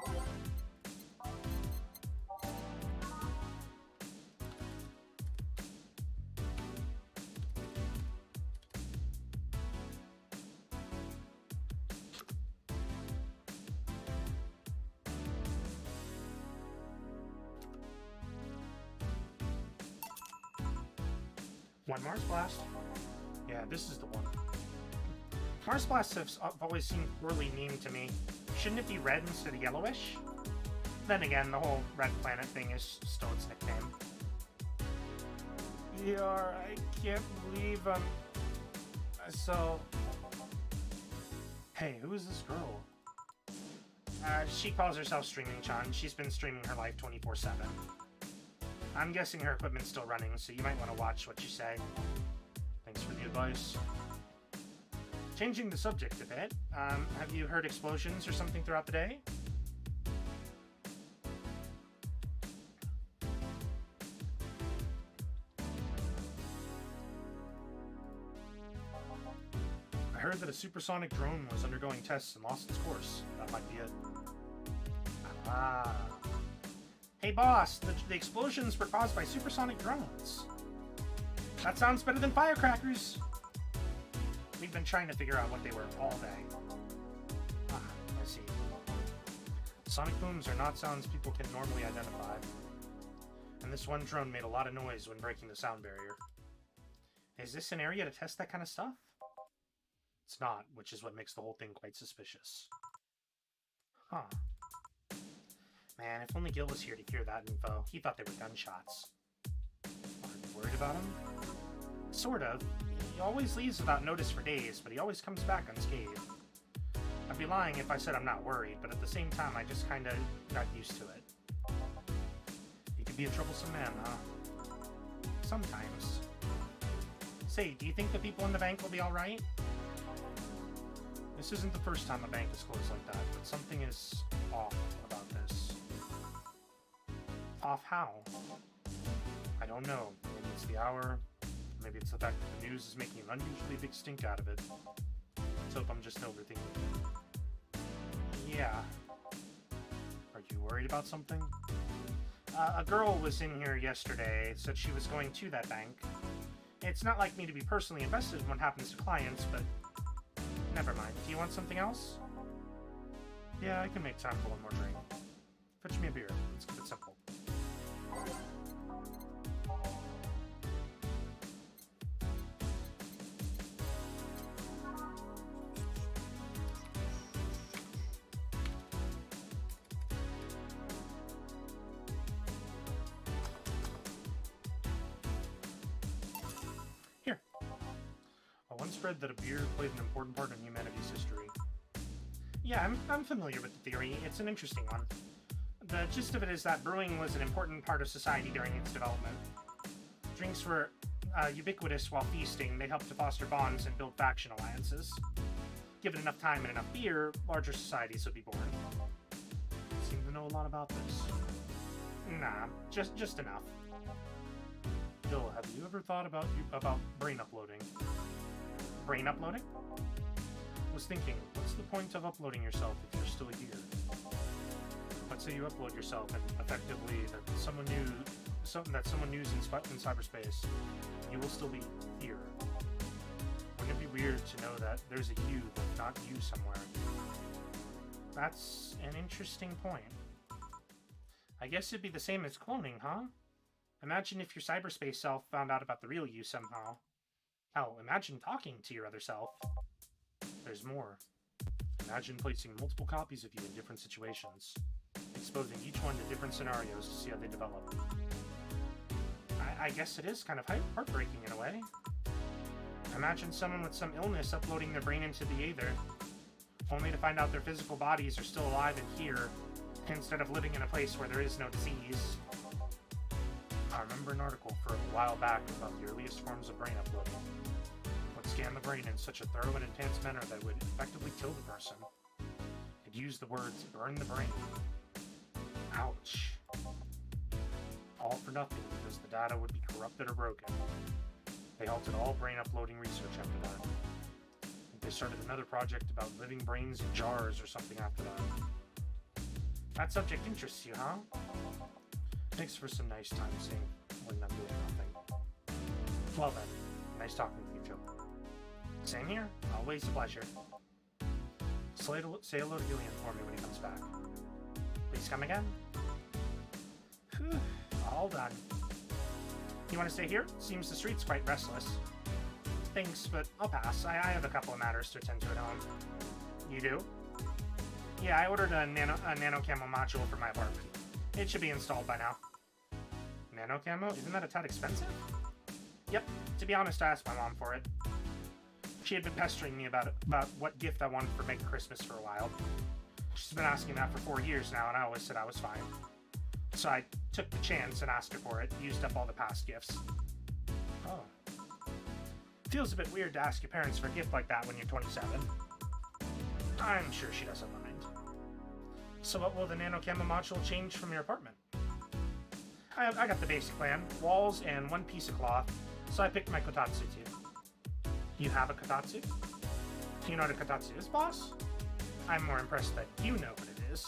One Mars Blast? Yeah, this is the one. Mars Blasts have always seemed poorly named to me. Shouldn't it be red instead of yellowish? Then again, the whole red planet thing is still its nickname. I can't believe so... Hey, who is this girl? She calls herself Streaming Chan. She's been streaming her life 24/7. I'm guessing her equipment's still running, so you might want to watch what you say. Thanks for the advice. Changing the subject a bit, have you heard explosions or something throughout the day? I heard that a supersonic drone was undergoing tests and lost its course. That might be it. Ah. Hey boss, the explosions were caused by supersonic drones. That sounds better than firecrackers. We've been trying to figure out what they were all day. Ah, I see. Sonic booms are not sounds people can normally identify. And this one drone made a lot of noise when breaking the sound barrier. Is this an area to test that kind of stuff? It's not, which is what makes the whole thing quite suspicious. Huh. Man, if only Gil was here to hear that info. He thought they were gunshots. Are you worried about him? Sort of. He always leaves without notice for days, but he always comes back unscathed. I'd be lying if I said I'm not worried, but at the same time, I just kinda got used to it. He could be a troublesome man, huh? Sometimes. Say, do you think the people in the bank will be alright? This isn't the first time a bank is closed like that, but something is off about this. Off how? I don't know. Maybe it's the hour. Maybe it's the fact that the news is making an unusually big stink out of it. Let's hope I'm just overthinking it. Yeah. Are you worried about something? A girl was in here yesterday, said she was going to that bank. It's not like me to be personally invested in what happens to clients, but never mind. Do you want something else? Yeah, I can make time for one more drink. Fetch me a beer. Let's keep it simple. Here. I once read that a beer played an important part in humanity's history. Yeah, I'm familiar with the theory. It's an interesting one. The gist of it is that brewing was an important part of society during its development. Drinks were Ubiquitous while feasting, they help to foster bonds and build faction alliances. Given enough time and enough beer, larger societies would be born. Seem to know a lot about this. Nah, just enough. Jill, have you ever thought about brain uploading? Brain uploading? Was thinking, what's the point of uploading yourself if you're still here? Let's say you upload yourself and effectively that someone new in cyberspace, you will still be here. Wouldn't it be weird to know that there's a you, but not you somewhere? That's an interesting point. I guess it'd be the same as cloning, huh? Imagine if your cyberspace self found out about the real you somehow. Hell, imagine talking to your other self. There's more. Imagine placing multiple copies of you in different situations, exposing each one to different scenarios to see how they develop. I guess it is kind of heartbreaking in a way. Imagine someone with some illness uploading their brain into the Aether, only to find out their physical bodies are still alive and here, instead of living in a place where there is no disease. I remember an article for a while back about the earliest forms of brain uploading. Would scan the brain in such a thorough and intense manner that would effectively kill the person. It used the words, burn the brain. Ouch. All for nothing because the data would be corrupted or broken. They halted all brain uploading research after that. They started another project about living brains in jars or something after that. That subject interests you, huh? Makes for some nice time seeing when I'm doing nothing. Well then, nice talking with you, Joe. Same here. Always a pleasure. Say hello to Gillian for me when he comes back. Please come again. Whew, all done. You want to stay here? Seems the street's quite restless. Thanks, but I'll pass. I have a couple of matters to attend to at home. You do? Yeah, I ordered a nano camo module for my apartment. It should be installed by now. Nano camo? Isn't that a tad expensive? Yep. To be honest, I asked my mom for it. She had been pestering me about what gift I wanted for Meg Christmas for a while. She's been asking that for 4 years now, and I always said I was fine. So I took the chance and asked her for it, used up all the past gifts. Oh. Feels a bit weird to ask your parents for a gift like that when you're 27. I'm sure she doesn't mind. So what will the nano camo module change from your apartment? I got the basic plan, walls and one piece of cloth, so I picked my kotatsu too. You have a kotatsu? Do you know what a kotatsu is, boss? I'm more impressed that you know what it is.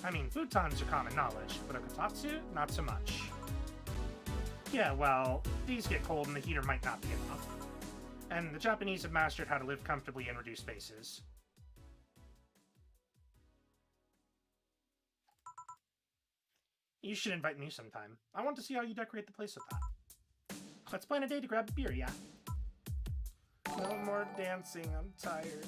I mean, futons are common knowledge, but a kotatsu, not so much. Yeah, well, these get cold and the heater might not be enough. And the Japanese have mastered how to live comfortably in reduced spaces. You should invite me sometime. I want to see how you decorate the place with that. Let's plan a day to grab a beer, yeah? No more dancing, I'm tired.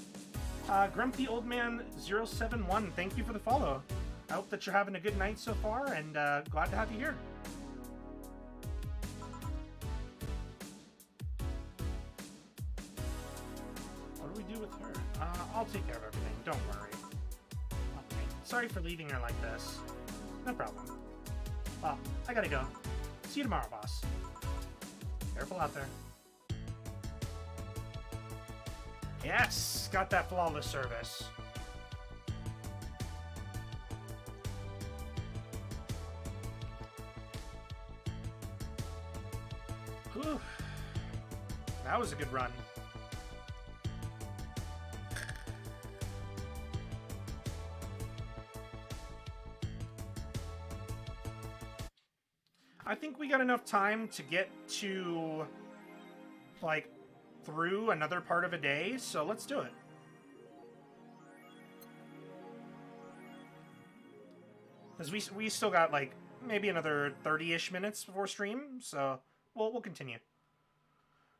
Grumpy Old Man 071, thank you for the follow. I hope that you're having a good night so far, and glad to have you here. What do we do with her? I'll take care of everything, don't worry. Okay. Sorry for leaving her like this. No problem. Well, I gotta go. See you tomorrow, boss. Careful out there. Yes! Got that flawless service. Whew. That was a good run. I think we got enough time to get to, like, through another part of a day, so let's do it. Because we still got, like, maybe another 30-ish minutes before stream, so we'll continue.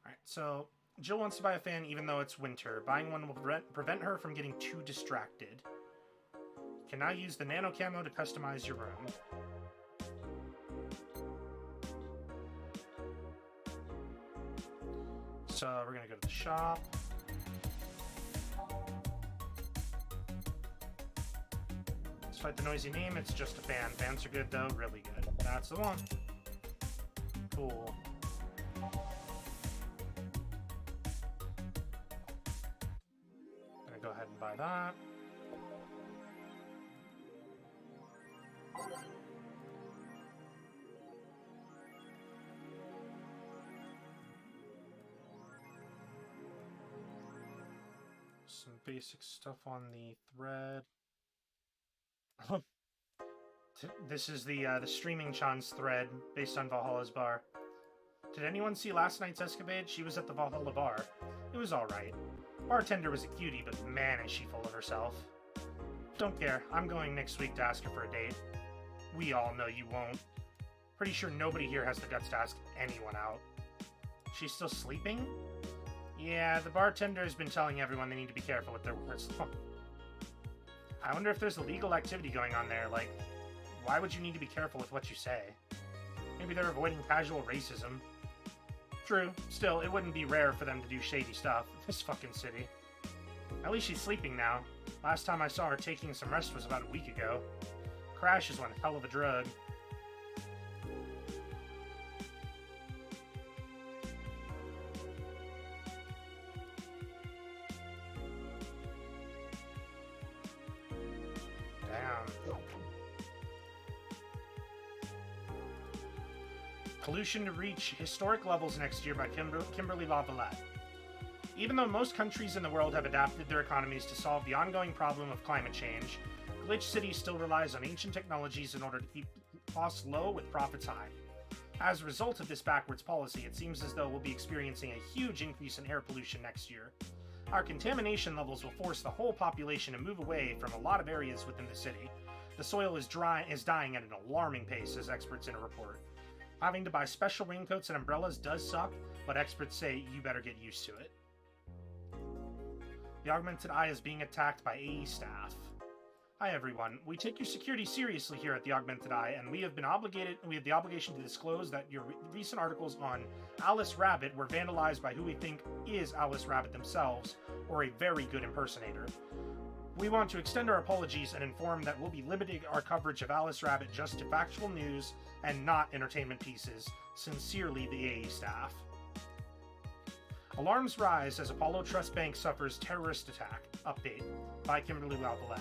Alright, so Jill wants to buy a fan even though it's winter. Buying one will prevent her from getting too distracted. You can now use the nano camo to customize your room. So we're gonna go to the shop. Despite the noisy name, it's just a fan. Fans are good though, really good. That's the one. Cool. buy that. Some basic stuff on the thread. This is the Streaming Chan's thread based on Valhalla's bar. Did anyone see last night's escapade? She was at the Valhalla bar. It was alright. Bartender was a cutie, but man is she full of herself. Don't care. I'm going next week to ask her for a date. We all know you won't. Pretty sure nobody here has the guts to ask anyone out. She's still sleeping? Yeah, the bartender has been telling everyone they need to be careful with their words. I wonder if there's illegal activity going on there, like, why would you need to be careful with what you say? Maybe they're avoiding casual racism. True, still, it wouldn't be rare for them to do shady stuff. This fucking city. At least she's sleeping now. Last time I saw her taking some rest was about a week ago. Crash is one hell of a drug. Pollution to reach historic levels next year by Kimberly Lavalette. Even though most countries in the world have adapted their economies to solve the ongoing problem of climate change, Glitch City still relies on ancient technologies in order to keep costs low with profits high. As a result of this backwards policy, it seems as though we'll be experiencing a huge increase in air pollution next year. Our contamination levels will force the whole population to move away from a lot of areas within the city. The soil is dying at an alarming pace, says experts in a report. Having to buy special raincoats and umbrellas does suck, but experts say you better get used to it. The Augmented Eye is being attacked by AE staff. Hi everyone, we take your security seriously here at the Augmented Eye, and we have the obligation to disclose that your recent articles on Alice Rabbit were vandalized by who we think is Alice Rabbit themselves, or a very good impersonator. We want to extend our apologies and inform that we'll be limiting our coverage of Alice Rabbit just to factual news and not entertainment pieces. Sincerely, the AE staff. Alarms rise as Apollo Trust Bank suffers terrorist attack. Update by Kimberly Lavalette.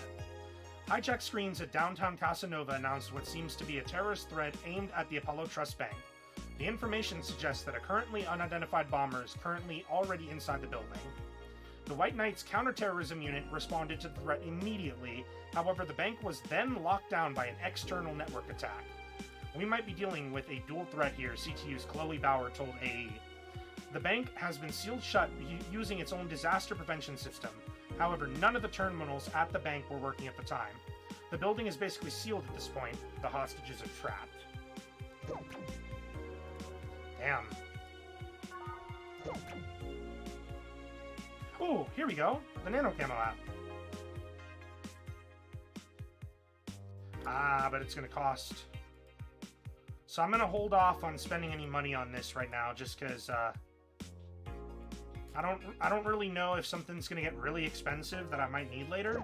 Hijack screens at downtown Casanova announced what seems to be a terrorist threat aimed at the Apollo Trust Bank. The information suggests that a currently unidentified bomber is currently already inside the building. The White Knights counterterrorism unit responded to the threat immediately, however the bank was then locked down by an external network attack. We might be dealing with a dual threat here, CTU's Chloe Bauer told AE. The bank has been sealed shut using its own disaster prevention system. However, none of the terminals at the bank were working at the time. The building is basically sealed at this point. The hostages are trapped. Damn. Oh, here we go. The nano camo app. Ah, but it's going to cost. So I'm going to hold off on spending any money on this right now, just because I don't really know if something's going to get really expensive that I might need later.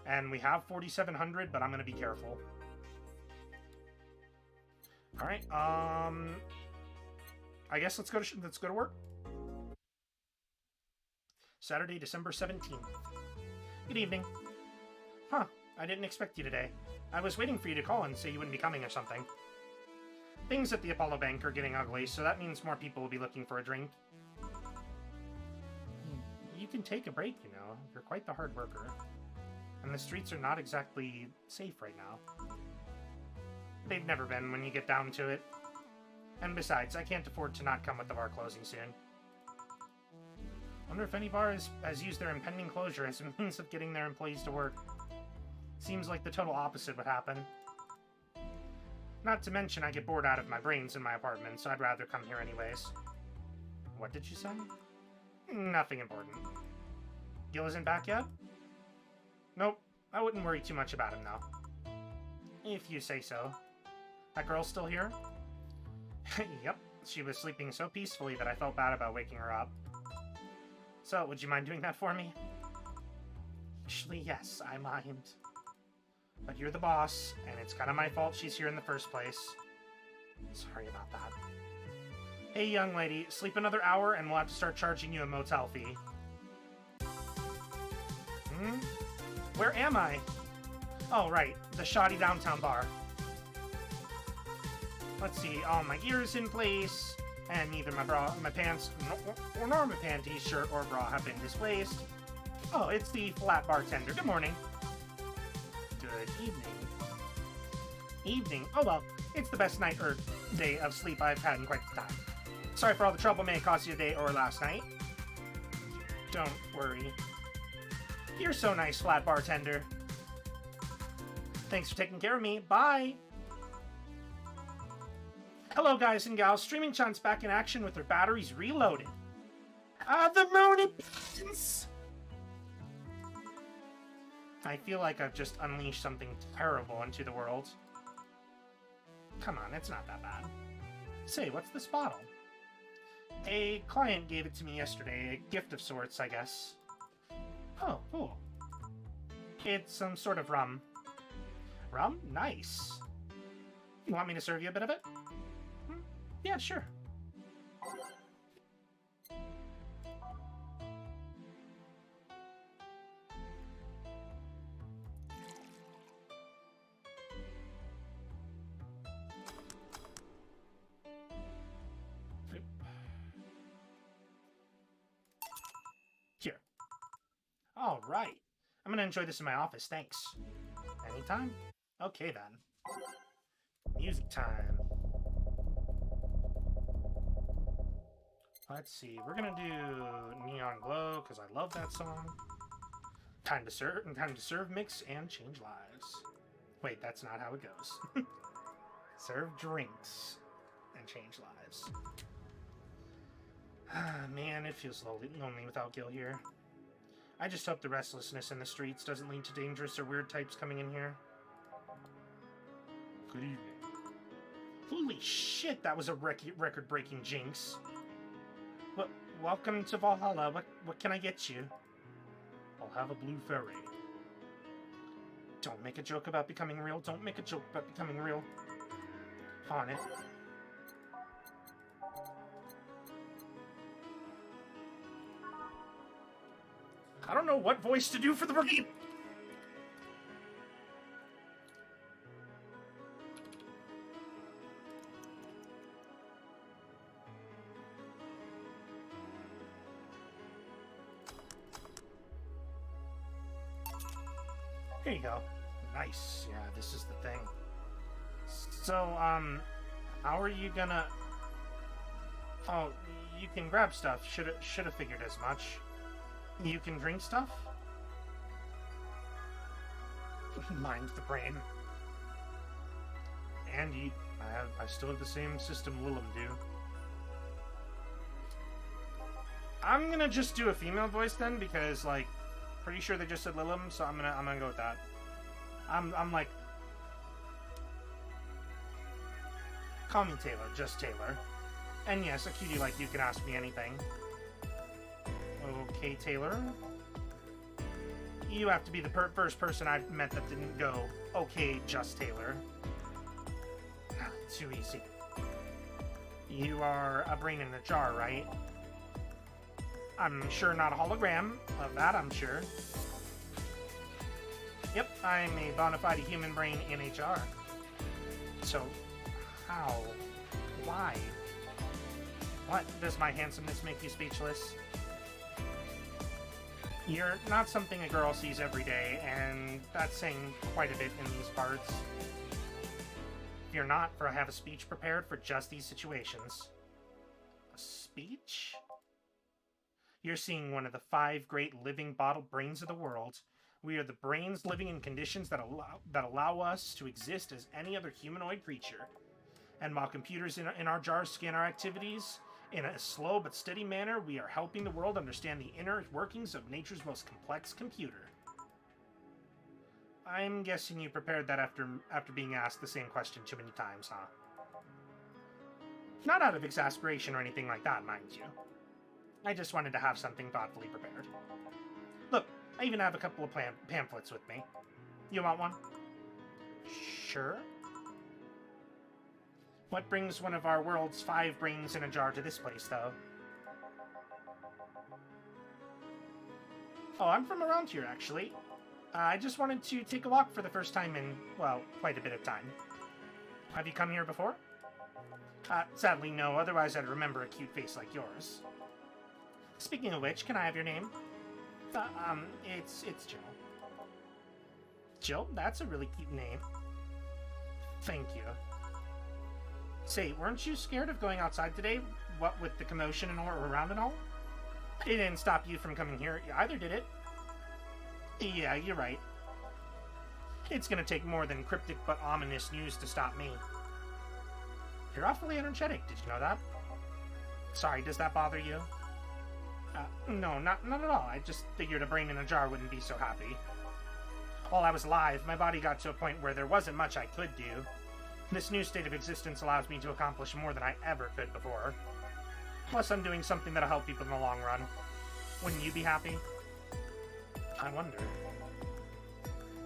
And we have 4,700, but I'm going to be careful. All right. I guess let's go to work. Saturday, December 17th. Good evening. Huh, I didn't expect you today. I was waiting for you to call and say you wouldn't be coming or something. Things at the Apollo Bank are getting ugly, so that means more people will be looking for a drink. You can take a break, you know. You're quite the hard worker. And the streets are not exactly safe right now. They've never been when you get down to it. And besides, I can't afford to not come with the bar closing soon. Wonder if any bar has used their impending closure as a means of getting their employees to work. Seems like the total opposite would happen. Not to mention I get bored out of my brains in my apartment, so I'd rather come here anyways. What did you say? Nothing important. Gil isn't back yet? Nope, I wouldn't worry too much about him though. If you say so. That girl's still here? Yep, she was sleeping so peacefully that I felt bad about waking her up. So, would you mind doing that for me? Actually, yes, I mind. But you're the boss, and it's kind of my fault she's here in the first place. Sorry about that. Hey, young lady, sleep another hour and we'll have to start charging you a motel fee. Where am I? Oh, right. The shoddy downtown bar. Let's see. All my gear is in place, and neither my pants, nor my panties, shirt, or bra have been displaced. Oh, it's the flat bartender. Good morning. Good evening. Evening? Oh, well, it's the best night or day of sleep I've had in quite some time. Sorry for all the trouble may have cost you a day or last night. Don't worry. You're so nice, flat bartender. Thanks for taking care of me. Bye! Hello, guys and gals. Streaming Chun's back in action with their batteries reloaded. The moon is... I feel like I've just unleashed something terrible into the world. Come on, it's not that bad. Say, what's this bottle? A client gave it to me yesterday. A gift of sorts, I guess. Oh, cool. It's some sort of rum. Rum? Nice. You want me to serve you a bit of it? Yeah, sure. Here. All right. I'm gonna enjoy this in my office, thanks. Anytime? Okay, then. Music time. Let's see, we're gonna do Neon Glow, because I love that song. Time to serve, mix, and change lives. Wait, that's not how it goes. Serve drinks and change lives. Man, it feels lonely without Gil here. I just hope the restlessness in the streets doesn't lead to dangerous or weird types coming in here. Good evening. Holy shit, that was a record-breaking jinx. Welcome to Valhalla. What can I get you? I'll have a blue ferry. Don't make a joke about becoming real. Don't make a joke about becoming real. On it. I don't know what voice to do for the rookie. Here you go. Nice. Yeah, this is the thing. So, how are you gonna... Oh, you can grab stuff. Should've figured as much. You can drink stuff? Mind the brain. And eat. I still have the same system Willem do. I'm gonna just do a female voice then, because, like, pretty sure they just said Lilum, so I'm gonna go with that. I'm like... Call me Taylor, just Taylor. And yes, a cutie like you can ask me anything. Okay, Taylor. You have to be the first person I've met that didn't go, okay, just Taylor. Too easy. You are a brain in a jar, right? I'm sure not a hologram. Of that, I'm sure. Yep, I'm a bona fide human brain in a jar. So, how? Why? What? Does my handsomeness make you speechless? You're not something a girl sees every day, and that's saying quite a bit in these parts. Fear not, for I have a speech prepared for just these situations. A speech? You're seeing one of the 5 great living bottled brains of the world. We are the brains living in conditions that allow us to exist as any other humanoid creature. And while computers in our jars scan our activities in a slow but steady manner, we are helping the world understand the inner workings of nature's most complex computer. I'm guessing you prepared that after being asked the same question too many times, huh? Not out of exasperation or anything like that, mind you. I just wanted to have something thoughtfully prepared. Look, I even have a couple of pamphlets with me. You want one? Sure. What brings one of our world's 5 brains in a jar to this place, though? Oh, I'm from around here, actually. I just wanted to take a walk for the first time in, well, quite a bit of time. Have you come here before? Sadly, no. Otherwise, I'd remember a cute face like yours. Speaking of which, can I have your name? It's Jill. Jill? That's a really cute name. Thank you. Say, weren't you scared of going outside today? What with the commotion and all around and all? It didn't stop you from coming here either, did it? Yeah, you're right. It's gonna take more than cryptic but ominous news to stop me. You're awfully energetic, did you know that? Sorry, does that bother you? No, not at all. I just figured a brain in a jar wouldn't be so happy. While I was alive, my body got to a point where there wasn't much I could do. This new state of existence allows me to accomplish more than I ever could before. Plus, I'm doing something that'll help people in the long run. Wouldn't you be happy? I wonder.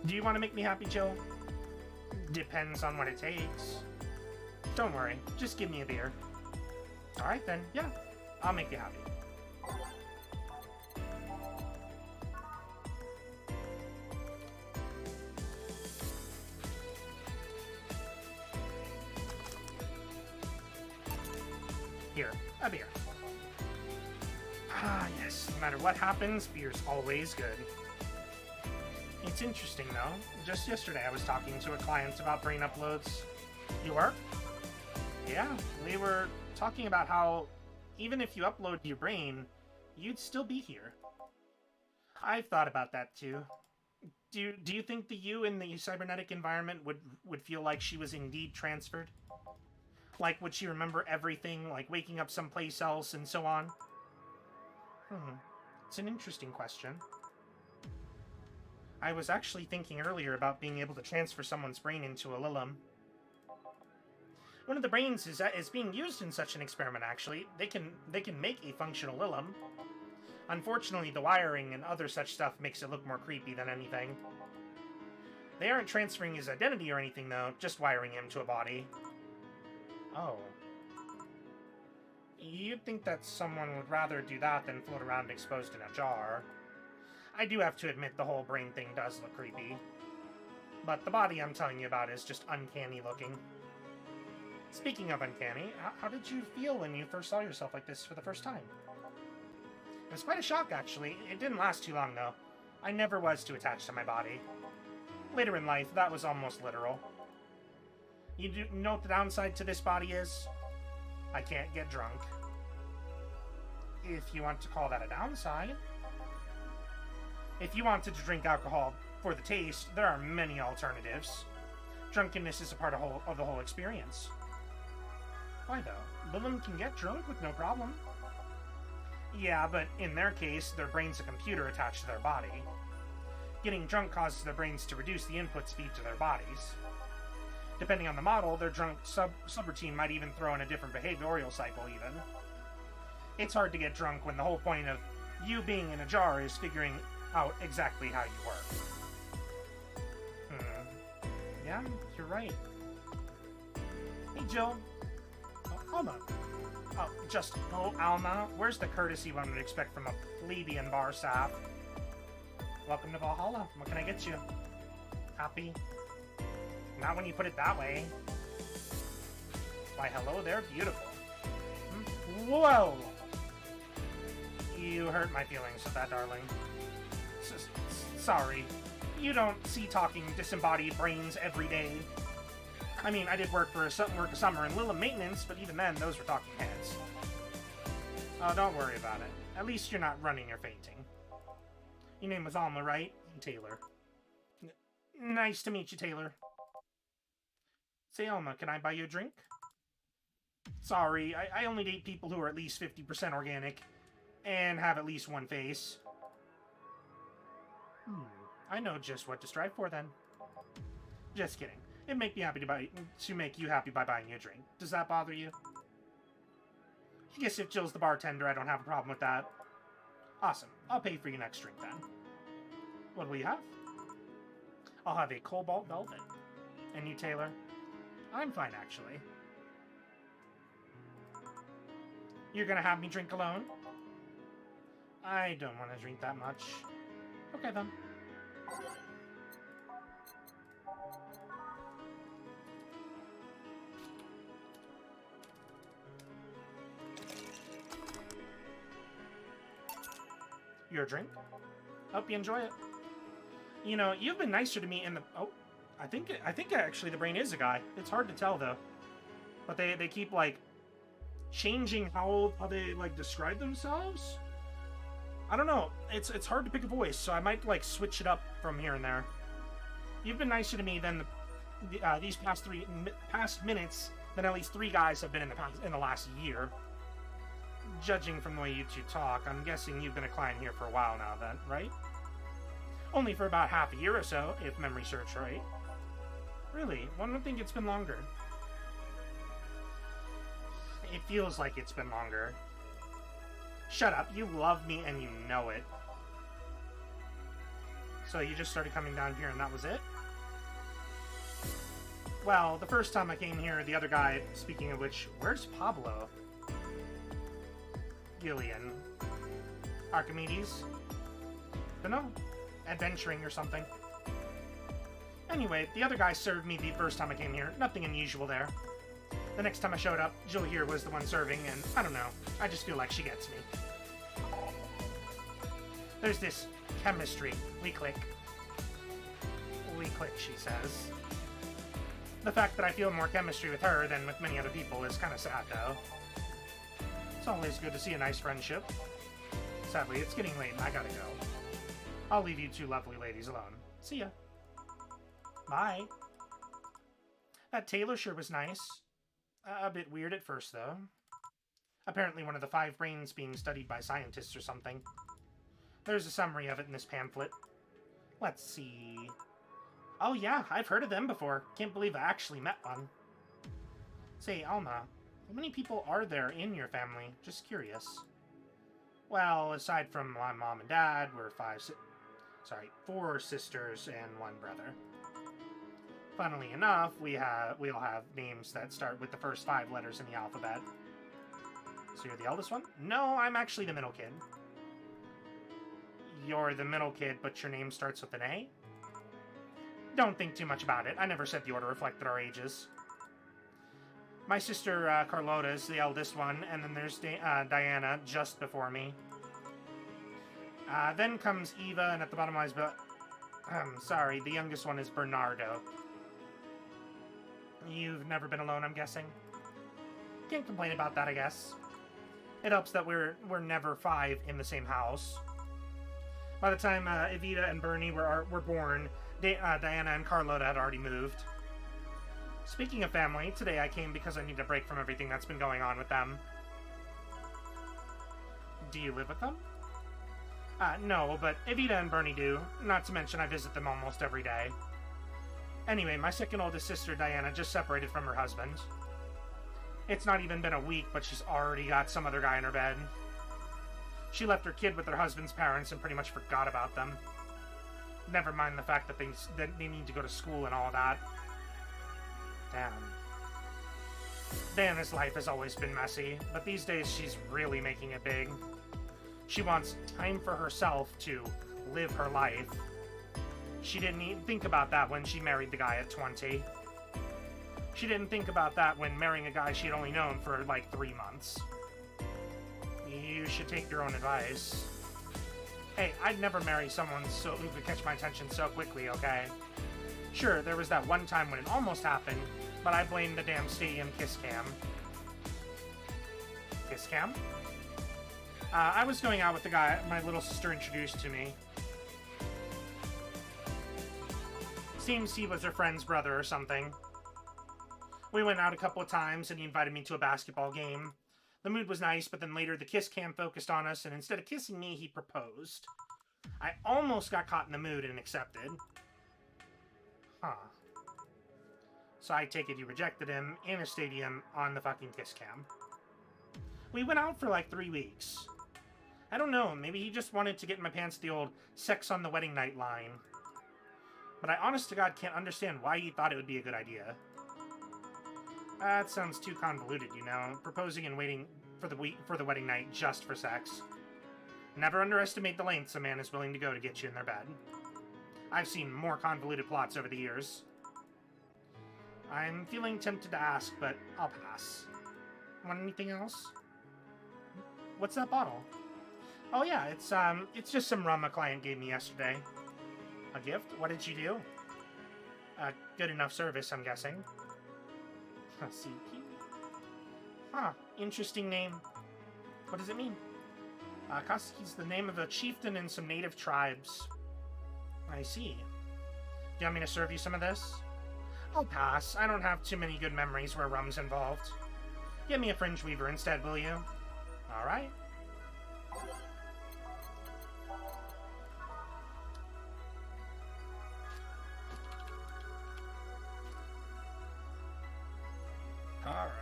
Do you want to make me happy, Jill? Depends on what it takes. Don't worry, just give me a beer. Alright then, yeah, I'll make you happy. Here, a beer. Ah, yes. No matter what happens, beer's always good. It's interesting, though. Just yesterday, I was talking to a client about brain uploads. You are? Yeah, we were talking about how even if you upload your brain, you'd still be here. I've thought about that, too. Do you think the you in the cybernetic environment would feel like she was indeed transferred? Like, would she remember everything, like waking up someplace else and so on? It's an interesting question. I was actually thinking earlier about being able to transfer someone's brain into a Lilum. One of the brains is being used in such an experiment, actually. They can make a functional Lilum. Unfortunately, the wiring and other such stuff makes it look more creepy than anything. They aren't transferring his identity or anything, though, just wiring him to a body. Oh. You'd think that someone would rather do that than float around exposed in a jar. I do have to admit the whole brain thing does look creepy. But the body I'm telling you about is just uncanny looking. Speaking of uncanny, how did you feel when you first saw yourself like this for the first time? It was quite a shock, actually. It didn't last too long, though. I never was too attached to my body. Later in life, that was almost literal. You know what the downside to this body is? I can't get drunk. If you want to call that a downside. If you wanted to drink alcohol for the taste, there are many alternatives. Drunkenness is a part of the whole experience. Why though? Lilum can get drunk with no problem. Yeah, but in their case, their brain's a computer attached to their body. Getting drunk causes their brains to reduce the input speed to their bodies. Depending on the model, their drunk subroutine might even throw in a different behavioral cycle, even. It's hard to get drunk when the whole point of you being in a jar is figuring out exactly how you work. Yeah, you're right. Hey, Jill. Oh, Alma. Alma. Where's the courtesy one would expect from a plebeian bar staff? Welcome to Valhalla. What can I get you? Happy? Not when you put it that way. Why, hello there, beautiful. Whoa! You hurt my feelings with that, darling. Sorry. You don't see talking disembodied brains every day. I mean, I did work a summer in Lilum maintenance, but even then, those were talking heads. Oh, don't worry about it. At least you're not running or fainting. Your name was Alma, right? Taylor. Nice to meet you, Taylor. Say, Alma, can I buy you a drink? Sorry, I only date people who are at least 50% organic and have at least one face. I know just what to strive for, then. Just kidding. It'd make me happy to make you happy by buying you a drink. Does that bother you? I guess if Jill's the bartender, I don't have a problem with that. Awesome. I'll pay for your next drink, then. What will you have? I'll have a Cobalt Velvet. And you, Taylor? I'm fine, actually. You're gonna have me drink alone? I don't want to drink that much. Okay, then. Your drink? Hope you enjoy it. You know, you've been nicer to me in the... Oh, I think actually the brain is a guy. It's hard to tell, though. But they keep, like, changing how they, like, describe themselves? I don't know. It's hard to pick a voice, so I might, like, switch it up from here and there. You've been nicer to me than these past minutes than at least 3 guys have been in the last year. Judging from the way you two talk, I'm guessing you've been a client here for a while now, then, right? Only for about half a year or so, if memory serves right. Really? One would think it's been longer. It feels like it's been longer. Shut up, you love me and you know it. So you just started coming down here and that was it? Well, the first time I came here, the other guy, speaking of which, where's Pablo? Gillian. Archimedes? Dunno. Adventuring or something. Anyway, the other guy served me the first time I came here. Nothing unusual there. The next time I showed up, Jill here was the one serving, and I don't know. I just feel like she gets me. There's this chemistry. We click. We click, she says. The fact that I feel more chemistry with her than with many other people is kind of sad, though. It's always good to see a nice friendship. Sadly, it's getting late and I gotta go. I'll leave you two lovely ladies alone. See ya. Bye. That tailor sure was nice. A bit weird at first, though. Apparently one of the 5 brains being studied by scientists or something. There's a summary of it in this pamphlet. Let's see... Oh yeah, I've heard of them before. Can't believe I actually met one. Say, Alma, how many people are there in your family? Just curious. Well, aside from my mom and dad, we're 4 sisters and 1 brother. Funnily enough, we all have names that start with the first 5 letters in the alphabet. So you're the eldest one? No, I'm actually the middle kid. You're the middle kid, but your name starts with an A? Don't think too much about it. I never said the order reflected our ages. My sister, Carlota, is the eldest one, and then there's Diana, just before me. Then comes Eva, and at the bottom is... sorry, the youngest one is Bernardo. You've never been alone, I'm guessing? Can't complain about that, I guess. It helps that we're never 5 in the same house. By the time Evita and Bernie were born, Diana and Carlota had already moved. Speaking of family, today I came because I need a break from everything that's been going on with them. Do you live with them? No, but Evita and Bernie do. Not to mention I visit them almost every day. Anyway, my second oldest sister, Diana, just separated from her husband. It's not even been a week, but she's already got some other guy in her bed. She left her kid with her husband's parents and pretty much forgot about them. Never mind the fact that they need to go to school and all that. Damn. Diana's life has always been messy, but these days she's really making it big. She wants time for herself to live her life. She didn't even think about that when she married the guy at 20. She didn't think about that when marrying a guy she'd only known for like 3 months. You should take your own advice. Hey, I'd never marry someone who could catch my attention so quickly, okay? Sure, there was that one time when it almost happened, but I blamed the damn stadium kiss cam. Kiss cam? I was going out with the guy my little sister introduced to me. Seems he was her friend's brother or something. We went out a couple of times and he invited me to a basketball game. The mood was nice, but then later the kiss cam focused on us, and instead of kissing me, he proposed. I almost got caught in the mood and accepted. Huh. So I take it you rejected him in a stadium on the fucking kiss cam. We went out for like 3 weeks. I don't know, maybe he just wanted to get in my pants the old sex on the wedding night line. But I honest to God can't understand why he thought it would be a good idea. That sounds too convoluted, you know, proposing and waiting for the wedding night just for sex. Never underestimate the lengths a man is willing to go to get you in their bed. I've seen more convoluted plots over the years. I'm feeling tempted to ask, but I'll pass. Want anything else? What's that bottle? Oh yeah, it's just some rum a client gave me yesterday. A gift? What did you do? Good enough service, I'm guessing. CP? Huh, interesting name. What does it mean? Kazuki's the name of a chieftain in some native tribes. I see. Do you want me to serve you some of this? I'll pass. I don't have too many good memories where rum's involved. Get me a fringe weaver instead, will you? Alright. Alright.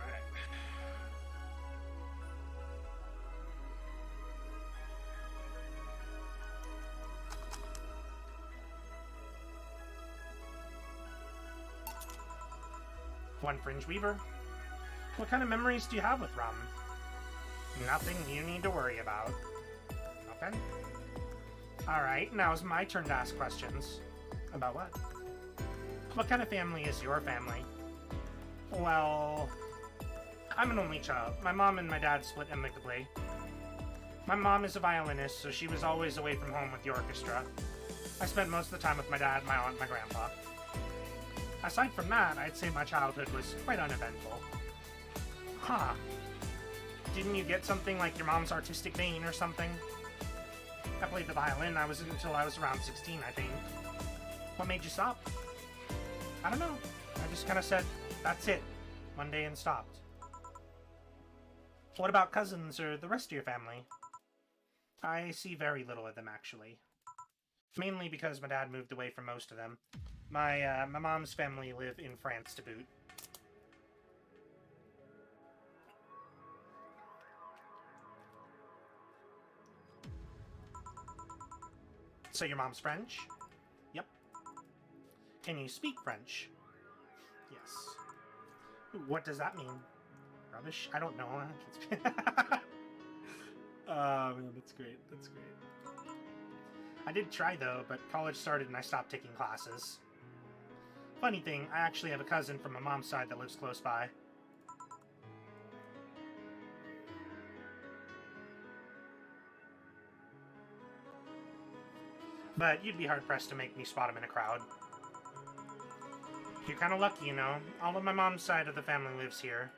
One fringe weaver. What kind of memories do you have with rum? Nothing you need to worry about. Okay. Alright, now it's my turn to ask questions. About what? What kind of family is your family? Well, I'm an only child. My mom and my dad split amicably. My mom is a violinist, so she was always away from home with the orchestra. I spent most of the time with my dad, my aunt, and my grandpa. Aside from that, I'd say my childhood was quite uneventful. Huh. Didn't you get something like your mom's artistic vein or something? I played the violin until I was around 16, I think. What made you stop? I don't know. I just kind of said, that's it, one day and stopped. What about cousins or the rest of your family? I see very little of them, actually. Mainly because my dad moved away from most of them. My mom's family live in France to boot. So your mom's French? Yep. Can you speak French? Yes. What does that mean? Rubbish? I don't know. Oh man, that's great. That's great. I did try though, but college started and I stopped taking classes. Funny thing, I actually have a cousin from my mom's side that lives close by. But you'd be hard-pressed to make me spot him in a crowd. You're kind of lucky, you know. All of my mom's side of the family lives here.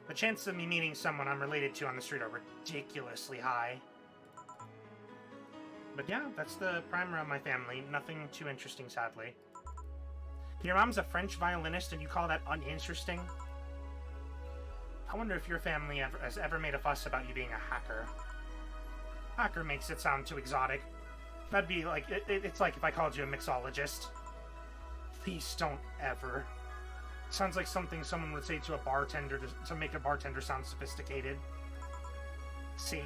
The chances of me meeting someone I'm related to on the street are ridiculously high. But yeah, that's the primer of my family. Nothing too interesting, sadly. Your mom's a French violinist and you call that uninteresting? I wonder if your family has ever made a fuss about you being a hacker. Hacker makes it sound too exotic. That'd be like, it's like if I called you a mixologist. Please don't ever. Sounds like something someone would say to a bartender to make a bartender sound sophisticated. See?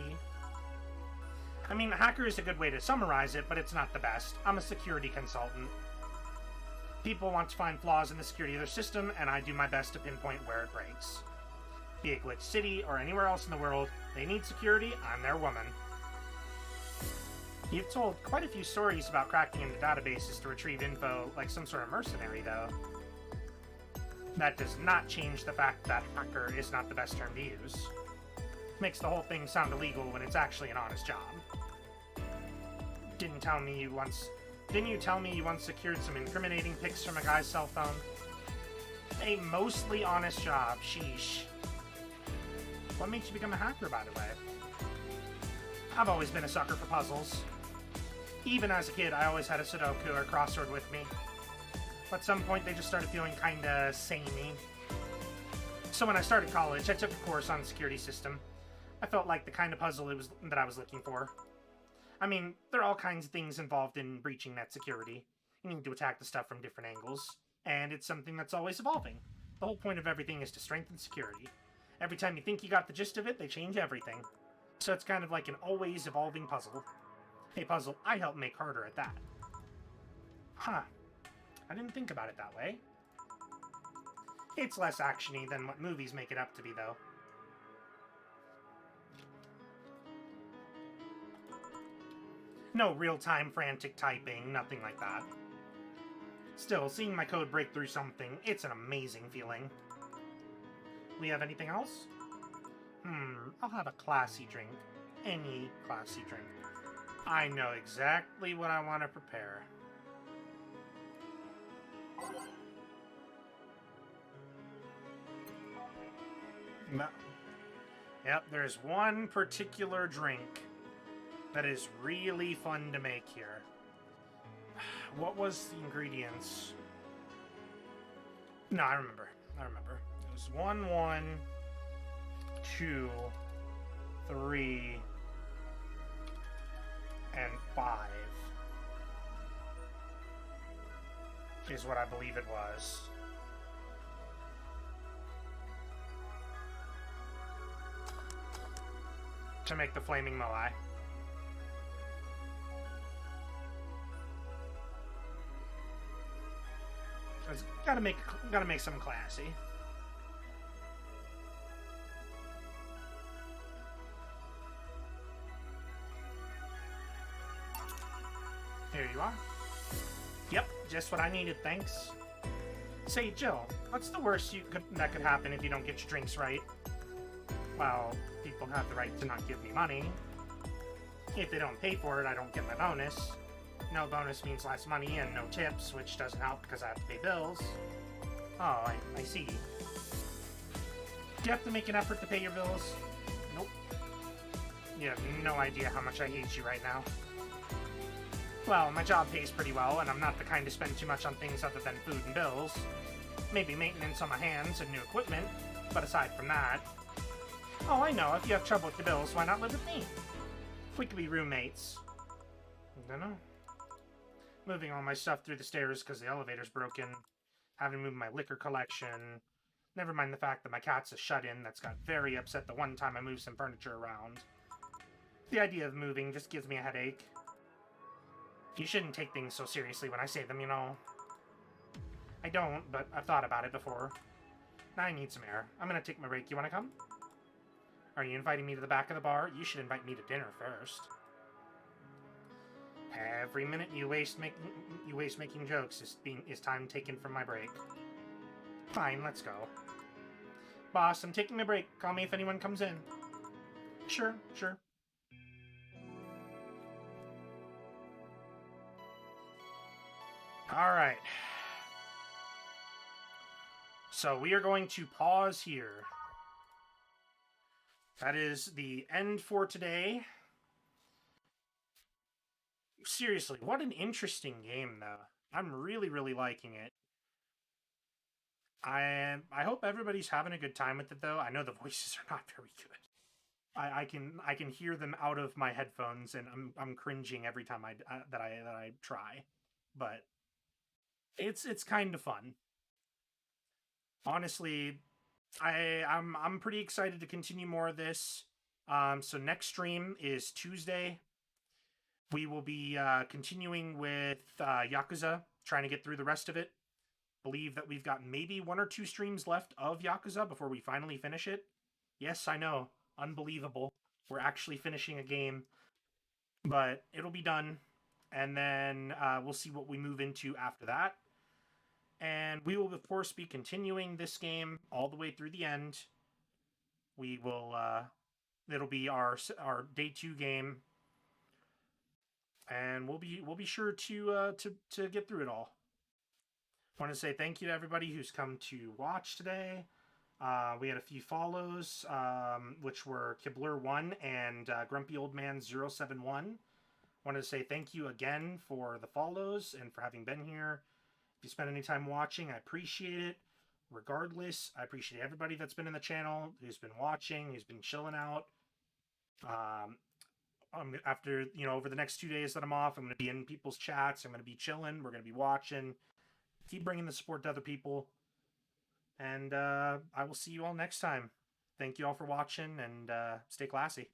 I mean, hacker is a good way to summarize it, but it's not the best. I'm a security consultant. People want to find flaws in the security of their system, and I do my best to pinpoint where it breaks. Be it Glitch City or anywhere else in the world, they need security, I'm their woman. You've told quite a few stories about cracking into databases to retrieve info like some sort of mercenary, though. That does not change the fact that hacker is not the best term to use. Makes the whole thing sound illegal when it's actually an honest job. Didn't you tell me you once secured some incriminating pics from a guy's cell phone? A mostly honest job, sheesh. What made you become a hacker, by the way? I've always been a sucker for puzzles. Even as a kid, I always had a Sudoku or crossword with me. But at some point, they just started feeling kinda samey. So when I started college, I took a course on the security system. I felt like the kind of puzzle that I was looking for. I mean, there are all kinds of things involved in breaching net security. You need to attack the stuff from different angles, and it's something that's always evolving. The whole point of everything is to strengthen security. Every time you think you got the gist of it, they change everything. So it's kind of like an always evolving puzzle. A puzzle I help make harder at that. Huh. I didn't think about it that way. It's less actiony than what movies make it up to be, though. No real-time frantic typing, nothing like that. Still, seeing my code break through something, it's an amazing feeling. We have anything else? I'll have a classy drink. Any classy drink. I know exactly what I want to prepare. No. Yep, there's one particular drink that is really fun to make here. What was the ingredients? No, I remember. It was 1, 1, 2, 3, and 5 is what I believe it was. To make the flaming moai. Gotta make some classy. Here you are. Yep, just what I needed, thanks. Say, Jill, what's the worst that could happen if you don't get your drinks right? Well, people have the right to not give me money. If they don't pay for it, I don't get my bonus. No bonus means less money and no tips, which doesn't help because I have to pay bills. Oh, I see. Do you have to make an effort to pay your bills? Nope. You have no idea how much I hate you right now. Well, my job pays pretty well, and I'm not the kind to spend too much on things other than food and bills. Maybe maintenance on my hands and new equipment, but aside from that... Oh, I know, if you have trouble with the bills, why not live with me? We could be roommates. I don't know. Moving all my stuff through the stairs because the elevator's broken. Having to move my liquor collection. Never mind the fact that my cat's a shut-in that's got very upset the one time I moved some furniture around. The idea of moving just gives me a headache. You shouldn't take things so seriously when I say them, you know. I don't, but I've thought about it before. Now I need some air. I'm gonna take my break. You wanna come? Are you inviting me to the back of the bar? You should invite me to dinner first. Every minute you waste making jokes is time taken from my break. Fine, let's go. Boss, I'm taking a break. Call me if anyone comes in. Sure. Alright. So we are going to pause here. That is the end for today. Seriously, what an interesting game, though. I'm really, really liking it. I hope everybody's having a good time with it, though. I know the voices are not very good. I can hear them out of my headphones, and I'm cringing every time that I try. But it's kind of fun. Honestly, I'm pretty excited to continue more of this. So next stream is Tuesday. We will be continuing with Yakuza, trying to get through the rest of it. Believe that we've got maybe 1 or 2 streams left of Yakuza before we finally finish it. Yes, I know. Unbelievable. We're actually finishing a game. But it'll be done. And then we'll see what we move into after that. And we will, of course, be continuing this game all the way through the end. We will... it'll be our day 2 game. And we'll be sure to get through it all. I want to say thank you to everybody who's come to watch today. We had a few follows, which were Kibler1 and Grumpy Old Man 071. I wanted to say thank you again for the follows and for having been here. If you spent any time watching, I appreciate it. Regardless, I appreciate everybody that's been in the channel, who's been watching, who's been chilling out. After, over the next 2 days that I'm off, I'm going to be in people's chats. I'm going to be chilling. We're going to be watching. Keep bringing the support to other people. And I will see you all next time. Thank you all for watching, and stay classy.